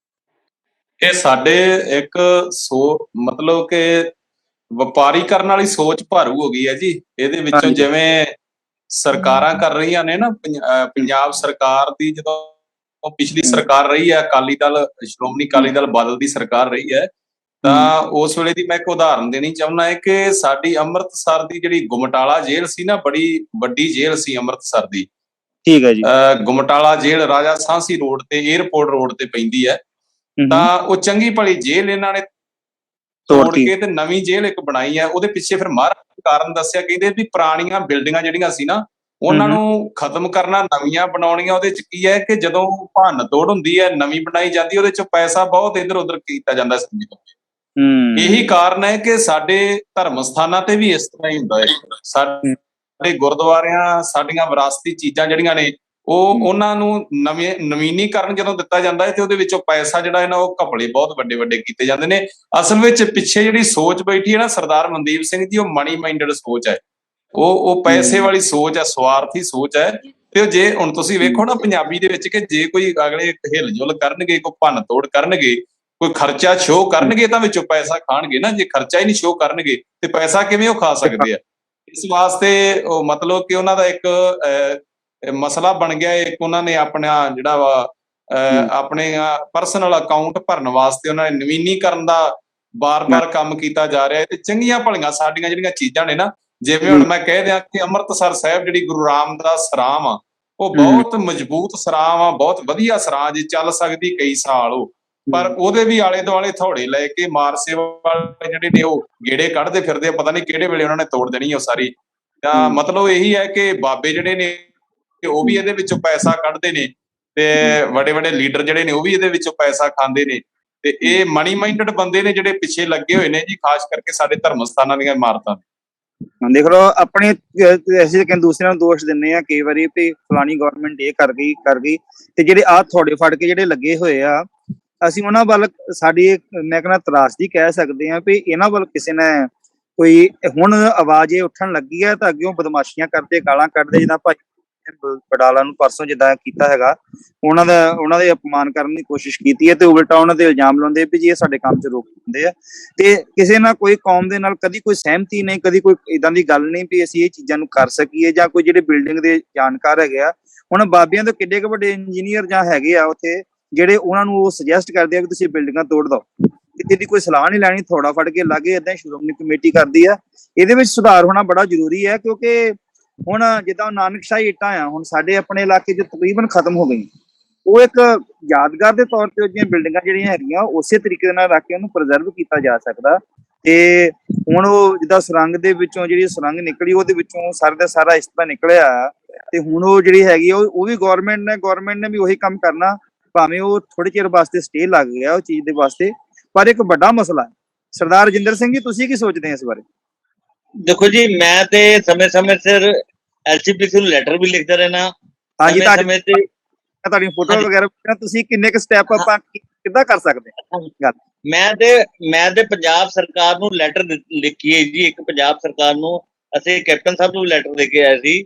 ਇਹ ਸਾਡੇ ਇੱਕ ਮਤਲਬ ਕਿ ਵਪਾਰੀ ਕਰਨ ਵਾਲੀ ਸੋਚ ਭਾਰੂ ਹੋ ਗਈ ਹੈ ਜੀ। ਇਹਦੇ ਵਿੱਚੋਂ ਜਿਵੇਂ ਸਰਕਾਰਾਂ ਕਰ ਰਹੀਆਂ ਨੇ ਨਾ, ਪੰਜਾਬ ਸਰਕਾਰ ਦੀ ਜਦੋਂ ਪਿਛਲੀ ਸਰਕਾਰ ਰਹੀ ਹੈ, ਅਕਾਲੀ ਦਲ, ਸ਼੍ਰੋਮਣੀ ਅਕਾਲੀ ਦਲ ਬਾਦਲ ਦੀ ਸਰਕਾਰ ਰਹੀ ਹੈ, ਤਾਂ ਉਸ ਵੇਲੇ ਦੀ ਮੈਂ ਇੱਕ ਉਦਾਹਰਨ ਦੇਣੀ ਚਾਹੁੰਦਾ ਹੈ ਕਿ ਸਾਡੀ ਅੰਮ੍ਰਿਤਸਰ ਦੀ ਜਿਹੜੀ ਗੁਮਟਾਲਾ ਜੇਲ੍ਹ ਸੀ ਨਾ, ਬੜੀ ਵੱਡੀ ਜੇਲ੍ਹ ਸੀ ਅੰਮ੍ਰਿਤਸਰ ਦੀ। ਠੀਕ ਹੈ ਜੀ। ਗੁਮਟਾਲਾ ਜੇਲ੍ਹ ਰਾਜਾ ਸਾਂਸੀ ਰੋਡ ਤੇ, ਏਅਰਪੋਰਟ ਰੋਡ ਤੇ ਪੈਂਦੀ ਹੈ। ਤਾਂ ਉਹ ਚੰਗੀ ਭਲੀ ਜੇਲ੍ਹ ਇਹਨਾਂ ਨੇ ਤੋੜ ਕੇ ਤੇ ਨਵੀਂ ਜੇਲ੍ਹ ਇੱਕ ਬਣਾਈ ਹੈ। ਉਹਦੇ ਪਿੱਛੇ ਫਿਰ ਮਹਾਰਾਜ ਕਾਰਨ ਦੱਸਿਆ, ਕਹਿੰਦੇ ਵੀ ਪੁਰਾਣੀਆਂ ਬਿਲਡਿੰਗਾਂ ਜਿਹੜੀਆਂ ਸੀ ਨਾ, ਉਹਨਾਂ ਨੂੰ ਖਤਮ ਕਰਨਾ, ਨਵੀਆਂ ਬਣਾਉਣੀਆਂ। ਉਹਦੇ ਚ ਕੀ ਹੈ ਕਿ ਜਦੋਂ ਭੰਨ ਤੋੜ ਹੁੰਦੀ ਹੈ, ਨਵੀਂ ਬਣਾਈ ਜਾਂਦੀ, ਉਹਦੇ ਚ ਪੈਸਾ ਬਹੁਤ ਇੱਧਰ ਉੱਧਰ ਕੀਤਾ ਜਾਂਦਾ ਸੀ। ਇਹੀ ਕਾਰਨ ਹੈ ਕਿ ਸਾਡੇ ਧਰਮ ਸਥਾਨਾਂ ਤੇ ਵੀ ਇਸ ਤਰ੍ਹਾਂ ਹੀ ਹੁੰਦਾ ਹੈ। ਸਾਡੇ ਗੁਰਦੁਆਰਿਆਂ, ਸਾਡੀਆਂ ਵਿਰਾਸਤੀ ਚੀਜ਼ਾਂ ਜਿਹੜੀਆਂ ਨੇ, ਉਹਨਾਂ ਨੂੰ ਨਵੀਨੀਕਰਨ ਜਦੋਂ ਦਿੱਤਾ ਜਾਂਦਾ ਹੈ, ਤੇ ਉਹਦੇ ਵਿੱਚੋਂ ਪੈਸਾ ਜਿਹੜਾ ਹੈ ਨਾ, ਉਹ ਘਪਲੇ ਬਹੁਤ ਵੱਡੇ ਵੱਡੇ ਕੀਤੇ ਜਾਂਦੇ ਨੇ। ਅਸਲ ਵਿੱਚ ਪਿੱਛੇ ਜਿਹੜੀ ਸੋਚ ਬੈਠੀ ਹੈ ਨਾ ਸਰਦਾਰ ਮਨਦੀਪ ਸਿੰਘ ਜੀ, ਉਹ ਮਨੀ ਮਾਈਂਡਡ ਸੋਚ ਹੈ। ਉਹ ਪੈਸੇ ਵਾਲੀ ਸੋਚ ਹੈ, ਸਵਾਰਥੀ ਸੋਚ ਹੈ। ਤੇ ਜੇ ਹੁਣ ਤੁਸੀਂ ਵੇਖੋ ਨਾ ਪੰਜਾਬੀ ਦੇ ਵਿੱਚ, ਕਿ ਜੇ ਕੋਈ ਅਗਲੇ ਹਿਲ ਜੁਲ ਕਰਨਗੇ, ਕੋਈ ਭੰਨ ਤੋੜ ਕਰਨਗੇ, ਕੋਈ ਖਰਚਾ ਸ਼ੋਅ ਕਰਨਗੇ, ਤਾਂ ਵਿੱਚੋਂ ਪੈਸਾ ਖਾਣਗੇ ਨਾ। ਜੇ ਖਰਚਾ ਹੀ ਨਹੀਂ ਸ਼ੋਅ ਕਰਨਗੇ ਤੇ ਪੈਸਾ ਕਿਵੇਂ ਉਹ ਖਾ ਸਕਦੇ ਆ? ਇਸ ਵਾਸਤੇ ਉਹ ਮਤਲਬ ਕਿ ਉਹਨਾਂ ਦਾ ਇੱਕ ਮਸਲਾ ਬਣ ਗਿਆ। ਇੱਕ ਉਹਨਾਂ ਨੇ ਆਪਣਾ ਜਿਹੜਾ ਵਾ ਆਪਣੇ ਪਰਸਨਲ ਅਕਾਊਂਟ ਭਰਨ ਵਾਸਤੇ ਉਹਨਾਂ ਨੇ ਨਵੀਨੀਕਰਨ ਦਾ ਬਾਰ-ਬਾਰ ਕੰਮ ਕੀਤਾ ਜਾ ਰਿਹਾ ਹੈ। ਤੇ ਚੰਗੀਆਂ ਭਲੀਆਂ ਸਾਡੀਆਂ ਜਿਹੜੀਆਂ ਚੀਜ਼ਾਂ ਨੇ ਨਾ, ਜਿਵੇਂ ਹੁਣ ਮੈਂ ਕਹਿ ਦਿਆਂ ਕਿ ਅੰਮ੍ਰਿਤਸਰ ਸਾਹਿਬ ਜਿਹੜੀ ਗੁਰੂ ਰਾਮਦਾਸ ਸਰਾਂ ਵਾ, ਉਹ ਬਹੁਤ ਮਜ਼ਬੂਤ ਸਰਾਂ ਵਾ, ਬਹੁਤ ਵਧੀਆ ਸਰਾਂ ਜੀ, ਚੱਲ ਸਕਦੀ ਕਈ ਸਾਲ ਉਹ। ਪਰ ਉਹਦੇ ਵੀ ਆਲੇ ਦੁਆਲੇ ਥੋੜੇ ਲੈ ਕੇ ਮਾਰ ਸੇਵਾ ਵਾਲੇ ਜਿਹੜੇ ਨੇ ਉਹ ਗੇੜੇ ਕੱਢਦੇ ਫਿਰਦੇ, ਪਤਾ ਨਹੀਂ ਕਿਹੜੇ ਵੇਲੇ ਉਹਨਾਂ ਨੇ ਤੋੜ ਦੇਣੀ ਉਹ ਸਾਰੀ। ਤਾਂ ਮਤਲਬ ਇਹੀ ਹੈ ਕਿ ਬਾਬੇ ਜਿਹੜੇ ਨੇ ਉਹ ਵੀ ਇਹਦੇ ਵਿੱਚੋਂ ਪੈਸਾ ਕੱਢਦੇ ਨੇ, ਤੇ ਵੱਡੇ ਵੱਡੇ ਲੀਡਰ ਜਿਹੜੇ ਨੇ ਉਹ ਵੀ ਇਹਦੇ ਵਿੱਚੋਂ ਪੈਸਾ ਖਾਂਦੇ ਨੇ। ਤੇ ਇਹ ਮਨੀ ਮਾਈਂਡਡ ਬੰਦੇ ਨੇ ਜਿਹੜੇ ਪਿੱਛੇ ਲੱਗੇ ਹੋਏ ਨੇ ਜੀ, ਖਾਸ ਕਰਕੇ ਸਾਡੇ ਧਰਮ ਸਥਾਨਾਂ ਦੀਆਂ ਇਮਾਰਤਾਂ। ਦੇਖ ਲਓ, ਆਪਣੇ ਅਸੀਂ ਕਹਿੰਦੇ ਦੂਸਰਿਆਂ ਨੂੰ ਦੋਸ਼ ਦਿੰਦੇ ਆ ਕਈ ਵਾਰੀ ਵੀ ਫਲਾਣੀ ਗਵਰਨਮੈਂਟ ਇਹ ਕਰ ਗਈ, ਤੇ ਜਿਹੜੇ ਆਹ ਥੋੜੇ ਫੜ ਕੇ ਜਿਹੜੇ ਲੱਗੇ ਹੋਏ ਆ, ਅਸੀਂ ਉਹਨਾਂ ਵੱਲ ਸਾਡੀ ਮੈਂ ਕਹਿੰਦਾ ਤਰਾਸਦੀ ਕਹਿ ਸਕਦੇ ਆ ਵੀ ਇਹਨਾਂ ਵੱਲ ਕਿਸੇ ਨੇ ਕੋਈ ਹੁਣ ਆਵਾਜ਼ ਇਹ ਉੱਠਣ ਲੱਗੀ ਹੈ ਤਾਂ ਅੱਗੇ ਬਦਮਾਸ਼ੀਆਂ ਕਰਦੇ, ਗਾਲਾਂ ਕੱਢਦੇ, ਜਿੱਦਾਂ ਭਾਈ ਬਡਾਲਾ ਨੂੰ ਪਰਸੋਂ ਜਿੱਦਾਂ ਕੀਤਾ ਹੈਗਾ, ਉਹਨਾਂ ਦੇ ਅਪਮਾਨ ਕਰਨ ਦੀ ਕੋਸ਼ਿਸ਼ ਕੀਤੀ ਹੈ, ਤੇ ਉਲਟਾ ਉਹਨਾਂ ਤੇ ਇਲਜ਼ਾਮ ਲਾਉਂਦੇ ਵੀ ਜੀ ਇਹ ਸਾਡੇ ਕੰਮ 'ਚ ਰੋਕ ਦਿੰਦੇ ਆ। ਤੇ ਕਿਸੇ ਨਾਲ ਕੋਈ ਕੌਮ ਦੇ ਨਾਲ ਕਦੀ ਕੋਈ ਸਹਿਮਤੀ ਨਹੀਂ, ਕਦੀ ਕੋਈ ਏਦਾਂ ਦੀ ਗੱਲ ਨਹੀਂ ਵੀ ਅਸੀਂ ਇਹ ਚੀਜ਼ਾਂ ਨੂੰ ਕਰ ਸਕੀਏ, ਜਾਂ ਕੋਈ ਜਿਹੜੇ ਬਿਲਡਿੰਗ ਦੇ ਜਾਣਕਾਰ ਹੈਗੇ ਆ, ਹੁਣ ਬਾਬਿਆਂ ਤੋਂ ਕਿੱਡੇ ਕੁ ਵੱਡੇ ਇੰਜੀਨੀਅਰ ਜਾਂ ਹੈਗੇ ਆ ਉੱਥੇ, ਜਿਹੜੇ ਉਹਨਾਂ ਨੂੰ ਉਹ ਸੁਜੈਸਟ ਕਰਦੇ ਆ ਵੀ ਤੁਸੀਂ ਬਿਲਡਿੰਗਾਂ ਤੋੜ ਦਿਓ, ਕਿਤੇ ਦੀ ਕੋਈ ਸਲਾਹ ਨਹੀਂ ਲੈਣੀ, ਥੋੜਾ ਫੜ ਕੇ ਲਾਗੇ ਏਦਾਂ ਸ਼੍ਰੋਮਣੀ ਕਮੇਟੀ ਕਰਦੀ ਆ। ਇਹਦੇ ਵਿੱਚ ਸੁਧਾਰ ਹੋਣਾ ਬੜਾ ਜ਼ਰੂਰੀ ਹੈ, ਕਿਉਂਕਿ ਹੁਣ ਜਿੱਦਾਂ ਨਾਨਕਸ਼ਾਹੀ ਇੱਟਾਂ ਆ, ਹੁਣ ਸਾਡੇ ਆਪਣੇ ਇਲਾਕੇ 'ਚ ਤਕਰੀਬਨ ਖਤਮ ਹੋ ਗਈਆਂ। ਉਹ ਇੱਕ ਯਾਦਗਾਰ ਦੇ ਤੌਰ ਤੇ ਉਹਦੀਆਂ ਬਿਲਡਿੰਗਾਂ ਜਿਹੜੀਆਂ ਹੈਗੀਆਂ ਉਸੇ ਤਰੀਕੇ ਨਾਲ ਰੱਖ ਕੇ ਉਹਨੂੰ ਪ੍ਰੀਜ਼ਰਵ ਕੀਤਾ ਜਾ ਸਕਦਾ। ਤੇ ਹੁਣ ਉਹ ਜਿੱਦਾਂ ਸੁਰੰਗ ਦੇ ਵਿੱਚੋਂ ਜਿਹੜੀ ਸੁਰੰਗ ਨਿਕਲੀ, ਉਹਦੇ ਵਿੱਚੋਂ ਸਾਰਾ ਦਾ ਸਾਰਾ ਇਸ ਤਰ੍ਹਾਂ ਨਿਕਲਿਆ, ਤੇ ਹੁਣ ਉਹ ਜਿਹੜੀ ਹੈਗੀ ਉਹ ਵੀ ਗਵਰਨਮੈਂਟ ਨੇ ਵੀ ਉਹੀ ਕੰਮ ਕਰਨਾ, ਭਾਵੇਂ ਉਹ ਥੋੜੇ ਚਿਰ ਵਾਸਤੇ ਸਟੇ ਲੱਗ ਗਿਆ ਉਹ ਚੀਜ਼ ਦੇ ਵਾਸਤੇ। ਪਰ ਇੱਕ ਵੱਡਾ ਮਸਲਾ ਹੈ। ਸਰਦਾਰ ਰਜਿੰਦਰ ਸਿੰਘ ਜੀ, ਤੁਸੀਂ ਕੀ ਸੋਚਦੇ ਆ ਇਸ ਬਾਰੇ? ਦੇਖੋ ਜੀ, ਮੈਂ ਤੇ ਸਮੇਂ ਸਿਰ ਐਲਸੀਪੀਸੀ ਨੂੰ ਲੈਟਰ ਵੀ ਲਿਖਦਾ ਰਹਿਣਾ। ਹਾਂਜੀ, ਤੁਹਾਡੀ ਫੋਟੋ ਵਗੈਰਾ, ਤੁਸੀਂ ਕਿੰਨੇ ਕੁ ਸਟੈਪ ਆਪਾਂ ਕਿੱਦਾਂ ਕਰ ਸਕਦੇ ਹਾਂ? ਮੈਂ ਤੇ ਪੰਜਾਬ ਸਰਕਾਰ ਨੂੰ ਲੈਟਰ ਲਿਖੀਏ ਜੀ, ਇੱਕ ਪੰਜਾਬ ਸਰਕਾਰ ਨੂੰ ਅਸੀਂ ਕੈਪਟਨ ਸਾਹਿਬ ਨੂੰ ਲੈਟਰ ਦੇ ਕੇ ਆਏ ਸੀ।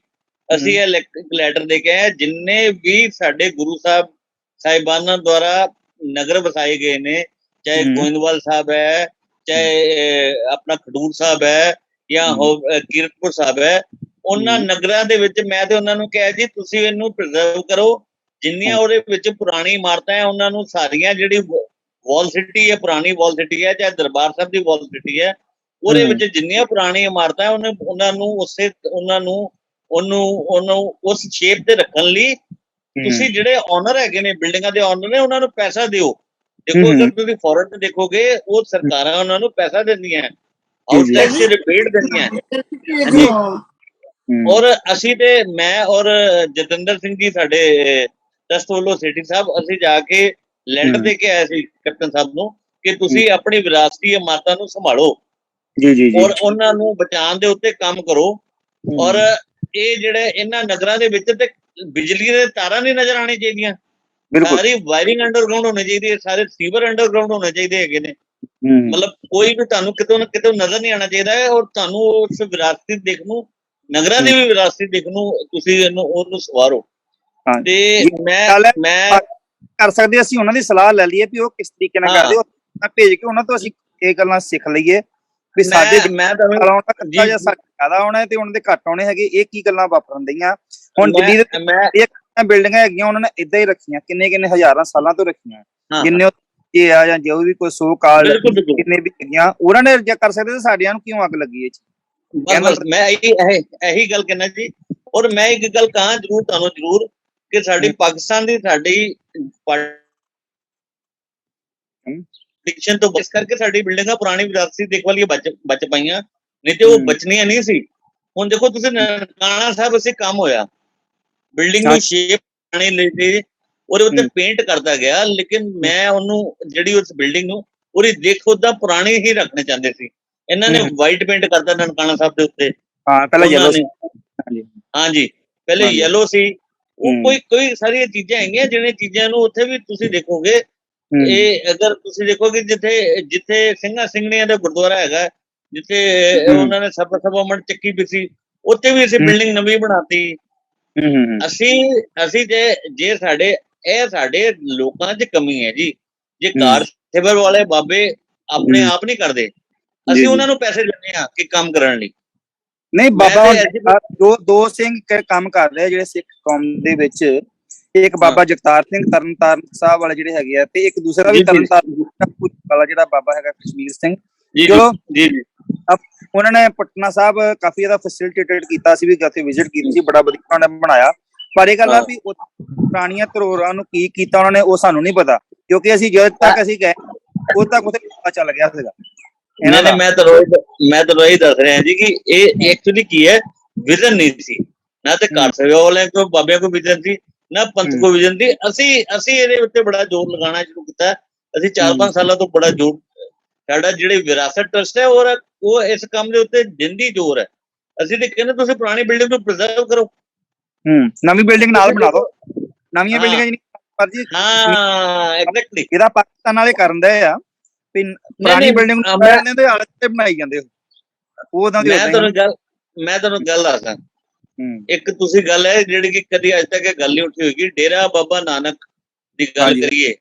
ਅਸੀਂ ਇਹ ਲੈਟਰ ਦੇ ਕੇ ਆਏ, ਜਿੰਨੇ ਵੀ ਸਾਡੇ ਗੁਰੂ ਸਾਹਿਬਾਨਾਂ ਦੁਆਰਾ ਨਗਰ ਵਸਾਏ ਗਏ ਨੇ, ਚਾਹੇ ਗੋਇੰਦਵਾਲ ਸਾਹਿਬ ਹੈ, ਚਾਹੇ ਆਪਣਾ ਖਡੂਰ ਸਾਹਿਬ ਹੈ, ਜਾਂ ਕੀਰਤਪੁਰ ਸਾਹਿਬ ਹੈ, ਉਹਨਾਂ ਨਗਰਾਂ ਦੇ ਵਿੱਚ ਮੈਂ ਤੇ ਉਹਨਾਂ ਨੂੰ ਕਿਹਾ ਜੀ ਤੁਸੀਂ ਇਹਨੂੰ ਪ੍ਰੀਜ਼ਰਵ ਕਰੋ। ਜਿੰਨੀਆਂ ਉਹਦੇ ਵਿੱਚ ਪੁਰਾਣੀ ਇਮਾਰਤਾਂ ਹੈ ਉਹਨਾਂ ਨੂੰ ਸਾਰੀਆਂ, ਜਿਹੜੀ ਵਾਲ ਸਿਟੀ ਹੈ, ਪੁਰਾਣੀ ਵਾਲ ਸਿਟੀ ਹੈ, ਚਾਹੇ ਦਰਬਾਰ ਸਾਹਿਬ ਦੀ ਵਾਲ ਸਿਟੀ ਹੈ, ਉਹਦੇ ਵਿੱਚ ਜਿੰਨੀਆਂ ਪੁਰਾਣੀ ਇਮਾਰਤਾਂ ਹੈ ਉਹਨੂੰ ਉਸ ਸ਼ੇਪ ਤੇ ਰੱਖਣ ਲਈ ਤੁਸੀਂ ਜਿਹੜੇ ਓਨਰ ਹੈਗੇ ਨੇ, ਬਿਲਡਿੰਗਾਂ ਦੇ ਓਨਰ ਨੇ, ਉਹਨਾਂ ਨੂੰ ਪੈਸਾ ਦਿਓ। ਦੇਖੋ, ਅਗਰ ਤੁਸੀਂ ਫੋਰਨ ਤੇ ਦੇਖੋਗੇ, ਉਹ ਸਰਕਾਰਾਂ ਉਹਨਾਂ ਨੂੰ ਪੈਸਾ ਦਿੰਦੀਆਂ, ਆਊਟਸਾਈਡ ਤੇ ਰਿਪੇਟ ਦਿੰਦੀਆਂ। ਔਰ ਅਸੀਂ ਤੇ ਮੈਂ ਔਰ ਜਤਿੰਦਰ ਸਿੰਘ ਜੀ ਸਾਡੇ ਟਰਸਟ ਵੱਲੋਂ ਸਿਟੀ ਸਾਹਿਬ, ਅਸੀਂ ਜਾ ਕੇ ਲੈਟਰ ਦੇ ਕੇ ਆਏ ਸੀ ਕੈਪਟਨ ਸਾਹਿਬ ਨੂੰ ਕਿ ਤੁਸੀਂ ਆਪਣੀ ਵਿਰਾਸਤੀ ਇਮਾਰਤਾਂ ਨੂੰ ਸੰਭਾਲੋ ਔਰ ਉਹਨਾਂ ਨੂੰ ਬਚਾਉਣ ਦੇ ਉੱਤੇ ਕੰਮ ਕਰੋ। ਔਰ ਇਹ ਜਿਹੜੇ ਇਹਨਾਂ ਨਗਰਾਂ ਦੇ ਵਿੱਚ ਤੇ ਬਿਜਲੀ ਦੇ ਤਾਰਾਂ ਨਹੀਂ ਨਜ਼ਰ ਆਉਣੀ ਚਾਹੀਦੀਆਂ, ਸਾਰੀ ਵਾਇਰਿੰਗ ਅੰਡਰਗਰਾਉਂਡ ਹੋਣੀ ਚਾਹੀਦੀ ਹੈ, ਸਾਰੇ ਸੀਵਰ ਅੰਡਰਗਰਾਉਂਡ ਹੋਣੇ ਚਾਹੀਦੇ ਹੈਗੇ ਨੇ। ਮਤਲਬ ਕੋਈ ਵੀ ਤੁਹਾਨੂੰ ਕਿਤੋਂ ਨਾ ਕਿਤੋਂ ਨਜ਼ਰ ਨਹੀਂ ਆਉਣਾ ਚਾਹੀਦਾ ਹੈ। ਔਰ ਤੁਹਾਨੂੰ ਉਸ ਵਿਰਾਸਤੀ ਦੇਖ ਨੂੰ, ਨਗਰਾਂ ਦੀ ਵੀ ਵਿਰਾਸਤੀ ਦੇਖ ਨੂੰ, ਤੁਸੀਂ ਉਹਨੂੰ ਸਵਾਰੋ। ਤੇ ਮੈਂ ਕਰ ਸਕਦੇ, ਅਸੀਂ ਉਹਨਾਂ ਦੀ ਸਲਾਹ ਲੈ ਲਈਏ ਵੀ ਉਹ ਕਿਸ ਤਰੀਕੇ ਨਾਲ ਕਰਦੇ, ਉਹ ਭੇਜ ਕੇ ਉਹਨਾਂ ਤੋਂ ਅਸੀਂ ਇਹ ਗੱਲਾਂ ਸਿੱਖ ਲਈਏ ਵੀ ਸਾਡੇ ਜ਼ਿਆਦਾ ਆਉਣਾ ਤੇ ਉਹਨਾਂ ਦੇ ਘੱਟ ਆਉਣੇ ਹੈਗੇ, ਇਹ ਕੀ ਗੱਲਾਂ ਵਾਪਰਨ ਦਈਆਂ। ਹੁਣ ਦਿੱਲੀ ਦੇ ਬਿਲਡਿੰਗਾਂ ਹੈਗੀਆਂ, ਉਹਨਾਂ ਨੇ ਏਦਾਂ ਹੀ ਰੱਖੀਆਂ, ਕਿੰਨੇ ਹਜ਼ਾਰਾਂ ਸਾਲਾਂ ਤੋਂ ਰੱਖੀਆਂ, ਜਿੰਨੇ ਇਹ ਆ ਜਾਂ ਜੋ ਵੀ ਕੋਈ ਸੋ ਕਾਲ ਕਿੰਨੇ ਵੀ ਹੈਗੀਆਂ, ਉਹਨਾਂ ਨੇ ਰਜਾ ਕਰ ਸਕਦੇ, ਸਾਡਿਆਂ ਨੂੰ ਕਿਉਂ ਅੱਗ ਲੱਗੀ ਇਹ? ਮੈਂ ਇਹੀ ਗੱਲ ਕਹਿਣਾ ਜੀ। ਔਰ ਮੈਂ ਇੱਕ ਗੱਲ ਕਹਾਂ ਤੁਹਾਨੂੰ ਜ਼ਰੂਰ ਕਿ ਸਾਡੀ ਪਾਕਿਸਤਾਨ ਦੀ ਡਿਕਸ਼ਨ ਤੋਂ ਇਸ ਕਰਕੇ ਸਾਡੀ ਬਿਲਡਿੰਗਾਂ ਪੁਰਾਣੀ ਵਿਰਾਸਤੀ ਦੇਖਭਾਲ ਲਈ ਬਚ ਪਾਈਆਂ, ਨਹੀਂ ਤੇ ਉਹ ਬਚਣੀਆਂ ਨਹੀਂ ਸੀ। ਹੁਣ ਦੇਖੋ ਤੁਸੀਂ ਨਨਕਾਣਾ ਸਾਹਿਬ ਅਸੀਂ ਕੰਮ ਹੋਇਆ, ਬਿਲਡਿੰਗ ਨੂੰ ਸ਼ੇਪ ਪਾਣੇ ਲਈ ਉਹਦੇ ਉੱਤੇ ਪੇਂਟ ਕਰਦਾ ਗਿਆ, ਲੇਕਿਨ ਮੈਂ ਉਹਨੂੰ ਜਿਹੜੀ ਉਸ ਬਿਲਡਿੰਗ ਨੂੰ ਉਹਦੀ ਦੇਖੋ ਤਾਂ ਪੁਰਾਣੀ ਹੀ ਰੱਖਣਾ ਚਾਹੁੰਦੇ ਸੀ। ਇਹਨਾਂ ਨੇ ਵਾਈਟ ਪੇਂਟ ਕਰਤਾ ਨਨਕਾਣਾ ਸਾਹਿਬ ਦੇ ਉੱਤੇ। ਹਾਂਜੀ, ਪਹਿਲੇ ਯੈਲੋ ਸੀ। ਉਹ ਕੋਈ ਸਾਰੀਆਂ ਚੀਜ਼ਾਂ ਹੈਗੀਆਂ ਜਿਹੜੀਆਂ ਚੀਜ਼ਾਂ ਨੂੰ ਉੱਥੇ ਵੀ ਤੁਸੀਂ ਦੇਖੋਗੇ। ਇਹ ਅਗਰ ਤੁਸੀਂ ਦੇਖੋਗੇ ਜਿੱਥੇ ਸਿੰਘਾਂ ਸਿੰਘਣੀਆਂ ਦਾ ਗੁਰਦੁਆਰਾ ਹੈਗਾ, ਜਿੱਥੇ ਉਹਨਾਂ ਨੇ ਸਭਾ ਮੰਡ ਚੱਕੀ ਵੀ ਸੀ, ਉੱਥੇ ਵੀ ਅਸੀਂ ਬਿਲਡਿੰਗ ਨਵੀਂ ਬਣਾਤੀ। ਅਸੀਂ ਜੇ ਸਾਡੇ ਲੋਕਾਂ 'ਚ ਕਮੀ ਹੈ ਜੀ। ਜੇ ਕਾਰ ਸੇਵਰ ਵਾਲੇ ਬਾਬੇ ਆਪਣੇ ਆਪ ਨਹੀਂ ਕਰਦੇ, ਅਸੀਂ ਉਹਨਾਂ ਨੂੰ ਪੈਸੇ ਦਿੰਦੇ ਹਾਂ ਕਿ ਕੰਮ ਕਰਨ ਲਈ। ਨਹੀਂ ਮੈਂ ਬਾਬਾ ਤੇ ਐਸੀ ਦੋ ਸਿੰਘ ਕੰਮ ਕਰ ਰਹੇ ਆ ਜਿਹੜੇ ਸਿੱਖ ਕੌਮ ਦੇ ਵਿੱਚ। ਇੱਕ ਬਾਬਾ ਜਗਤਾਰ ਸਿੰਘ ਤਰਨਤਾਰਨ ਸਾਹਿਬ ਵਾਲੇ ਜਿਹੜੇ ਹੈਗੇ ਆ, ਤੇ ਇੱਕ ਦੂਸਰਾ ਵੀ ਜੀ, ਜੀ। ਤਰਨਤਾਰਨ ਵਾਲਾ ਜਿਹੜਾ ਬਾਬਾ ਹੈਗਾ ਕਸ਼ਮੀਰ ਸਿੰਘ। ਜੀ ਚਲੋ ਜੀ ਜੀ ਉਹਨਾਂ ਨੇ ਪਟਨਾ ਸਾਹਿਬ ਕਾਫੀ ਜ਼ਿਆਦਾ ਫੈਸਿਲਿਟੇਟਡ ਕੀਤਾ ਸੀ, ਵੀ ਉੱਥੇ ਵਿਜ਼ਿਟ ਕੀਤੀ ਸੀ, ਬੜਾ ਵਧੀਆ ਉਹਨਾਂ ਨੇ ਬਣਾਇਆ। ਪਰ ਇਹ ਗੱਲ ਆ ਵੀ ਪੁਰਾਣੀਆਂ ਧਰੋਹਰਾਂ ਨੂੰ ਕੀ ਕੀਤਾ ਉਹਨਾਂ ਨੇ ਉਹ ਸਾਨੂੰ ਨਹੀਂ ਪਤਾ, ਕਿਉਂਕਿ ਅਸੀਂ ਜਦ ਤੱਕ ਅਸੀਂ ਗਏ ਉਦੋਂ ਤੱਕ ਉੱਥੇ ਪਤਾ ਚੱਲ ਗਿਆ ਸੀਗਾ ਇਹਨਾਂ ਦਾ। ਮੈਂ ਤਾਂ ਇਹੀ ਦੱਸ ਰਿਹਾ ਜੀ ਕਿ ਇਹ ਐਕਚੁਅਲੀ ਕੀ ਹੈ, ਵਿਜ਼ਨ ਨਹੀਂ ਸੀ ਨਾ, ਤੇ ਘਰ ਸੇਵਾ ਵਾਲਿਆਂ ਕੋਲ ਬਾਬਿਆਂ ਕੋਲ ਵਿਜ਼ਨ ਸੀ, ਨਾ ਪੰਥ ਕੋਲ ਵਿਜ਼ਨ ਸੀ। ਅਸੀਂ ਇਹਦੇ ਉੱਤੇ ਬੜਾ ਜ਼ੋਰ ਲਗਾਉਣਾ ਸ਼ੁਰੂ ਕੀਤਾ। ਅਸੀਂ 4-5 ਸਾਲਾਂ ਤੋਂ ਬੜਾ ਜ਼ੋਰ, ਸਾਡਾ ਜਿਹੜੇ ਵਿਰਾਸਤ ਟਰਸਟ ਹੈ ਉਹ ਇਸ ਕੰਮ ਦੇ ਉੱਤੇ ਜਿੰਦੀ ਜ਼ੋਰ ਹੈ। ਅਸੀਂ ਤੇ ਕਹਿੰਦੇ ਤੁਸੀਂ ਪੁਰਾਣੀ ਬਿਲਡਿੰਗ ਨੂੰ ਪ੍ਰੀਜ਼ਰਵ ਕਰੋ, ਨਵੀਂ ਬਿਲਡਿੰਗ ਨਾਲ ਬਣਾ ਦੋ, ਨਵੀਆਂ ਬਿਲਡਿੰਗਾਂ ਜੀ। ਹਾਂ ਐਗਜ਼ੈਕਟਲੀ। ਇਹਦਾ ਪਾਕਿਸਤਾਨ ਵਾਲੇ ਕਰਨ ਦੇ ਆ ਵੀ ਪੁਰਾਣੀ ਬਿਲਡਿੰਗ ਨੂੰ ਤੇ ਆਲੇ ਤੇ ਬਣਾਈ ਜਾਂਦੇ ਉਹ ਉਦਾਂ ਦੀ। ਮੈਂ ਤੁਹਾਨੂੰ ਗੱਲ ਦੱਸਾਂ, ਇੱਕ ਤੁਸੀਂ ਗੱਲ ਹੈ ਜਿਹੜੀ ਕਿ ਕਦੀ ਅੱਜ ਤੱਕ ਇਹ ਗੱਲ ਨਹੀਂ ਉੱਠੀ ਹੋਏਗੀ, ਡੇਰਾ ਬਾਬਾ ਨਾਨਕ ਦੀ ਗੱਲ ਕਰੀਏ।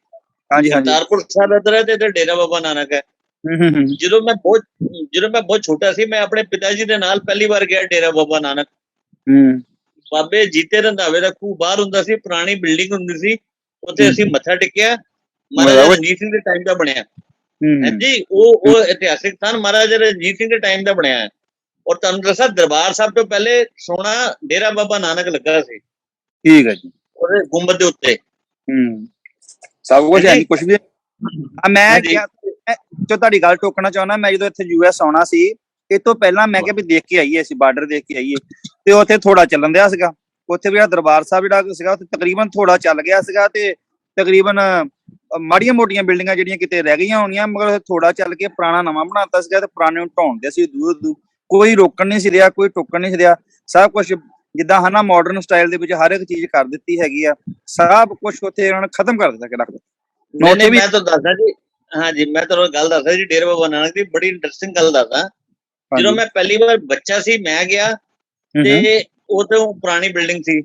ਹਾਂਜੀ ਹਾਂਜੀ। ਕਰਤਾਰਪੁਰ ਸਾਹਿਬ ਇੱਧਰ ਹੈ ਤੇ ਡੇਰਾ ਬਾਬਾ ਨਾਨਕ ਹੈ। ਜਦੋਂ ਮੈਂ ਬਹੁਤ ਛੋਟਾ ਸੀ, ਮੈਂ ਆਪਣੇ ਪਿਤਾ ਜੀ ਦੇ ਨਾਲ ਪਹਿਲੀ ਵਾਰ ਗਿਆ ਡੇਰਾ ਬਾਬਾ ਨਾਨਕ। ਬਾਬੇ ਜੀਤੇ ਰੰਧਾਵੇ ਦਾ ਖੂਹ ਬਾਹਰ ਹੁੰਦਾ ਸੀ, ਪੁਰਾਣੀ ਬਿਲਡਿੰਗ ਹੁੰਦੀ ਸੀ, ਉੱਥੇ ਅਸੀਂ ਮੱਥਾ ਟੇਕਿਆ। ਮਹਾਰਾਜਾ ਰਣਜੀਤ ਸਿੰਘ ਦੇ ਟਾਈਮ ਦਾ ਬਣਿਆ ਹੈ ਜੀ ਉਹ ਇਤਿਹਾਸਿਕ ਸਥਾਨ, ਮਹਾਰਾਜਾ ਰਣਜੀਤ ਸਿੰਘ ਦੇ ਟਾਈਮ ਦਾ ਬਣਿਆ ਹੈ। ਔਰ ਤੁਹਾਨੂੰ ਦੱਸਾਂ, ਦਰਬਾਰ ਸਾਹਿਬ ਤੋਂ ਪਹਿਲੇ ਸੋਹਣਾ ਡੇਰਾ ਬਾਬਾ ਨਾਨਕ ਲੱਗਾ ਸੀ। ਠੀਕ ਹੈ ਜੀ। ਉਹਦੇ ਗੁੰਬਦ ਦੇ ਉੱਤੇ ਸਭ ਕੁਝ ਹੈ, ਕੁਝ ਵੀ। ਮੈਂ ਜੋ ਤੁਹਾਡੀ ਗੱਲ ਟੋਕਣਾ ਚਾਹੁੰਦਾ, ਮੈਂ ਜਦੋਂ ਇੱਥੇ US ਆਉਣਾ ਸੀ, ਇਹ ਤੋਂ ਪਹਿਲਾਂ ਮੈਂ ਕਿਹਾ ਵੀ ਦੇਖ ਕੇ ਆਈਏ, ਅਸੀਂ ਬਾਰਡਰ ਦੇਖ ਕੇ ਆਈਏ, ਤੇ ਉੱਥੇ ਥੋੜਾ ਚੱਲਣ ਦਿਆ ਸੀਗਾ। ਉੱਥੇ ਜਿਹੜਾ ਦਰਬਾਰ ਸਾਹਿਬ ਜਿਹੜਾ ਸੀਗਾ ਉੱਥੇ ਤਕਰੀਬਨ ਥੋੜਾ ਚੱਲ ਗਿਆ ਸੀਗਾ, ਤੇ ਤਕਰੀਬਨ ਮਾੜੀਆਂ ਮੋਟੀਆਂ ਬਿਲਡਿੰਗਾਂ ਜਿਹੜੀਆਂ ਕਿਤੇ ਰਹਿ ਗਈਆਂ ਹੋਣੀਆਂ, ਮਗਰ ਥੋੜਾ ਚੱਲ ਕੇ ਪੁਰਾਣਾ ਨਵਾਂ ਬਣਾਤਾ ਸੀਗਾ, ਤੇ ਪੁਰਾਣੇ ਨੂੰ ਢਾਉਂਦੇ ਸੀ ਦੂਰ ਦੂਰ। ਕੋਈ ਰੋਕਣ ਨਹੀਂ ਸੀ ਰਿਹਾ, ਕੋਈ ਟੋਕਣ ਨਹੀਂ ਸੀ ਰਿਹਾ। ਸਭ ਕੁਝ ਜਿੱਦਾਂ ਹਨਾ ਮਾਡਰਨ ਸਟਾਈਲ ਦੇ ਵਿੱਚ ਹਰ ਇੱਕ ਚੀਜ਼ ਕਰ ਦਿੱਤੀ ਹੈਗੀ ਆ, ਸਭ ਕੁਝ ਉੱਥੇ ਉਹਨਾਂ ਨੇ ਖਤਮ ਕਰ ਦਿੱਤਾ ਕਿ ਰੱਖ ਦਿੱਤਾ। ਮੈਂ ਤਾਂ ਦੱਸਦਾ ਜੀ, ਹਾਂਜੀ ਮੈਂ ਤੁਹਾਨੂੰ ਗੱਲ ਦੱਸਦਾ ਜੀ, ਡੇਰਾ ਬਾਬਾ ਨਾਨਕ ਦੀ ਬੜੀ ਇੰਟਰਸਟਿੰਗ ਗੱਲ ਦੱਸਦਾ। ਜਦੋਂ ਮੈਂ ਪਹਿਲੀ ਵਾਰ ਬੱਚਾ ਸੀ, ਮੈਂ ਗਿਆ ਤੇ ਉਹ ਤੋਂ ਪੁਰਾਣੀ ਬਿਲਡਿੰਗ ਸੀ।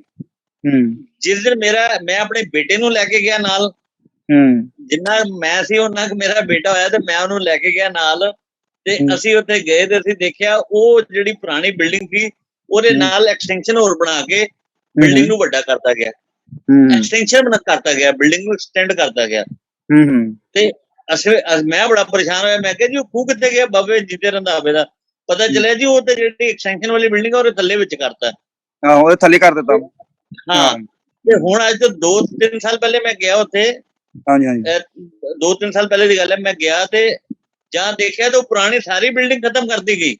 ਜਿਸ ਦਿਨ ਮੈਂ ਆਪਣੇ ਬੇਟੇ ਨੂੰ ਲੈ ਕੇ ਗਿਆ ਨਾਲ, ਜਿੰਨਾ ਮੈਂ ਸੀ ਉਹਨਾਂ ਮੇਰਾ ਬੇਟਾ ਹੋਇਆ, ਤੇ ਮੈਂ ਉਹਨੂੰ ਲੈ ਕੇ ਗਿਆ ਨਾਲ, ਤੇ ਅਸੀਂ ਉੱਥੇ ਗਏ ਤੇ ਅਸੀਂ ਦੇਖਿਆ ਉਹ ਜਿਹੜੀ ਪੁਰਾਣੀ ਬਿਲਡਿੰਗ ਸੀ ਉਹਦੇ ਨਾਲ ਐਕਸਟੈਂਸ਼ਨ ਹੋਰ ਬਣਾ ਕੇ ਬਿਲਡਿੰਗ ਨੂੰ ਵੱਡਾ ਕਰਤਾ ਗਿਆ। ਐਕਸਟੈਂਸ਼ਨ ਕਰਤਾ ਗਿਆ, ਬਿਲਡਿੰਗ ਨੂੰ ਐਕਸਟੈਂਡ ਕਰਤਾ ਗਿਆ। ਤੇ ਮੈਂ ਬੜਾ ਪਰੇਸ਼ਾਨ ਹੋਇਆ। ਮੈਂ ਕਿਹਾ ਜੀ ਉਹ ਖੂਹ ਕਿੱਥੇ ਗਿਆ ਬਾਬੇ ਜੀਤੇ ਰੰਧਾਵੇ ਦਾ? ਪਤਾ ਚੱਲਿਆ ਜੀ ਉਹ ਤੇ ਜਿਹੜੀ ਐਕਸਟੈਂਸ਼ਨ ਵਾਲੀ ਬਿਲਡਿੰਗ ਆ ਉਹਦੇ ਥੱਲੇ ਵਿੱਚ ਕਰਤਾ। ਉਹਦੇ ਥੱਲੇ ਕਰ ਦਿੱਤਾ। ਹਾਂ, ਤੇ ਹੁਣ ਅੱਜ ਤੋਂ 2-3 ਸਾਲ ਪਹਿਲੇ ਮੈਂ ਗਿਆ ਉੱਥੇ। ਹਾਂਜੀ ਹਾਂਜੀ। 2-3 ਸਾਲ ਪਹਿਲੇ ਦੀ ਗੱਲ ਹੈ, ਮੈਂ ਗਿਆ ਤੇ ਜਾਂ ਦੇਖਿਆ ਤਾਂ ਉਹ ਪੁਰਾਣੀ ਸਾਰੀ ਬਿਲਡਿੰਗ ਖਤਮ ਕਰਦੀ ਗਈ।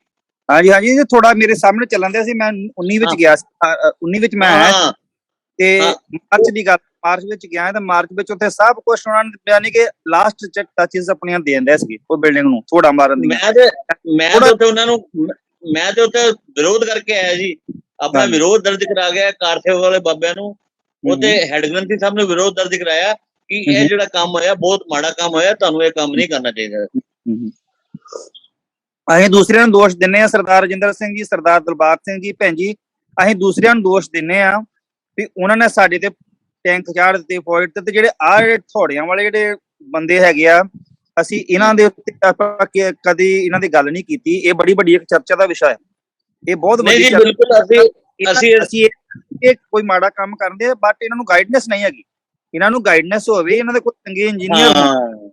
ਹਾਂਜੀ ਹਾਂਜੀ। ਥੋੜਾ ਮੇਰੇ ਸਾਹਮਣੇ ਚੱਲਣ ਦਿਆ ਸੀ, ਮੈਂ 19 ਵਿੱਚ ਗਿਆ ਸੀ, 19 ਵਿੱਚ ਮੈਂ ਆਇਆ ਤੇ ਮਾਰਚ ਦੀ ਗੱਲ, ਮਾਰਚ ਵਿੱਚ ਗਿਆ ਤੇ ਮਾਰਚ ਵਿੱਚ ਉੱਥੇ ਸਭ ਕੁਝ ਉਹਨਾਂ ਨੇ ਯਾਨੀ ਕਿ ਲਾਸਟ ਟੱਚਸ ਆਪਣੀਆਂ ਦੇ ਦਿੰਦੇ ਸੀਗੇ ਉਹ ਬਿਲਡਿੰਗ ਨੂੰ ਥੋੜਾ ਮਾਰਨ ਦੀ। ਮੈਂ ਤੇ ਉੱਥੇ ਉਹਨਾਂ ਨੂੰ ਮੈਂ ਤੇ ਉੱਥੇ ਵਿਰੋਧ ਕਰਕੇ ਆਇਆ ਜੀ, ਆਪਣਾ ਵਿਰੋਧ ਦਰਜ ਕਰਾ ਗਿਆ ਕਾਰ ਸੇਵਾ ਵਾਲੇ ਬਾਬਿਆਂ ਨੂੰ। ਉੱਥੇ ਹੈਡ ਗ੍ਰੰਥੀ ਸਾਹਿਬ ਨੇ ਵਿਰੋਧ ਦਰਜ ਕਰਾਇਆ ਕਿ ਇਹ ਜਿਹੜਾ ਕੰਮ ਹੋਇਆ ਬਹੁਤ ਮਾੜਾ ਕੰਮ ਹੋਇਆ, ਤੁਹਾਨੂੰ ਇਹ ਕੰਮ ਨਹੀਂ ਕਰਨਾ ਚਾਹੀਦਾ। ਅਸੀਂ ਦੂਸਰਿਆਂ ਨੂੰ ਦੋਸ਼ ਦਿੰਨੇ ਆ, ਸਰਦਾਰ ਰਜਿੰਦਰ ਸਿੰਘ ਜੀ, ਸਰਦਾਰ ਦਿਲਬਾਗ ਸਿੰਘ ਜੀ, ਭੈਣ ਜੀ, ਅਸੀਂ ਦੂਸਰਿਆਂ ਨੂੰ ਦੋਸ਼ ਦਿੰਨੇ ਆ ਵੀ ਉਹਨਾਂ ਨੇ ਸਾਡੇ ਤੇ ਟੈਂਕ ਚਾੜ ਦਿੱਤੇ ਫੌਜ ਤੇ। ਜਿਹੜੇ ਜਿਹੜੇ ਥੋੜਿਆਂ ਵਾਲੇ ਜਿਹੜੇ ਬੰਦੇ ਹੈਗੇ ਆ, ਅਸੀਂ ਇਹਨਾਂ ਦੇ ਉੱਤੇ ਕਦੀ ਇਹਨਾਂ ਦੀ ਗੱਲ ਨਹੀਂ ਕੀਤੀ। ਇਹ ਬੜੀ ਵੱਡੀ ਇੱਕ ਚਰਚਾ ਦਾ ਵਿਸ਼ਾ ਹੈ, ਇਹ ਬਹੁਤ ਵੱਡੀ ਅਸੀਂ ਕੋਈ ਮਾੜਾ ਕੰਮ ਕਰਦੇ, ਬਟ ਇਹਨਾਂ ਨੂੰ ਗਾਈਡਨੈਸ ਨਹੀਂ ਹੈਗੀ। ਇਹਨਾਂ ਨੂੰ ਗਾਈਡਨੈਸ ਹੋਵੇ, ਇਹਨਾਂ ਦੇ ਕੋਲ ਚੰਗੇ ਇੰਜੀਨੀਅਰ ਹੋਣ,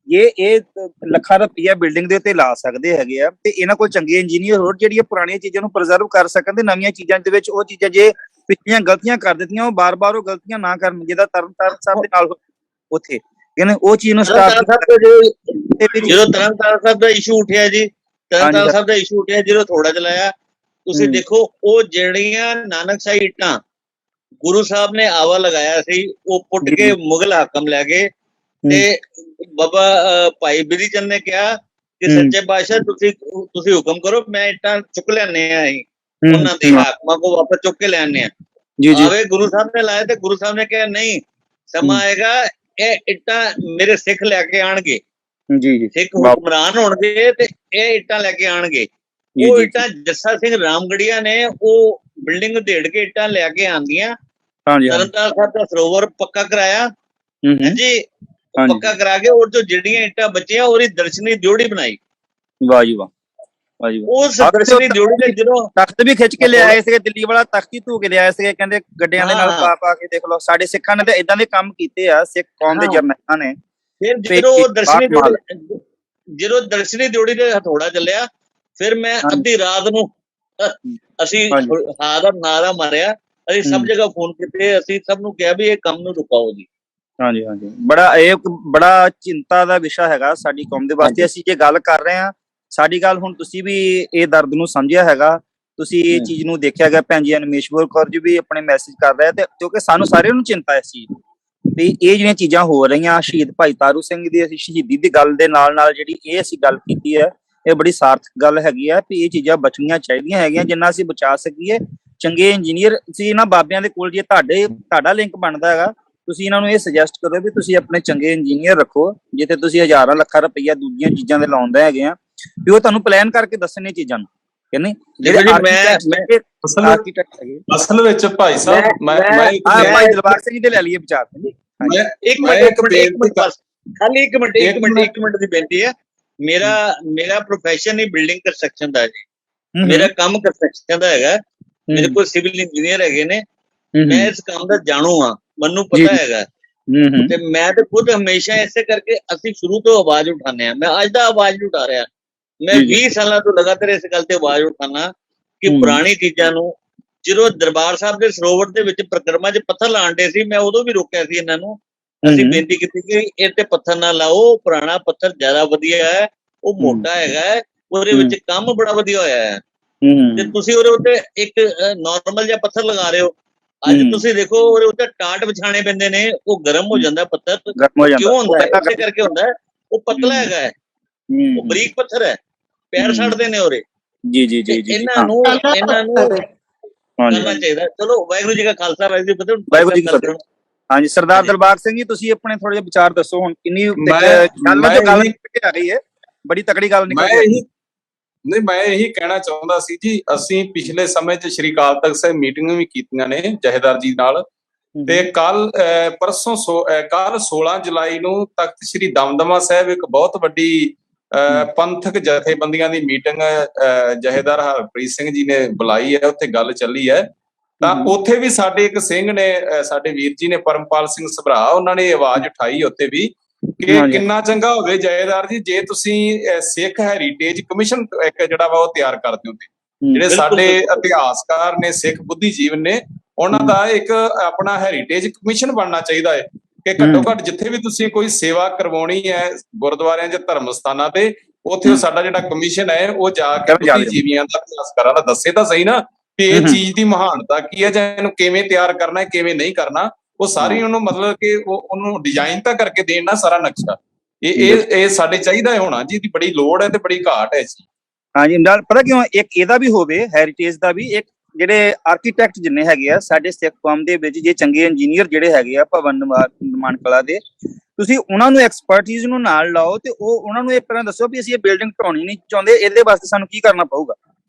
ਇਹ ਲੱਖਾਂ ਰੁਪਈਆ ਬਿਲਡਿੰਗ ਦੇ ਉੱਤੇ ਲਾ ਸਕਦੇ ਹੈਗੇ ਆ, ਤੇ ਇਹਨਾਂ ਕੋਲ ਚੰਗੇ ਇੰਜੀਨੀਅਰ ਹੋਰ ਜਿਹੜੀਆਂ ਪੁਰਾਣੀਆਂ ਚੀਜ਼ਾਂ ਨੂੰ ਪ੍ਰੀਜ਼ਰਵ ਕਰ ਸਕਣ, ਤੇ ਨਵੀਆਂ ਚੀਜ਼ਾਂ ਦੇ ਵਿੱਚ ਉਹ ਚੀਜ਼ਾਂ ਜੇ ਪਿਛਲੀਆਂ ਗਲਤੀਆਂ ਕਰ ਦਿੱਤੀਆਂ ਉਹ ਬਾਰ-ਬਾਰ ਉਹ ਗਲਤੀਆਂ ਨਾ ਕਰਨ, ਜਿਹਦਾ ਤਰਨਤਾਰਨ ਸਾਹਿਬ ਦੇ ਨਾਲ ਉੱਥੇ ਕਹਿੰਦੇ ਉਹ ਚੀਜ਼ ਨੂੰ ਜਦੋਂ ਤਰਨਤਾਰਨ ਸਾਹਿਬ ਦਾ ਇਸ਼ੂ ਉੱਠਿਆ ਜੀ, ਤਰਨਤਾਰਨ ਸਾਹਿਬ ਦਾ ਇਸ਼ੂ ਉੱਠਿਆ ਜਦੋਂ ਥੋੜਾ ਚਲਾਇਆ, ਤੁਸੀਂ ਦੇਖੋ ਉਹ ਜਿਹੜੀਆਂ ਨਾਨਕਸ਼ਾਹੀ ਇੱਟਾਂ ਗੁਰੂ ਸਾਹਿਬ ਨੇ ਆਵਾ ਲਗਾਇਆ ਸੀ, ਉਹ ਪੁੱਟ ਕੇ ਮੁਗਲ ਹਾਕਮ ਲੈ ਗਏ। ਤੇ ਬਾਬਾ ਭਾਈ ਬਿਧੀ ਚੰਦ ਨੇ ਕਿਹਾ ਕਿ ਸੱਚੇ ਪਾਤਸ਼ਾਹ ਤੁਸੀਂ ਹੁਕਮ ਕਰੋ, ਮੈਂ ਇੱਟਾਂ ਚੁੱਕ ਲੈਣੇ ਆ, ਉਹਨਾਂ ਦੇ ਹਾਕਮਾਂ ਕੋ ਵਾਪਸ ਚੁੱਕ ਕੇ ਲੈਣੇ ਆ। ਆਵੇ ਗੁਰੂ ਸਾਹਿਬ ਨੇ ਲਾਇਆ, ਤੇ ਗੁਰੂ ਸਾਹਿਬ ਨੇ ਕਿਹਾ ਨਹੀਂ, ਸਮਾਂ ਆਏਗਾ ਇਹ ਇੱਟਾਂ ਮੇਰੇ ਸਿੱਖ ਲੈ ਕੇ ਆਣਗੇ, ਸਿੱਖ ਹੁਕਮਰਾਨ ਹੋਣਗੇ ਤੇ ਇਹ ਇੱਟਾਂ ਲੈ ਕੇ ਆਣਗੇ। ਉਹ ਇੱਟਾਂ ਜੱਸਾ ਸਿੰਘ ਰਾਮਗੜੀਆ ਨੇ ਉਹ ਬਿਲਡਿੰਗ ਢੇੜ ਕੇ ਇੱਟਾਂ ਲੈ ਕੇ ਆਂਦੀਆਂ। ਤਰਨਤਾਰਨ ਸਾਹਿਬ ਦਾ ਸਰੋਵਰ ਪੱਕਾ ਕਰਾਇਆ ਜੀ, ਪੱਕਾ ਕਰਾ ਕੇ ਉਹ ਤੋਂ ਜਿਹੜੀਆਂ ਇੱਟਾਂ ਬਚੀਆਂ ਉਹਦੀ ਦਰਸ਼ਨੀ ਦਿਉੜੀ ਬਣਾਈ। ਵਾਹ ਜੀ ਵਾਹ। ਉਸ ਦਰਸ਼ਨੀ ਡਿਊਟੀ ਦੇ ਜਦੋਂ ਤਖਤ ਵੀ ਖਿੱਚ ਕੇ ਲਿਆਏ ਸੀਗੇ, ਦਿੱਲੀ ਵਾਲਾ ਤਖਤ ਹੀ ਧੂ ਕੇ ਲਿਆਏ ਸੀਗੇ, ਕਹਿੰਦੇ ਗੱਡਿਆਂ ਦੇ ਨਾਲ ਪਾ ਪਾ ਕੇ। ਦੇਖ ਲਓ ਸਾਡੇ ਸਿੱਖਾਂ ਨੇ ਤਾਂ ਇਦਾਂ ਦੇ ਕੰਮ ਕੀਤੇ ਆ, ਸਿੱਖ ਕੌਮ ਦੇ ਜਰਨੈਲਾਂ ਨੇ। ਫਿਰ ਜਦੋਂ ਦਰਸ਼ਨੀ ਡਿਊਟੀ ਦੇ ਹਥੌੜਾ ਚੱਲਿਆ, ਫਿਰ ਮੈਂ ਅੱਧੀ ਰਾਤ ਨੂੰ ਅਸੀਂ ਹਾਂ ਦਾ ਨਾਰਾ ਮਾਰਿਆ, ਅਸੀਂ ਸਭ ਜਗ੍ਹਾ ਫੋਨ ਕੀਤੇ, ਅਸੀਂ ਸਭ ਨੂੰ ਕਿਹਾ ਵੀ ਇਹ ਕੰਮ ਨੂੰ ਰੁਕਾਓ ਜੀ। ਹਾਂਜੀ ਹਾਂਜੀ, ਬੜਾ ਚਿੰਤਾ ਦਾ ਵਿਸ਼ਾ ਹੈਗਾ ਸਾਡੀ ਕੌਮ ਦੇ ਵਾਸਤੇ। ਅਸੀਂ ਜੇ ਗੱਲ ਕਰ ਰਹੇ ਹਾਂ, ਸਾਡੀ ਗੱਲ ਹੁਣ ਤੁਸੀਂ ਵੀ ਇਹ ਦਰਦ ਨੂੰ ਸਮਝਿਆ ਹੈਗਾ, ਤੁਸੀਂ ਇਹ ਚੀਜ਼ ਨੂੰ ਦੇਖਿਆ ਹੈਗਾ। ਭੈਣ ਜੀ ਅਨਮੇਸ਼ਵਰ ਕੌਰ ਜੀ ਵੀ ਆਪਣੇ ਮੈਸੇਜ ਕਰ ਰਹੇ, ਤੇ ਕਿਉਂਕਿ ਸਾਨੂੰ ਸਾਰਿਆਂ ਨੂੰ ਚਿੰਤਾ ਇਸ ਚੀਜ਼ ਵੀ ਇਹ ਜਿਹੜੀਆਂ ਚੀਜ਼ਾਂ ਹੋ ਰਹੀਆਂ, ਸ਼ਹੀਦ ਭਾਈ ਤਾਰੂ ਸਿੰਘ ਦੀ ਅਸੀਂ ਸ਼ਹੀਦੀ ਦੀ ਗੱਲ ਦੇ ਨਾਲ ਨਾਲ ਜਿਹੜੀ ਇਹ ਅਸੀਂ ਗੱਲ ਕੀਤੀ ਹੈ, ਇਹ ਬੜੀ ਸਾਰਥਕ ਗੱਲ ਹੈਗੀ ਹੈ ਵੀ ਇਹ ਚੀਜ਼ਾਂ ਬਚਣੀਆਂ ਚਾਹੀਦੀਆਂ ਹੈਗੀਆਂ, ਜਿੰਨਾ ਅਸੀਂ ਬਚਾ ਸਕੀਏ। ਚੰਗੇ ਇੰਜੀਨੀਅਰ ਸੀ ਇਹਨਾਂ ਬਾਬਿਆਂ ਦੇ ਕੋਲ, ਜੇ ਤੁਹਾਡਾ ਲਿੰਕ ਬਣਦਾ ਹੈਗਾ, ਤੁਸੀਂ ਇਹਨਾਂ ਨੂੰ ਇਹ ਸੁਜੈਸਟ ਕਰੋ ਵੀ ਤੁਸੀਂ ਆਪਣੇ ਚੰਗੇ ਇੰਜੀਨੀਅਰ ਰੱਖੋ, ਜਿੱਥੇ ਤੁਸੀਂ ਹਜ਼ਾਰਾਂ ਲੱਖਾਂ ਰੁਪਈਆ ਦੂਜੀਆਂ ਚੀਜ਼ਾਂ ਦੇ ਲਾਉਂਦੇ ਹੈਗੇ ਆ, ਵੀ ਉਹ ਤੁਹਾਨੂੰ ਪਲਾਨ ਕਰਕੇ ਦੱਸਣੇ ਚੀਜ਼ਾਂ ਨੂੰ। ਅਸਲ ਵਿੱਚ ਭਾਈ ਸਾਹਿਬ ਭਾਈ ਦਿਲਬਾਗ ਸਿੰਘ ਜੀ ਦੇ ਲੈ ਲਈਏ ਵਿਚਾਰ। ਖਾਲੀ ਇੱਕ ਮਿੰਟ ਦੀ ਬੇਨਤੀ ਹੈ। ਮੇਰਾ ਪ੍ਰੋਫੈਸ਼ਨ ਹੀ ਬਿਲਡਿੰਗ ਕੰਸਟਰਕਸ਼ਨ ਦਾ ਜੀ, ਮੇਰਾ ਕੰਮ ਕੰਸਟਰਕਸ਼ਨ ਦਾ ਹੈਗਾ, ਮੇਰੇ ਕੋਲ ਸਿਵਲ ਇੰਜੀਨੀਅਰ ਹੈਗੇ ਨੇ, ਮੈਂ ਇਸ ਕੰਮ ਦਾ ਜਾਣੂ ਹਾਂ, ਮੈਨੂੰ ਪਤਾ ਹੈਗਾ। ਤੇ ਮੈਂ ਤੇ ਖੁਦ ਹਮੇਸ਼ਾ ਇਸੇ ਕਰਕੇ ਅਸੀਂ ਸ਼ੁਰੂ ਤੋਂ ਆਵਾਜ਼ ਉਠਾਉਂਦੇ ਹਾਂ। ਮੈਂ ਅੱਜ ਦਾ ਆਵਾਜ਼ ਨਹੀਂ ਉਠਾ ਰਿਹਾ, ਮੈਂ 20 ਸਾਲਾਂ ਤੋਂ ਲਗਾਤਾਰ ਇਸ ਗੱਲ ਤੇ ਆਵਾਜ਼ ਉਠਾਉਣਾ ਕਿ ਪੁਰਾਣੀ ਚੀਜ਼ਾਂ ਨੂੰ, ਜਦੋਂ ਦਰਬਾਰ ਸਾਹਿਬ ਦੇ ਸਰੋਵਰ ਦੇ ਵਿੱਚ ਪ੍ਰਕਰਮਾਂ 'ਚ ਪੱਥਰ ਲਾਣ ਡੇ ਸੀ, ਮੈਂ ਉਦੋਂ ਵੀ ਰੋਕਿਆ ਸੀ ਇਹਨਾਂ ਨੂੰ। ਅਸੀਂ ਬੇਨਤੀ ਕੀਤੀ ਕਿ ਇਹ ਤੇ ਪੱਥਰ ਨਾ ਲਾਓ, ਪੁਰਾਣਾ ਪੱਥਰ ਜ਼ਿਆਦਾ ਵਧੀਆ ਹੈ, ਉਹ ਮੋਟਾ ਹੈਗਾ, ਉਹਦੇ ਵਿੱਚ ਕੰਮ ਬੜਾ ਵਧੀਆ ਹੋਇਆ ਹੈ, ਤੇ ਤੁਸੀਂ ਉਹਦੇ ਉੱਤੇ ਇੱਕ ਨਾਰਮਲ ਜਿਹਾ ਪੱਥਰ ਲਗਾ ਰਹੇ ਹੋ। ਅੱਜ ਤੁਸੀਂ ਦੇਖੋ ਉਹਦੇ ਉੱਤੇ ਟਾਟ ਵਿਛਾਣੇ ਪੈਂਦੇ ਨੇ, ਉਹ ਗਰਮ ਹੋ ਜਾਂਦਾ ਪੱਥਰ। ਕਿਉਂ ਹੁੰਦਾ? ਇਸੇ ਕਰਕੇ ਹੁੰਦਾ, ਉਹ ਪਤਲਾ ਹੈਗਾ, ਉਹ ਬਰੀਕ ਪੱਥਰ ਹੈ, ਪੈਰ ਛੱਡਦੇ ਨੇ ਉਹਦੇ। ਇਹਨਾਂ ਨੂੰ ਕਰਨਾ ਚਾਹੀਦਾ। ਚਲੋ, ਵਾਹਿਗੁਰੂ ਜੀ ਕਾ ਖਾਲਸਾ, ਵਾਹਿਗੁਰੂ ਜੀ ਕੀ ਫਤਿਹ। ਹਾਂਜੀ, ਸਰਦਾਰ ਦਿਲਬਾਗ ਸਿੰਘ ਜੀ, ਤੁਸੀਂ ਆਪਣੇ ਥੋੜੇ ਜਿਹੇ ਵਿਚਾਰ ਦੱਸੋ। ਹੁਣ ਕਿੰਨੀ ਗੱਲ ਆ ਰਹੀ ਹੈ, ਬੜੀ ਤਕੜੀ ਗੱਲ ਨਿਕਲ ਰਹੀ ਹੈ। ਨਹੀਂ, ਮੈਂ ਇਹੀ ਕਹਿਣਾ ਚਾਹੁੰਦਾ ਸੀ ਜੀ, ਅਸੀਂ ਪਿਛਲੇ ਸਮੇਂ 'ਚ ਸ਼੍ਰੀ ਅਕਾਲ ਤਖਤ ਸਾਹਿਬ ਮੀਟਿੰਗਾਂ ਵੀ ਕੀਤੀਆਂ ਨੇ ਜਥੇਦਾਰ ਜੀ ਨਾਲ, ਤੇ ਕੱਲ 16 ਜੁਲਾਈ ਨੂੰ ਤਖਤ ਸ਼੍ਰੀ ਦਮਦਮਾ ਸਾਹਿਬ ਇੱਕ ਬਹੁਤ ਵੱਡੀ ਪੰਥਕ ਜਥੇਬੰਦੀਆਂ ਦੀ ਮੀਟਿੰਗ ਜਥੇਦਾਰ ਹਰਪ੍ਰੀਤ ਸਿੰਘ ਜੀ ਨੇ ਬੁਲਾਈ ਹੈ, ਉੱਥੇ ਗੱਲ ਚੱਲੀ ਹੈ। ਤਾਂ ਉੱਥੇ ਵੀ ਸਾਡੇ ਇੱਕ ਸਿੰਘ ਨੇ, ਸਾਡੇ ਵੀਰ ਜੀ ਨੇ ਪਰਮਪਾਲ ਸਿੰਘ ਸਭਰਾ, ਉਹਨਾਂ ਨੇ ਆਵਾਜ਼ ਉਠਾਈ ਉੱਥੇ ਵੀ ਕਿ ਕਿੰਨਾ ਚੰਗਾ ਹੋਵੇ ਜਥੇਦਾਰ ਜੀ ਜੇ ਤੁਸੀਂ ਸਿੱਖ ਹੈਰੀਟੇਜ ਕਮਿਸ਼ਨ ਇੱਕ ਜਿਹੜਾ ਵਾ ਉਹ ਤਿਆਰ ਕਰ ਦਿਓਗੇ। ਜਿਹੜੇ ਸਾਡੇ ਇਤਿਹਾਸਕਾਰ ਨੇ, ਸਿੱਖ ਬੁੱਧੀਜੀਵ ਨੇ, ਉਹਨਾਂ ਦਾ ਇੱਕ ਆਪਣਾ ਹੈਰੀਟੇਜ ਕਮਿਸ਼ਨ ਬਣਨਾ ਚਾਹੀਦਾ ਹੈ ਕਿ ਘੱਟੋ ਘੱਟ ਜਿੱਥੇ ਵੀ ਤੁਸੀਂ ਕੋਈ ਸੇਵਾ ਕਰਵਾਉਣੀ ਹੈ ਗੁਰਦੁਆਰਿਆਂ ਜਾਂ ਧਰਮ ਸਥਾਨਾਂ ਤੇ, ਉੱਥੇ ਸਾਡਾ ਜਿਹੜਾ ਕਮਿਸ਼ਨ ਹੈ ਉਹ ਜਾ ਕੇ ਬੁੱਧੀਜੀਵੀਆਂ ਦਾ ਇਤਿਹਾਸਕਾਰਾਂ ਦਾ ਦੱਸੇ ਤਾਂ ਸਹੀ ਨਾ ਕਿ ਇਹ ਚੀਜ਼ ਦੀ ਮਹਾਨਤਾ ਕੀ ਹੈ, ਜਾਂ ਇਹਨੂੰ ਕਿਵੇਂ ਤਿਆਰ ਕਰਨਾ ਹੈ, ਕਿਵੇਂ ਨਹੀਂ ਕਰਨਾ। ਉਹ ਸਾਰੀ ਉਹਨੂੰ ਮਤਲਬ ਕਿ ਉਹਨੂੰ ਡਿਜ਼ਾਈਨ ਤਾਂ ਕਰਕੇ ਦੇਣ ਨਾ, ਸਾਰਾ ਨਕਸ਼ਾ। ਇਹ ਸਾਡੇ ਚਾਹੀਦਾ ਹੋਣਾ ਜੀ, ਦੀ ਬੜੀ ਲੋੜ ਹੈ ਤੇ ਬੜੀ ਘਾਟ ਹੈ ਜੀ। ਹਾਂਜੀ, ਨਾਲ ਪਤਾ ਕਿਉਂ, ਇੱਕ ਇਹਦਾ ਵੀ ਹੋਵੇ ਹੈਰੀਟੇਜ ਦਾ ਵੀ, ਇੱਕ ਜਿਹੜੇ ਆਰਕੀਟੈਕਟ ਜਿੰਨੇ ਹੈਗੇ ਆ ਸਾਡੇ ਸਿੱਖ ਕੌਮ ਦੇ ਵਿੱਚ, ਜੇ ਚੰਗੇ ਇੰਜੀਨੀਅਰ ਜਿਹੜੇ ਹੈਗੇ ਆ ਭਵਨ ਨਿਰਮਾਣ ਕਲਾ ਦੇ, ਤੁਸੀਂ ਉਹਨਾਂ ਨੂੰ ਐਕਸਪਰਟਿਜ਼ ਨੂੰ ਨਾਲ ਲਾਓ ਤੇ ਉਹਨਾਂ ਨੂੰ ਇੱਕ ਤਰ੍ਹਾਂ ਦੱਸੋ ਵੀ ਅਸੀਂ ਇਹ ਬਿਲਡਿੰਗ ਢਾਉਣੀ ਨਹੀਂ ਚਾਹੁੰਦੇ, ਇਹਦੇ ਵਾਸਤੇ ਸਾਨੂੰ ਕੀ ਕਰਨਾ ਪਊਗਾ।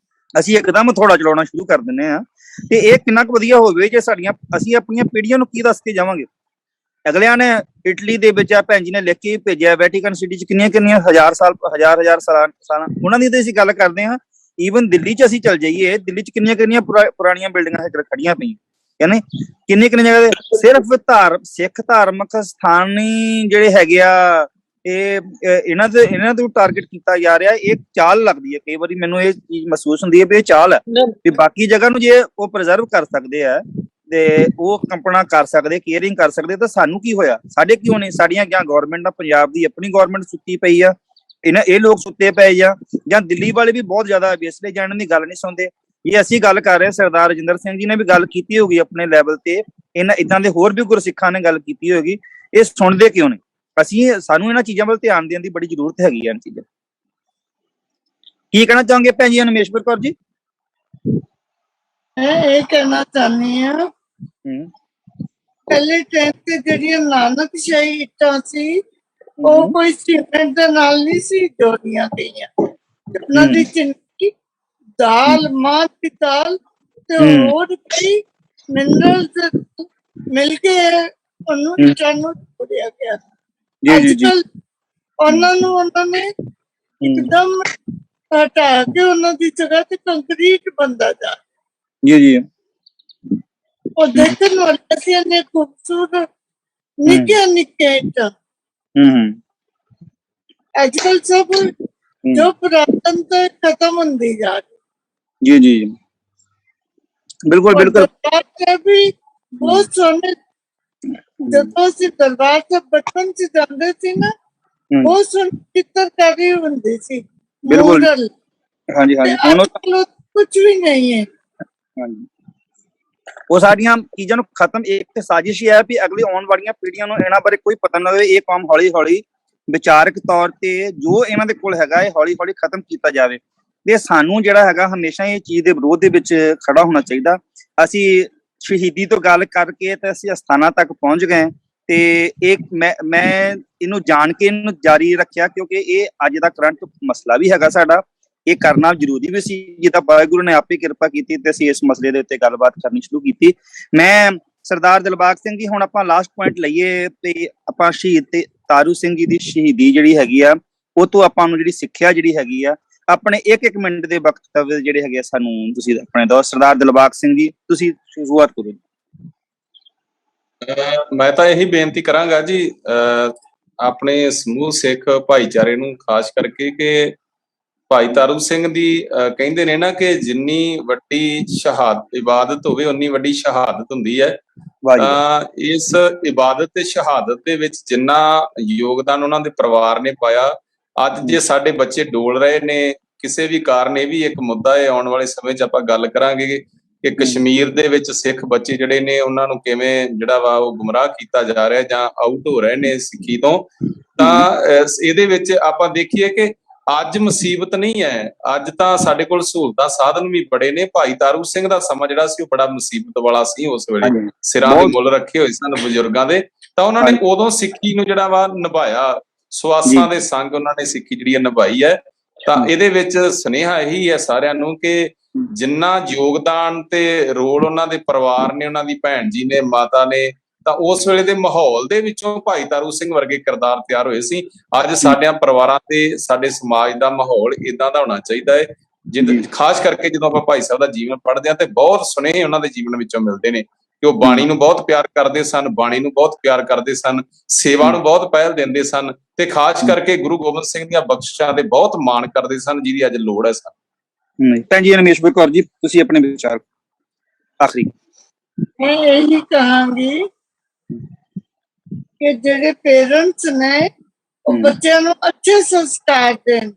ਅਸੀਂ ਇੱਕਦਮ ਥੋੜਾ ਚਲਾਉਣਾ ਸ਼ੁਰੂ ਕਰ ਦਿੰਦੇ ਹਾਂ, ਤੇ ਇਹ ਕਿੰਨਾ ਕੁ ਵਧੀਆ ਹੋਵੇ ਜੇ ਅਸੀਂ ਆਪਣੀਆਂ ਪੀੜ੍ਹੀਆਂ ਨੂੰ ਕੀ ਦੱਸ ਕੇ ਜਾਵਾਂਗੇ। ਅਗਲਿਆਂ ਨੇ ਇਟਲੀ ਦੇ ਵਿੱਚ, ਭੈਣ ਜੀ ਨੇ ਲਿਖ ਕੇ ਭੇਜਿਆ, ਵੈਟੀਕਨ ਸਿਟੀ 'ਚ ਕਿੰਨੀਆਂ ਹਜ਼ਾਰ ਸਾਲਾਂ ਉਹਨਾਂ ਦੀ ਤਾਂ ਅਸੀਂ ਗੱਲ ਕਰਦੇ ਹਾਂ। ਈਵਨ ਦਿੱਲੀ 'ਚ ਅਸੀਂ ਚੱਲ ਜਾਈਏ, ਦਿੱਲੀ 'ਚ ਕਿੰਨੀਆਂ ਪੁਰਾਣੀਆਂ ਬਿਲਡਿੰਗਾਂ ਖੜੀਆਂ ਪਈਆਂ, ਕਹਿੰਦੇ ਕਿੰਨੀ ਜਗ੍ਹਾ ਤੇ ਸਿਰਫ ਸਿੱਖ ਧਾਰਮਿਕ ਸਥਾਨੀ ਜਿਹੜੇ ਹੈਗੇ ਆ, ਇਹਨਾਂ ਤੋਂ ਟਾਰਗੇਟ ਕੀਤਾ ਜਾ ਰਿਹਾ। ਇਹ ਚਾਲ ਲੱਗਦੀ ਹੈ, ਕਈ ਵਾਰੀ ਮੈਨੂੰ ਇਹ ਚੀਜ਼ ਮਹਿਸੂਸ ਹੁੰਦੀ ਹੈ ਵੀ ਇਹ ਚਾਲ ਹੈ ਵੀ ਬਾਕੀ ਜਗ੍ਹਾ ਨੂੰ ਜੇ ਉਹ ਪ੍ਰੀਜ਼ਰਵ ਕਰ ਸਕਦੇ ਆ ਤੇ ਉਹ ਕੰਪਨਾ ਕਰ ਸਕਦੇ, ਕੇਅਰਿੰਗ ਕਰ ਸਕਦੇ, ਤਾਂ ਸਾਨੂੰ ਕੀ ਹੋਇਆ, ਸਾਡੇ ਕਿਉਂ ਨਹੀਂ? ਸਾਡੀਆਂ ਜਾਂ ਗੌਰਮੈਂਟ, ਪੰਜਾਬ ਦੀ ਆਪਣੀ ਗੌਰਮੈਂਟ ਸੁੱਤੀ ਪਈ ਆ, ਇਹ ਲੋਕ ਸੁੱਤੇ ਪਏ ਜਾਂ ਦਿੱਲੀ ਵਾਲੇ ਵੀ ਬਹੁਤ ਜ਼ਿਆਦਾ ਵੇਸਲੇ ਜਾਣ ਦੀ ਗੱਲ ਨਹੀਂ ਸੁਣਦੇ। ਇਹ ਅਸੀਂ ਗੱਲ ਕਰ ਰਹੇ, ਸਰਦਾਰ ਰਜਿੰਦਰ ਸਿੰਘ ਜੀ ਨੇ ਵੀ ਗੱਲ ਕੀਤੀ ਹੋਗੀ ਆਪਣੇ ਲੈਵਲ ਤੇ, ਇਦਾਂ ਦੇ ਹੋਰ ਵੀ ਗੁਰਸਿੱਖਾਂ ਨੇ ਗੱਲ ਕੀਤੀ ਹੋਗੀ, ਇਹ ਸੁਣਦੇ ਕਿਉਂ ਨਹੀਂ? ਸਾਨੂੰ ਇਹਨਾਂ ਚੀਜ਼ਾਂ ਵੱਲ ਧਿਆਨ ਦੇਣ ਦੀ ਬੜੀ ਜ਼ਰੂਰਤ ਹੈਗੀ ਹੈ। ਇਹਨਾਂ ਚੀਜ਼ਾਂ ਕੀ ਕਹਿਣਾ ਚਾਹੋਗੇ ਭੈਣ ਜੀ ਅਨਮੇਸ਼ਵਰ ਕੌਰ ਜੀ? ਮੈਂ ਇਹ ਕਹਿਣਾ ਚਾਹੁੰਦੀ ਹਾਂ, ਪਹਿਲੇ ਟਾਈਮ ਤੇ ਜਿਹੜੀਆਂ ਨਾਨਕਸ਼ਾਹੀ ਇੱਟਾਂ ਸੀ, ਉਹ ਕੋਈ ਸੀਮੈਂਟ ਦੇ ਨਾਲ ਨਹੀਂ ਸੀ ਜੋੜੀਆਂ ਗਈਆਂ। ਉਹਨਾਂ ਦੀ ਚਿੰਨੀ, ਦਾਲ, ਮਾਂ ਦੀ ਦਾਲ ਤੇ ਹੋਰ ਕਈ ਮਿਨਰਲਸ ਮਿਲ ਕੇ ਉਹਨੂੰ ਇੱਟਾਂ ਨੂੰ ਜੋੜਿਆ ਗਿਆ। ਅੱਜ ਕੱਲ ਉਹਨਾਂ ਨੇ ਇੱਕਦਮ हटा के उन्होंने जगह ते कंक्रीट बनता जा जी जी और देखने वाले से इन्ने खूबसूरत निके निके इट आजकल सब जो पुरातन तो खत्म होती जा रही जी जी बिल्कुल और बिल्कुल दरबार से भी बहुत सोने ਜਦੋਂ ਅਸੀਂ ਦਰਬਾਰ ਸਾਹਿਬ ਬਚਪਨ ਚ ਜਾਂਦੇ ਸੀ ਨਾ ਬਹੁਤ ਸੋਹਣੀ ਚਿੱਤਰਕਾਰੀ ਹੁੰਦੀ ਸੀ ਬਿਲਕੁਲ ਮੂਰਲ ਹਾਂਜੀ ਹਾਂਜੀ ਤੇ ਹੁਣ ਅੱਜ ਕੁਝ ਵੀ ਨਹੀਂ ਹੈ ਹਾਂਜੀ ਉਹ ਸਾਰੀਆਂ ਚੀਜ਼ਾਂ ਨੂੰ ਖਤਮ ਇੱਕ ਸਾਜ਼ਿਸ਼ ਹੀ ਹੈ ਵੀ ਅਗਲੀ ਆਉਣ ਵਾਲੀਆਂ ਪੀੜ੍ਹੀਆਂ ਨੂੰ ਇਹਨਾਂ ਬਾਰੇ ਕੋਈ ਪਤਾ ਨਾ ਹੋਵੇ ਇਹ ਕੰਮ ਹੌਲੀ ਹੌਲੀ ਵਿਚਾਰਕ ਤੌਰ ਤੇ ਜੋ ਇਹਨਾਂ ਦੇ ਕੋਲ ਹੈਗਾ ਇਹ ਹੌਲੀ ਹੌਲੀ ਖਤਮ ਕੀਤਾ ਜਾਵੇ ਤੇ ਸਾਨੂੰ ਜਿਹੜਾ ਹੈਗਾ ਹਮੇਸ਼ਾ ਇਹ ਚੀਜ਼ ਦੇ ਵਿਰੋਧ ਦੇ ਵਿੱਚ ਖੜਾ ਹੋਣਾ ਚਾਹੀਦਾ ਅਸੀਂ ਸ਼ਹੀਦੀ ਤੋਂ ਗੱਲ ਕਰਕੇ ਤੇ ਅਸੀਂ ਅਸਥਾਨਾਂ ਤੱਕ ਪਹੁੰਚ ਗਏ ਤੇ ਇਹ ਮੈਂ ਇਹਨੂੰ ਜਾਣ ਕੇ ਇਹਨੂੰ ਜਾਰੀ ਰੱਖਿਆ ਕਿਉਂਕਿ ਇਹ ਅੱਜ ਦਾ ਕਰੰਟ ਮਸਲਾ ਵੀ ਹੈਗਾ ਸਾਡਾ ਇਹ ਕਰਨਾ ਜ਼ਰੂਰੀ ਵੀ ਸੀ ਜਿੱਦਾਂ ਵਾਹਿਗੁਰੂ ਨੇ ਆਪੇ ਕਿਰਪਾ ਕੀਤੀ ਤੇ ਅਸੀਂ ਇਸ ਮਸਲੇ ਦੇ ਉੱਤੇ ਗੱਲਬਾਤ ਕਰਨੀ ਸ਼ੁਰੂ ਕੀਤੀ ਮੈਂ ਸਰਦਾਰ ਦਿਲਬਾਗ ਸਿੰਘ ਜੀ ਹੁਣ ਆਪਾਂ ਲਾਸਟ ਪੁਆਇੰਟ ਲਈਏ ਤੇ ਆਪਾਂ ਸ਼ਹੀਦ ਤੇ ਤਾਰੂ ਸਿੰਘ ਜੀ ਦੀ ਸ਼ਹੀਦੀ ਜਿਹੜੀ ਹੈਗੀ ਆ ਉਹ ਤੋਂ ਆਪਾਂ ਨੂੰ ਜਿਹੜੀ ਸਿੱਖਿਆ ਜਿਹੜੀ ਹੈਗੀ ਆ ਆਪਣੇ ਇੱਕ ਮਿੰਟ ਦੇ ਵਕਤਵ ਜਿਹੜੇ ਹੈਗੇ ਸਾਨੂੰ ਤੁਸੀਂ ਆਪਣੇ ਦੋ ਸਰਦਾਰ ਦਿਲਬਾਗ ਸਿੰਘ ਜੀ ਤੁਸੀਂ ਸ਼ੁਰੂਆਤ ਕਰੋ ਮੈਂ ਤਾਂ ਇਹੀ ਬੇਨਤੀ ਕਰਾਂਗਾ ਜੀ ਆਪਣੇ ਸਮੂਹ ਸਿੱਖ ਭਾਈਚਾਰੇ ਨੂੰ ਖਾਸ ਕਰਕੇ ਕਿ ਭਾਈ ਤਾਰੂ ਸਿੰਘ ਦੀ ਕਹਿੰਦੇ ਨੇ ਨਾ ਕਿ ਜਿੰਨੀ ਵੱਡੀ ਸ਼ਹਾਦਤ ਇਬਾਦਤ ਹੋਵੇ ਉਨੀ ਵੱਡੀ ਸ਼ਹਾਦਤ ਹੁੰਦੀ ਹੈ ਤਾਂ ਇਸ ਇਬਾਦਤ ਤੇ ਸ਼ਹਾਦਤ ਦੇ ਵਿੱਚ ਜਿੰਨਾ ਯੋਗਦਾਨ ਉਹਨਾਂ ਦੇ ਪਰਿਵਾਰ ਨੇ ਪਾਇਆ ਅੱਜ ਜੇ ਸਾਡੇ ਬੱਚੇ ਡੋਲ ਰਹੇ ਨੇ ਕਿਸੇ ਵੀ ਕਾਰਨ ਇਹ ਵੀ ਇੱਕ ਮੁੱਦਾ ਹੈ ਆਉਣ ਵਾਲੇ ਸਮੇਂ 'ਚ ਆਪਾਂ ਗੱਲ ਕਰਾਂਗੇ ਕਿ ਕਸ਼ਮੀਰ ਦੇ ਵਿੱਚ ਸਿੱਖ ਬੱਚੇ ਜਿਹੜੇ ਨੇ ਉਹਨਾਂ ਨੂੰ ਕਿਵੇਂ ਜਿਹੜਾ ਵਾ ਉਹ ਗੁੰਮਰਾਹ ਕੀਤਾ ਜਾ ਰਿਹਾ ਜਾਂ ਆਊਟ ਹੋ ਰਹੇ ਨੇ ਸਿੱਖੀ ਤੋਂ ਤਾਂ ਇਹਦੇ ਵਿੱਚ ਆਪਾਂ ਦੇਖੀਏ ਕਿ ਅੱਜ ਮੁਸੀਬਤ ਨਹੀਂ ਹੈ ਅੱਜ ਤਾਂ ਸਾਡੇ ਕੋਲ ਸਹੂਲਤਾਂ ਸਾਧਨ ਵੀ ਬੜੇ ਨੇ ਭਾਈ ਤਾਰੂ ਸਿੰਘ ਦਾ ਸਮਾਂ ਜਿਹੜਾ ਸੀ ਉਹ ਬੜਾ ਮੁਸੀਬਤ ਵਾਲਾ ਸੀ ਉਸ ਵੇਲੇ ਸਿਰਾਂ ਦੇ ਮੁੱਲ ਰੱਖੇ ਹੋਏ ਸਨ ਬਜ਼ੁਰਗਾਂ ਦੇ ਤਾਂ ਉਹਨਾਂ ਨੇ ਉਦੋਂ ਸਿੱਖੀ ਨੂੰ ਜਿਹੜਾ ਵਾ ਨਿਭਾਇਆ ਸਵਾਸਾਂ ਦੇ ਸੰਗ ਉਹਨਾਂ ਨੇ ਸਿੱਖੀ ਜਿਹੜੀ ਨਿਭਾਈ ਹੈ ਤਾਂ ਇਹਦੇ ਵਿੱਚ ਸੁਨੇਹਾ ਇਹੀ ਹੈ ਸਾਰਿਆਂ ਨੂੰ ਕਿ ਜਿੰਨਾ ਯੋਗਦਾਨ ਤੇ ਰੋਲ ਉਹਨਾਂ ਦੇ ਪਰਿਵਾਰ ਨੇ ਉਹਨਾਂ ਦੀ ਭੈਣ ਜੀ ਨੇ ਮਾਤਾ ਨੇ ਤਾਂ ਉਸ ਵੇਲੇ ਦੇ ਮਾਹੌਲ ਦੇ ਵਿੱਚੋਂ ਭਾਈ ਤਾਰੂ ਸਿੰਘ ਵਰਗੇ ਕਿਰਦਾਰ ਤਿਆਰ ਹੋਏ ਸੀ ਅੱਜ ਸਾਡਿਆਂ ਪਰਿਵਾਰਾਂ ਤੇ ਸਾਡੇ ਸਮਾਜ ਦਾ ਮਾਹੌਲ ਇਦਾਂ ਦਾ ਹੋਣਾ ਚਾਹੀਦਾ ਹੈ ਖਾਸ ਕਰਕੇ ਜਦੋਂ ਆਪਾਂ ਭਾਈ ਸਾਹਿਬ ਦਾ ਜੀਵਨ ਪੜ੍ਹਦੇ ਹਾਂ ਤੇ ਬਹੁਤ ਸੁਨੇਹੇ ਉਹਨਾਂ ਦੇ ਜੀਵਨ ਵਿੱਚੋਂ ਮਿਲਦੇ ਨੇ ਕਿ ਉਹ ਬਾਣੀ ਨੂੰ ਬਹੁਤ ਪਿਆਰ ਕਰਦੇ ਸਨ ਬਾਣੀ ਨੂੰ ਬਹੁਤ ਪਿਆਰ ਕਰਦੇ ਸਨ ਸੇਵਾ ਨੂੰ ਬਹੁਤ ਪਹਿਲ ਦਿੰਦੇ ਸਨ ਤੇ ਖਾਸ ਕਰਕੇ ਗੁਰੂ ਗੋਬਿੰਦ ਸਿੰਘ ਦੀਆਂ ਬਖਸ਼ਿਸ਼ਾਂ ਦੇ ਬਹੁਤ ਮਾਣ ਕਰਦੇ ਸਨ ਜਿਹਦੀ ਅੱਜ ਲੋੜ ਹੈ ਸਾਨੂੰ ਭੈਣ ਜੀ ਰਮੇਸ਼ਵਰ ਕੌਰ ਜੀ ਤੁਸੀਂ ਆਪਣੇ ਵਿਚਾਰ ਆਖਰੀ मैं यही कहांगी कि जेडे पेरेंट्स ने बच्चों ਨੂੰ अच्छे संस्कार दें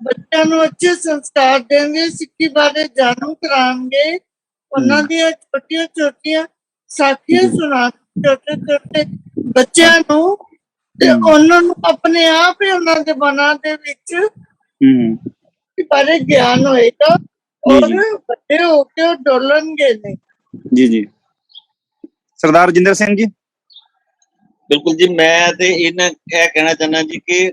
ਬੱਚਿਆਂ ਨੂੰ अच्छे संस्कार देंगे सिक्खी बारे जानू कराएंगे ਉਹਨਾਂ ਦੀਆਂ ਛੋਟੀਆਂ ਛੋਟੀਆਂ ਸਾਖੀਆਂ ਸੁਣਾ ਛੋਟੇ ਛੋਟੇ ਬੱਚਿਆਂ ਨੂੰ ਤੇ ਉਹਨਾਂ ਨੂੰ ਆਪਣੇ ਆਪ ਹੀ ਉਹਨਾਂ ਦੇ ਮਨਾਂ ਦੇ ਵਿੱਚ ਬਾਰੇ ਗਿਆਨ ਹੋਏਗਾ ਔਰ ਵੱਡੇ ਹੋ ਕੇ ਉਹ ਡੋਲਣਗੇ ਨਹੀਂ ਜੀ ਜੀ ਸਰਦਾਰ ਰਜਿੰਦਰ ਸਿੰਘ ਜੀ ਬਿਲਕੁਲ ਜੀ ਮੈਂ ਤੇ ਇਹਨਾਂ ਇਹ ਕਹਿਣਾ ਚਾਹੁੰਦਾ ਜੀ ਕਿ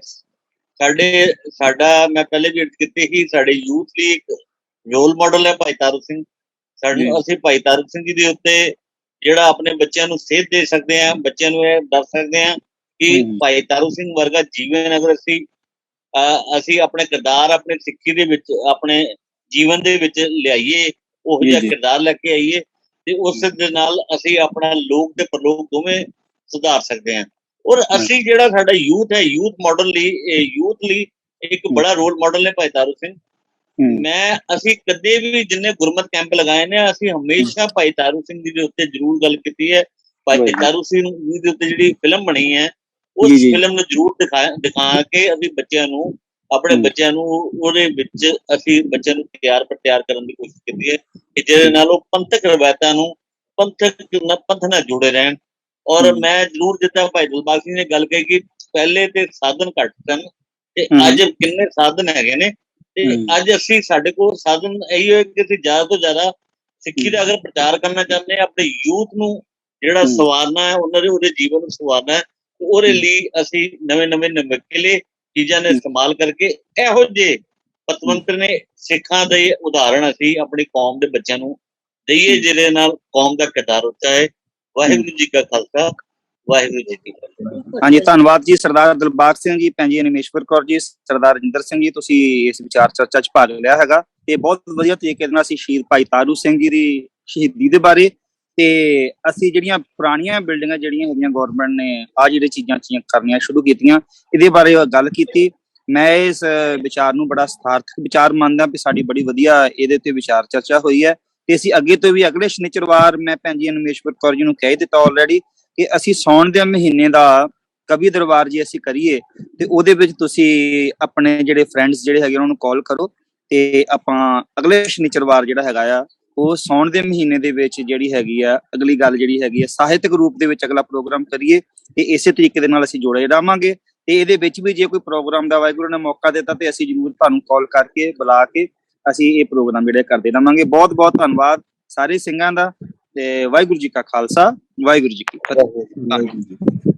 ਸਾਡਾ ਮੈਂ ਪਹਿਲੇ ਵੀ ਕੀਤੀ ਸੀ ਸਾਡੇ ਯੂਥ ਲਈ ਇੱਕ ਰੋਲ ਮਾਡਲ ਹੈ ਭਾਈ ਤਾਰੂ ਸਿੰਘ ਸਾਨੂੰ ਅਸੀਂ ਭਾਈ ਤਾਰੂ ਸਿੰਘ ਜੀ ਦੇ ਉੱਤੇ ਜਿਹੜਾ ਆਪਣੇ ਬੱਚਿਆਂ ਨੂੰ ਸੇਧ ਦੇ ਸਕਦੇ ਹਾਂ ਬੱਚਿਆਂ ਨੂੰ ਇਹ ਦੱਸ ਸਕਦੇ ਹਾਂ ਕਿ ਭਾਈ ਤਾਰੂ ਸਿੰਘ ਵਰਗਾ ਜੀਵਨ ਅਗਰ ਅਸੀਂ ਆਪਣੇ ਕਿਰਦਾਰ ਆਪਣੇ ਸਿੱਖੀ ਦੇ ਵਿੱਚ ਆਪਣੇ ਜੀਵਨ ਦੇ ਵਿੱਚ ਲਿਆਈਏ ਉਹ ਜਿਹਾ ਕਿਰਦਾਰ ਲੈ ਕੇ ਆਈਏ ਤੇ ਉਸ ਦੇ ਨਾਲ ਅਸੀਂ ਆਪਣਾ ਲੋਕ ਤੇ ਪਰਲੋਕ ਦੋਵੇਂ ਸੁਧਾਰ ਸਕਦੇ ਹਾਂ ਔਰ ਅਸੀਂ ਜਿਹੜਾ ਸਾਡਾ ਯੂਥ ਹੈ ਯੂਥ ਮਾਡਲ ਲਈ ਇੱਕ ਬੜਾ ਰੋਲ ਮਾਡਲ ਨੇ ਭਾਈ ਤਾਰੂ ਸਿੰਘ ਅਸੀਂ ਕਦੇ ਵੀ ਜਿੰਨੇ ਗੁਰਮਤ ਕੈਂਪ ਲਗਾਏ ਨੇ ਅਸੀਂ ਹਮੇਸ਼ਾ ਭਾਈ ਤਾਰੂ ਸਿੰਘ ਜੀ ਦੇ ਉੱਤੇ ਜ਼ਰੂਰ ਗੱਲ ਕੀਤੀ ਹੈ ਭਾਈ ਤਾਰੂ ਸਿੰਘ ਜੀ ਦੇ ਉੱਤੇ ਜਿਹੜੀ ਫਿਲਮ ਬਣੀ ਹੈ ਉਸ ਫਿਲਮ ਨੂੰ ਜ਼ਰੂਰ ਦਿਖਾ ਕੇ ਅਸੀਂ ਬੱਚਿਆਂ ਨੂੰ ਆਪਣੇ ਬੱਚਿਆਂ ਨੂੰ ਉਹਦੇ ਵਿੱਚ ਅਸੀਂ ਬੱਚਿਆਂ ਨੂੰ ਤਿਆਰ ਕਰਨ ਦੀ ਕੋਸ਼ਿਸ਼ ਕੀਤੀ ਹੈ ਕਿ ਜਿਹਦੇ ਨਾਲ ਉਹ ਪੰਥਕ ਰਵਾਇਤਾਂ ਨੂੰ ਪੰਥ ਨਾਲ ਜੁੜੇ ਰਹਿਣ ਔਰ ਮੈਂ ਜ਼ਰੂਰ ਜਿੱਦਾਂ ਭਾਈ ਦਿਲਬਾਗ ਸਿੰਘ ਨੇ ਗੱਲ ਕਹੀ ਕਿ ਪਹਿਲੇ ਤੇ ਸਾਧਨ ਘੱਟ ਸਨ ਤੇ ਅੱਜ ਕਿੰਨੇ ਸਾਧਨ ਹੈਗੇ ਨੇ ਤੇ ਅੱਜ ਅਸੀਂ ਸਾਡੇ ਕੋਲ ਸਾਧਨ ਇਹੀ ਹੋਏ ਕਿ ਅਸੀਂ ਜ਼ਿਆਦਾ ਤੋਂ ਜ਼ਿਆਦਾ ਸਿੱਖੀ ਦਾ ਅਗਰ ਪ੍ਰਚਾਰ ਕਰਨਾ ਚਾਹੁੰਦੇ ਹਾਂ ਆਪਣੇ ਯੂਥ ਨੂੰ ਜਿਹੜਾ ਸਵਾਰਨਾ ਹੈ ਉਹਦੇ ਜੀਵਨ ਨੂੰ ਸਵਾਰਨਾ ਹੈ ਉਹਦੇ ਲਈ ਅਸੀਂ ਨਵੇਂ ਨਵੇਕਲੇ ਚੀਜ਼ਾਂ ਦਾ ਇਸਤੇਮਾਲ ਕਰਕੇ ਇਹੋ ਜਿਹੇ ਪਤਵੰਤਰ ਨੇ ਸਿੱਖਾਂ ਦੇ ਉਦਾਹਰਣ ਅਸੀਂ ਆਪਣੀ ਕੌਮ ਦੇ ਬੱਚਿਆਂ ਨੂੰ ਦਈਏ ਜਿਹਦੇ ਨਾਲ ਕੌਮ ਦਾ ਕਿਰਦਾਰ ਉੱਚਾ ਹੈ ਵਾਹਿਗੁਰੂ ਜੀ ਕਾ ਖਾਲਸਾ ਵਾਹਿਗੁਰੂ ਜੀ ਕੀ ਫਤਿਹ। ਹਾਂਜੀ, ਧੰਨਵਾਦ ਜੀ ਸਰਦਾਰ ਦਿਲਬਾਗ ਸਿੰਘ ਜੀ, ਭੈਣ ਜੀ ਅਨਿਮੇਸ਼ਵਰ ਕੌਰ ਜੀ, ਸਰਦਾਰ ਰਜਿੰਦਰ ਸਿੰਘ ਜੀ, ਤੁਸੀਂ ਇਸ ਵਿਚਾਰ ਚਰਚਾ 'ਚ ਭਾਗ ਲਿਆ ਹੈਗਾ ਤੇ ਬਹੁਤ ਵਧੀਆ ਤਰੀਕੇ ਦੇ ਨਾਲ ਅਸੀਂ ਸ਼ਹੀਦ ਭਾਈ ਤਾਰੂ ਸਿੰਘ ਜੀ ਦੀ ਸ਼ਹੀਦੀ ਦੇ ਬਾਰੇ ਤੇ ਅਸੀਂ ਜਿਹੜੀਆਂ ਪੁਰਾਣੀਆਂ ਬਿਲਡਿੰਗਾਂ ਜਿਹੜੀਆਂ ਹੈਗੀਆਂ ਗੌਰਮੈਂਟ ਨੇ ਆ ਜਿਹੜੇ ਚੀਜ਼ਾਂ ਕਰਨੀਆਂ ਸ਼ੁਰੂ ਕੀਤੀਆਂ, ਇਹਦੇ ਬਾਰੇ ਗੱਲ ਕੀਤੀ। ਮੈਂ ਇਸ ਵਿਚਾਰ ਨੂੰ ਬੜਾ ਸਾਰਥਕ ਵਿਚਾਰ ਮੰਨਦਾ ਵੀ ਸਾਡੀ ਬੜੀ ਵਧੀਆ ਇਹਦੇ ਤੇ ਵਿਚਾਰ ਚਰਚਾ ਹੋਈ ਹੈ ਤੇ ਅਸੀਂ ਅੱਗੇ ਤੋਂ ਵੀ ਅਗਲੇ ਸ਼ਨੀਚਰਵਾਰ ਮੈਂ ਭੈਣ ਜੀ ਅਨਿਮੇਸ਼ਵਰ ਕੌਰ ਜੀ ਨੂੰ ਕਹਿ ਦਿੱਤਾ ਆਲਰੇਡੀ ਕਿ ਅਸੀਂ ਸਾਉਣ ਦੇ ਮਹੀਨੇ ਦਾ ਕਵੀ ਦਰਬਾਰ ਜੀ ਅਸੀਂ ਕਰੀਏ ਤੇ ਉਹਦੇ ਵਿੱਚ ਤੁਸੀਂ ਆਪਣੇ ਜਿਹੜੇ ਫਰੈਂਡਸ ਜਿਹੜੇ ਹੈਗੇ ਉਹਨਾਂ ਨੂੰ ਕਾਲ ਕਰੋ ਤੇ ਆਪਾਂ ਅਗਲੇ ਸ਼ਨੀਚਰਵਾਰ ਜਿਹੜਾ ਹੈਗਾ ਆ ਉਹ ਸਾਉਣ ਦੇ ਮਹੀਨੇ ਦੇ ਵਿੱਚ ਜਿਹੜੀ ਹੈਗੀ ਆ ਅਗਲੀ ਗੱਲ ਜਿਹੜੀ ਹੈਗੀ ਆ ਸਾਹਿਤਕ ਰੂਪ ਦੇ ਵਿੱਚ ਅਗਲਾ ਪ੍ਰੋਗਰਾਮ ਕਰੀਏ ਤੇ ਇਸੇ ਤਰੀਕੇ ਦੇ ਨਾਲ ਅਸੀਂ ਜੋੜੇ ਰਹਾਂਗੇ ਤੇ ਇਹਦੇ ਵਿੱਚ ਵੀ ਜੇ ਕੋਈ ਪ੍ਰੋਗਰਾਮ ਦਾ ਵਾਹਿਗੁਰੂ ਨੇ ਮੌਕਾ ਦਿੱਤਾ ਤੇ ਅਸੀਂ ਜ਼ਰੂਰ ਤੁਹਾਨੂੰ ਕਾਲ ਕਰਕੇ ਬੁਲਾ ਕੇ ਅਸੀਂ ਇਹ ਪ੍ਰੋਗਰਾਮ ਜਿਹੜੇ ਕਰਦੇ ਰਹਾਂਗੇ। ਬਹੁਤ ਬਹੁਤ ਧੰਨਵਾਦ ਸਾਰੇ ਸਿੰਘਾਂ ਦਾ ਤੇ ਵਾਹਿਗੁਰੂ ਜੀ ਕਾ ਖਾਲਸਾ, ਵਾਹਿਗੁਰੂ ਜੀ ਕੀ ਫਤਿਹ।